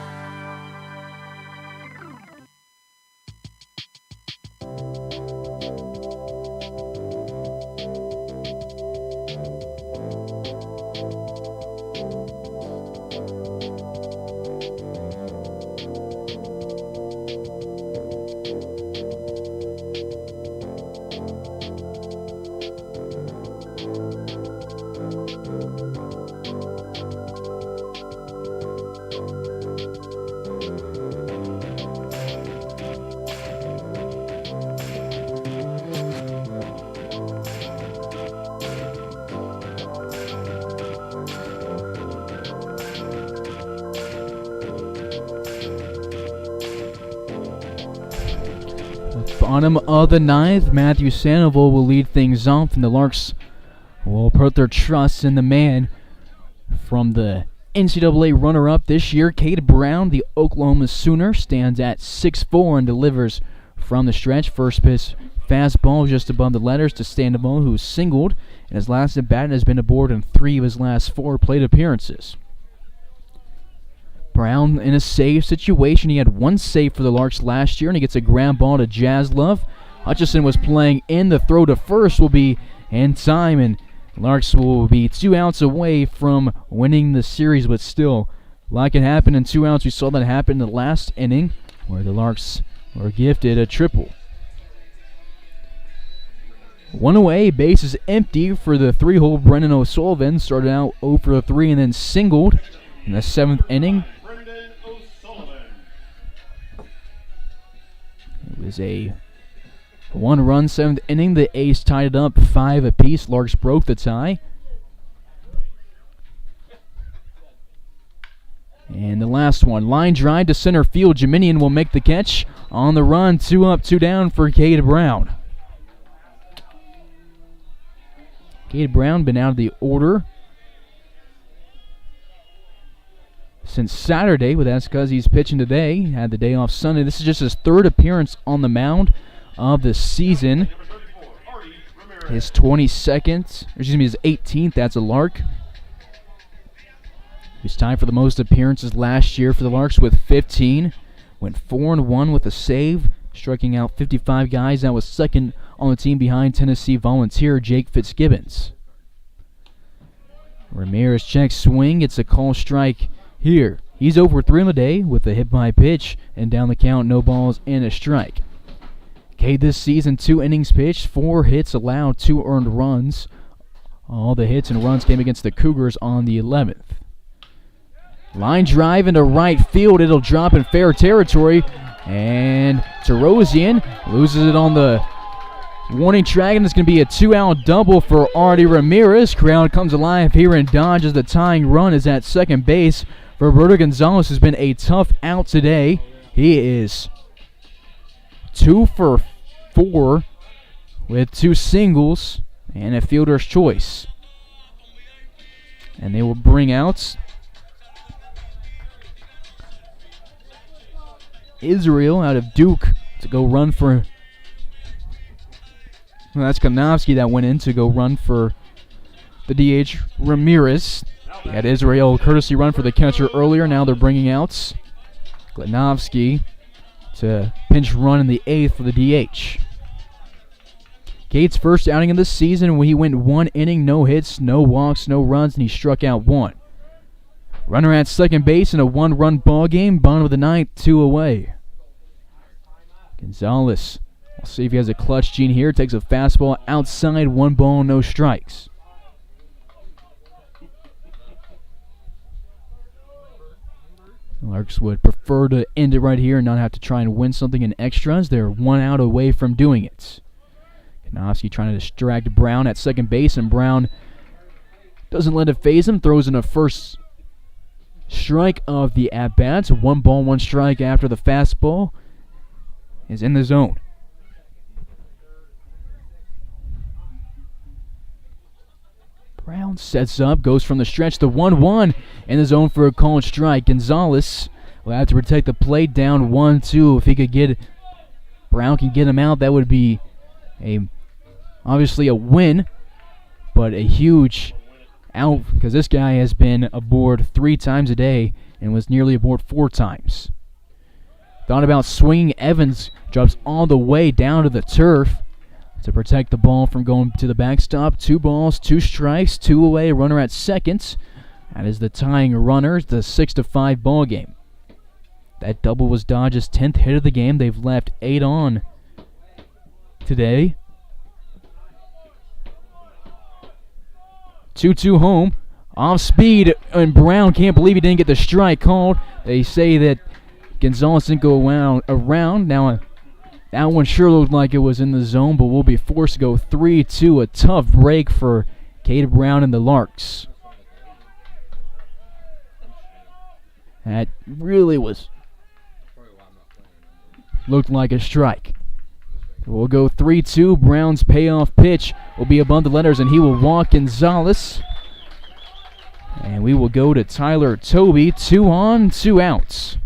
Bottom of the ninth, Matthew Sandoval will lead things off, and the Larks will put their trust in the man from the NCAA runner-up this year, Cade Brown. The Oklahoma Sooner stands at 6'4" and delivers from the stretch. First pitch fastball just above the letters to Sandoval, who singled, and his last at bat has been aboard in 3 of his last 4 plate appearances. Brown in a save situation. He had 1 save for the Larks last year, and he gets a ground ball to Jaslove. Hutchison was playing in. The throw to first will be in time, and Larks will be 2 outs away from winning the series, but still, a lot can happen in 2 outs. We saw that happen in the last inning, where the Larks were gifted a triple. 1 away, base is empty for the 3-hole Brennan O'Sullivan. Started out 0 for 3 and then singled in the 7th inning. It was a 1-run 7th inning. The A's tied it up 5 apiece. Larks broke the tie. And the last one, line drive to center field. Jeminian will make the catch on the run. 2 up, 2 down for Cade Brown. Cade Brown been out of the order since Saturday, but that's because he's pitching today. He had the day off Sunday. This is just his 3rd appearance on the mound of the season. His 22nd, excuse me, his 18th. That's a Lark. He was tied for the most appearances last year for the Larks with 15. Went 4-1 with a save, striking out 55 guys. That was second on the team behind Tennessee Volunteer Jake Fitzgibbons. Ramirez checks swing. It's a call strike here. He's over 3 on the day with a hit by pitch, and down the count, no balls and a strike. Cade this season, 2 innings pitched, 4 hits allowed, 2 earned runs. All the hits and runs came against the Cougars on the 11th. Line drive into right field. It'll drop in fair territory, and Terosian loses it on the warning track, and it's going to be a 2-out double for Artie Ramirez. Crowd comes alive here in Dodge as the tying run is at second base. Roberto Gonzalez has been a tough out today. He is 2 for 4 with 2 singles and a fielder's choice. And they will bring out Israel out of Duke to go run for... Well, that's Konofsky that went in to go run for the DH Ramirez. They had Israel courtesy run for the catcher earlier. Now they're bringing out Glanovsky to pinch run in the 8th for the DH. Cade's first outing of the season when he went 1 inning, no hits, no walks, no runs, and he struck out 1. Runner at second base in a 1-run ball game. Bottom of the ninth, 2 away. Gonzalez, we'll see if he has a clutch gene here. Takes a fastball outside, 1 ball, no strikes. Larks would prefer to end it right here and not have to try and win something in extras. They're 1 out away from doing it. Kanofsky trying to distract Brown at second base, and Brown doesn't let it phase him. Throws in a first strike of the at-bats. 1 ball, 1 strike after the fastball is in the zone. Brown sets up, goes from the stretch to 1-1 in the zone for a called strike. Gonzalez will have to protect the plate, down 1-2. If he could get Brown can get him out, that would be obviously a win, but a huge out because this guy has been aboard 3 times a day and was nearly aboard 4 times. Thought about swinging. Evans drops all the way down to the turf to protect the ball from going to the backstop. 2 balls, 2 strikes, 2 away, runner at second. That is the tying runner, the 6-5 ball game. That double was Dodge's 10th hit of the game. They've left 8 on today. 2-2 home. Off speed, and Brown can't believe he didn't get the strike called. They say that Gonzalez didn't go around. Now, that one sure looked like it was in the zone, but we'll be forced to go 3-2. A tough break for Cade Brown and the Larks. That really looked like a strike. We'll go 3-2. Brown's payoff pitch will be above the letters, and he will walk Gonzalez. And we will go to Tyler Toby. 2 on, 2 outs.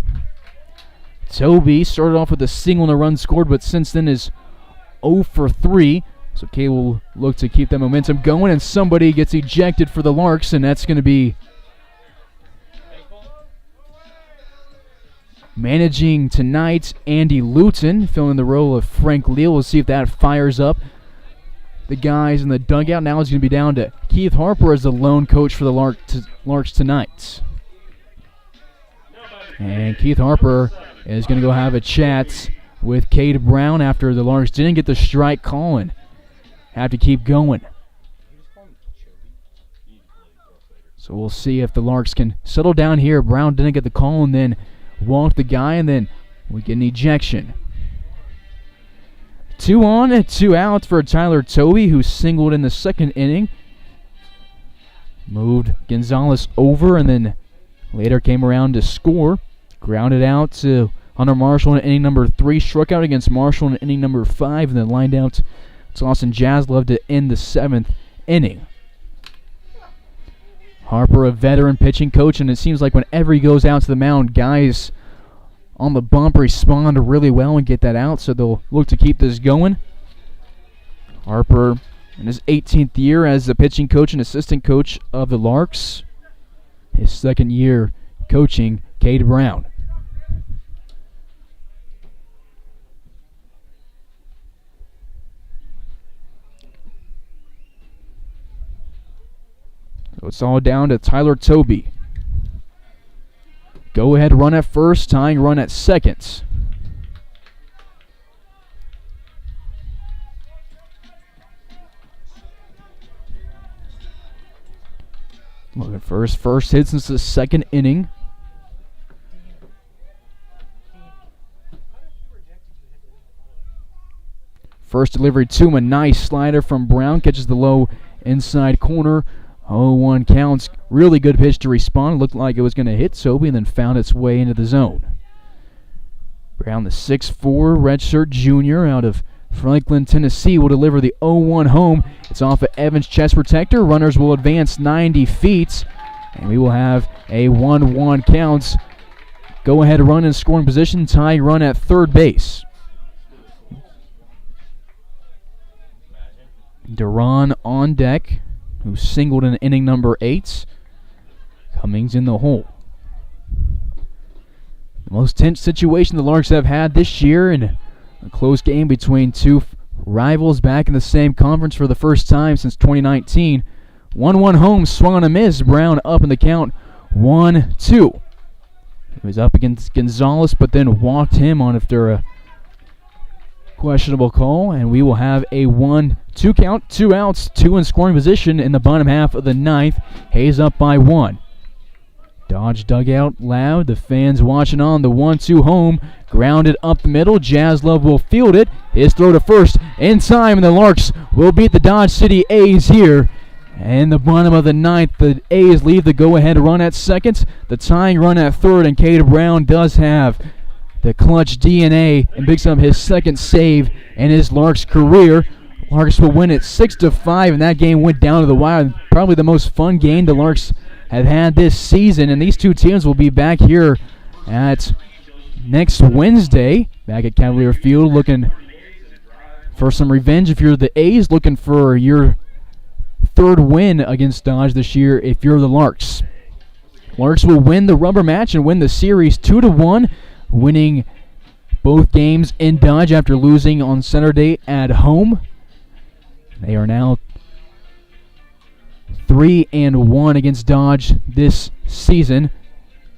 Toby started off with a single and a run scored, but since then is 0 for 3. So Kay will look to keep that momentum going, and somebody gets ejected for the Larks, and that's going to be managing tonight Andy Luton, filling the role of Frank Leal. We'll see if that fires up the guys in the dugout. Now it's going to be down to Keith Harper as the lone coach for the Larks tonight. And Keith Harper is going to go have a chat with Cade Brown after the Larks didn't get the strike call and have to keep going. So we'll see if the Larks can settle down here. Brown didn't get the call and then walked the guy, and then we get an ejection. 2 on and 2 outs for Tyler Toby, who singled in the second inning. Moved Gonzalez over and then later came around to score. Grounded out to Hunter Marshall in inning number 3. Struck out against Marshall in inning number 5, and then lined out to Austin Jaslov to end the 7th inning. Harper, a veteran pitching coach, and it seems like whenever he goes out to the mound, guys on the bump respond really well and get that out, so they'll look to keep this going. Harper in his 18th year as the pitching coach and assistant coach of the Larks. His 2nd year coaching Cade Brown. So it's all down to Tyler Toby. Go ahead run at first, tying run at second. Look at first hit since the 2nd inning. First delivery to him, a nice slider from Brown, catches the low inside corner. 0-1 counts. Really good pitch to respond. Looked like it was going to hit Toby and then found its way into the zone. Brown, the 6'4 redshirt junior out of Franklin, Tennessee, will deliver the 0-1 home. It's off of Evans' chest protector. Runners will advance 90 feet, and we will have a 1-1 count. Go ahead run in scoring position. Tie run at third base. Duran on deck, who singled in inning number 8. Cummings in the hole. The most tense situation the Larks have had this year in a close game between two rivals back in the same conference for the first time since 2019. 1-1 home, swung on a miss. Brown up in the count, 1-2. He was up against Gonzalez, but then walked him on after a questionable call, and we will have a 1-2 count, 2 outs, 2 in scoring position in the bottom half of the ninth. Hayes up by 1. Dodge dugout loud, the fans watching on. The 1-2 home, grounded up the middle. Jaslove will field it. His throw to first in time, and the Larks will beat the Dodge City A's here. And the bottom of the ninth, the A's leave the go-ahead run at second, the tying run at third, and Cade Brown does have the clutch DNA and picks up his second save in his Larks career. Larks will win it 6-5, and that game went down to the wire. Probably the most fun game the Larks have had this season, and these two teams will be back here at next Wednesday, back at Cavalier Field, looking for some revenge if you're the A's, looking for your third win against Dodge this year if you're the Larks. Larks will win the rubber match and win the series 2-1, winning both games in Dodge after losing on Saturday at home. They are now 3-1 against Dodge this season,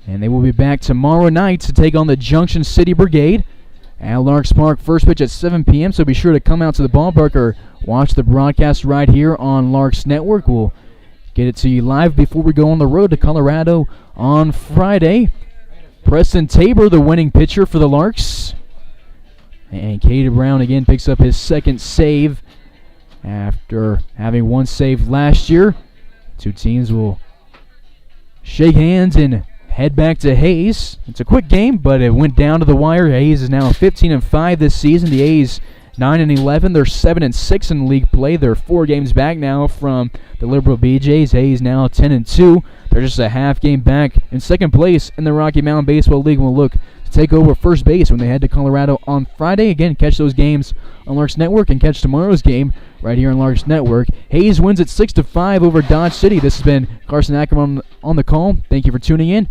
and they will be back tomorrow night to take on the Junction City Brigade at Larks Park. First pitch at 7 p.m., so be sure to come out to the ballpark or watch the broadcast right here on Larks Network. We'll get it to you live before we go on the road to Colorado on Friday. Preston Tabor, the winning pitcher for the Larks. And Cade Brown again picks up his second save after having one save last year. Two teams will shake hands and head back to Hayes. It's a quick game, but it went down to the wire. Hayes is now 15-5 this season. The A's 9-11. They're 7-6 in league play. They're 4 games back now from the Liberal BJs. Hayes now 10-2. They're just a half game back in second place in the Rocky Mountain Baseball League. Will look to take over first base when they head to Colorado on Friday. Again, catch those games on Larks Network and catch tomorrow's game right here on Larks Network. Hayes wins at 6-5 over Dodge City. This has been Carson Ackerman on the call. Thank you for tuning in.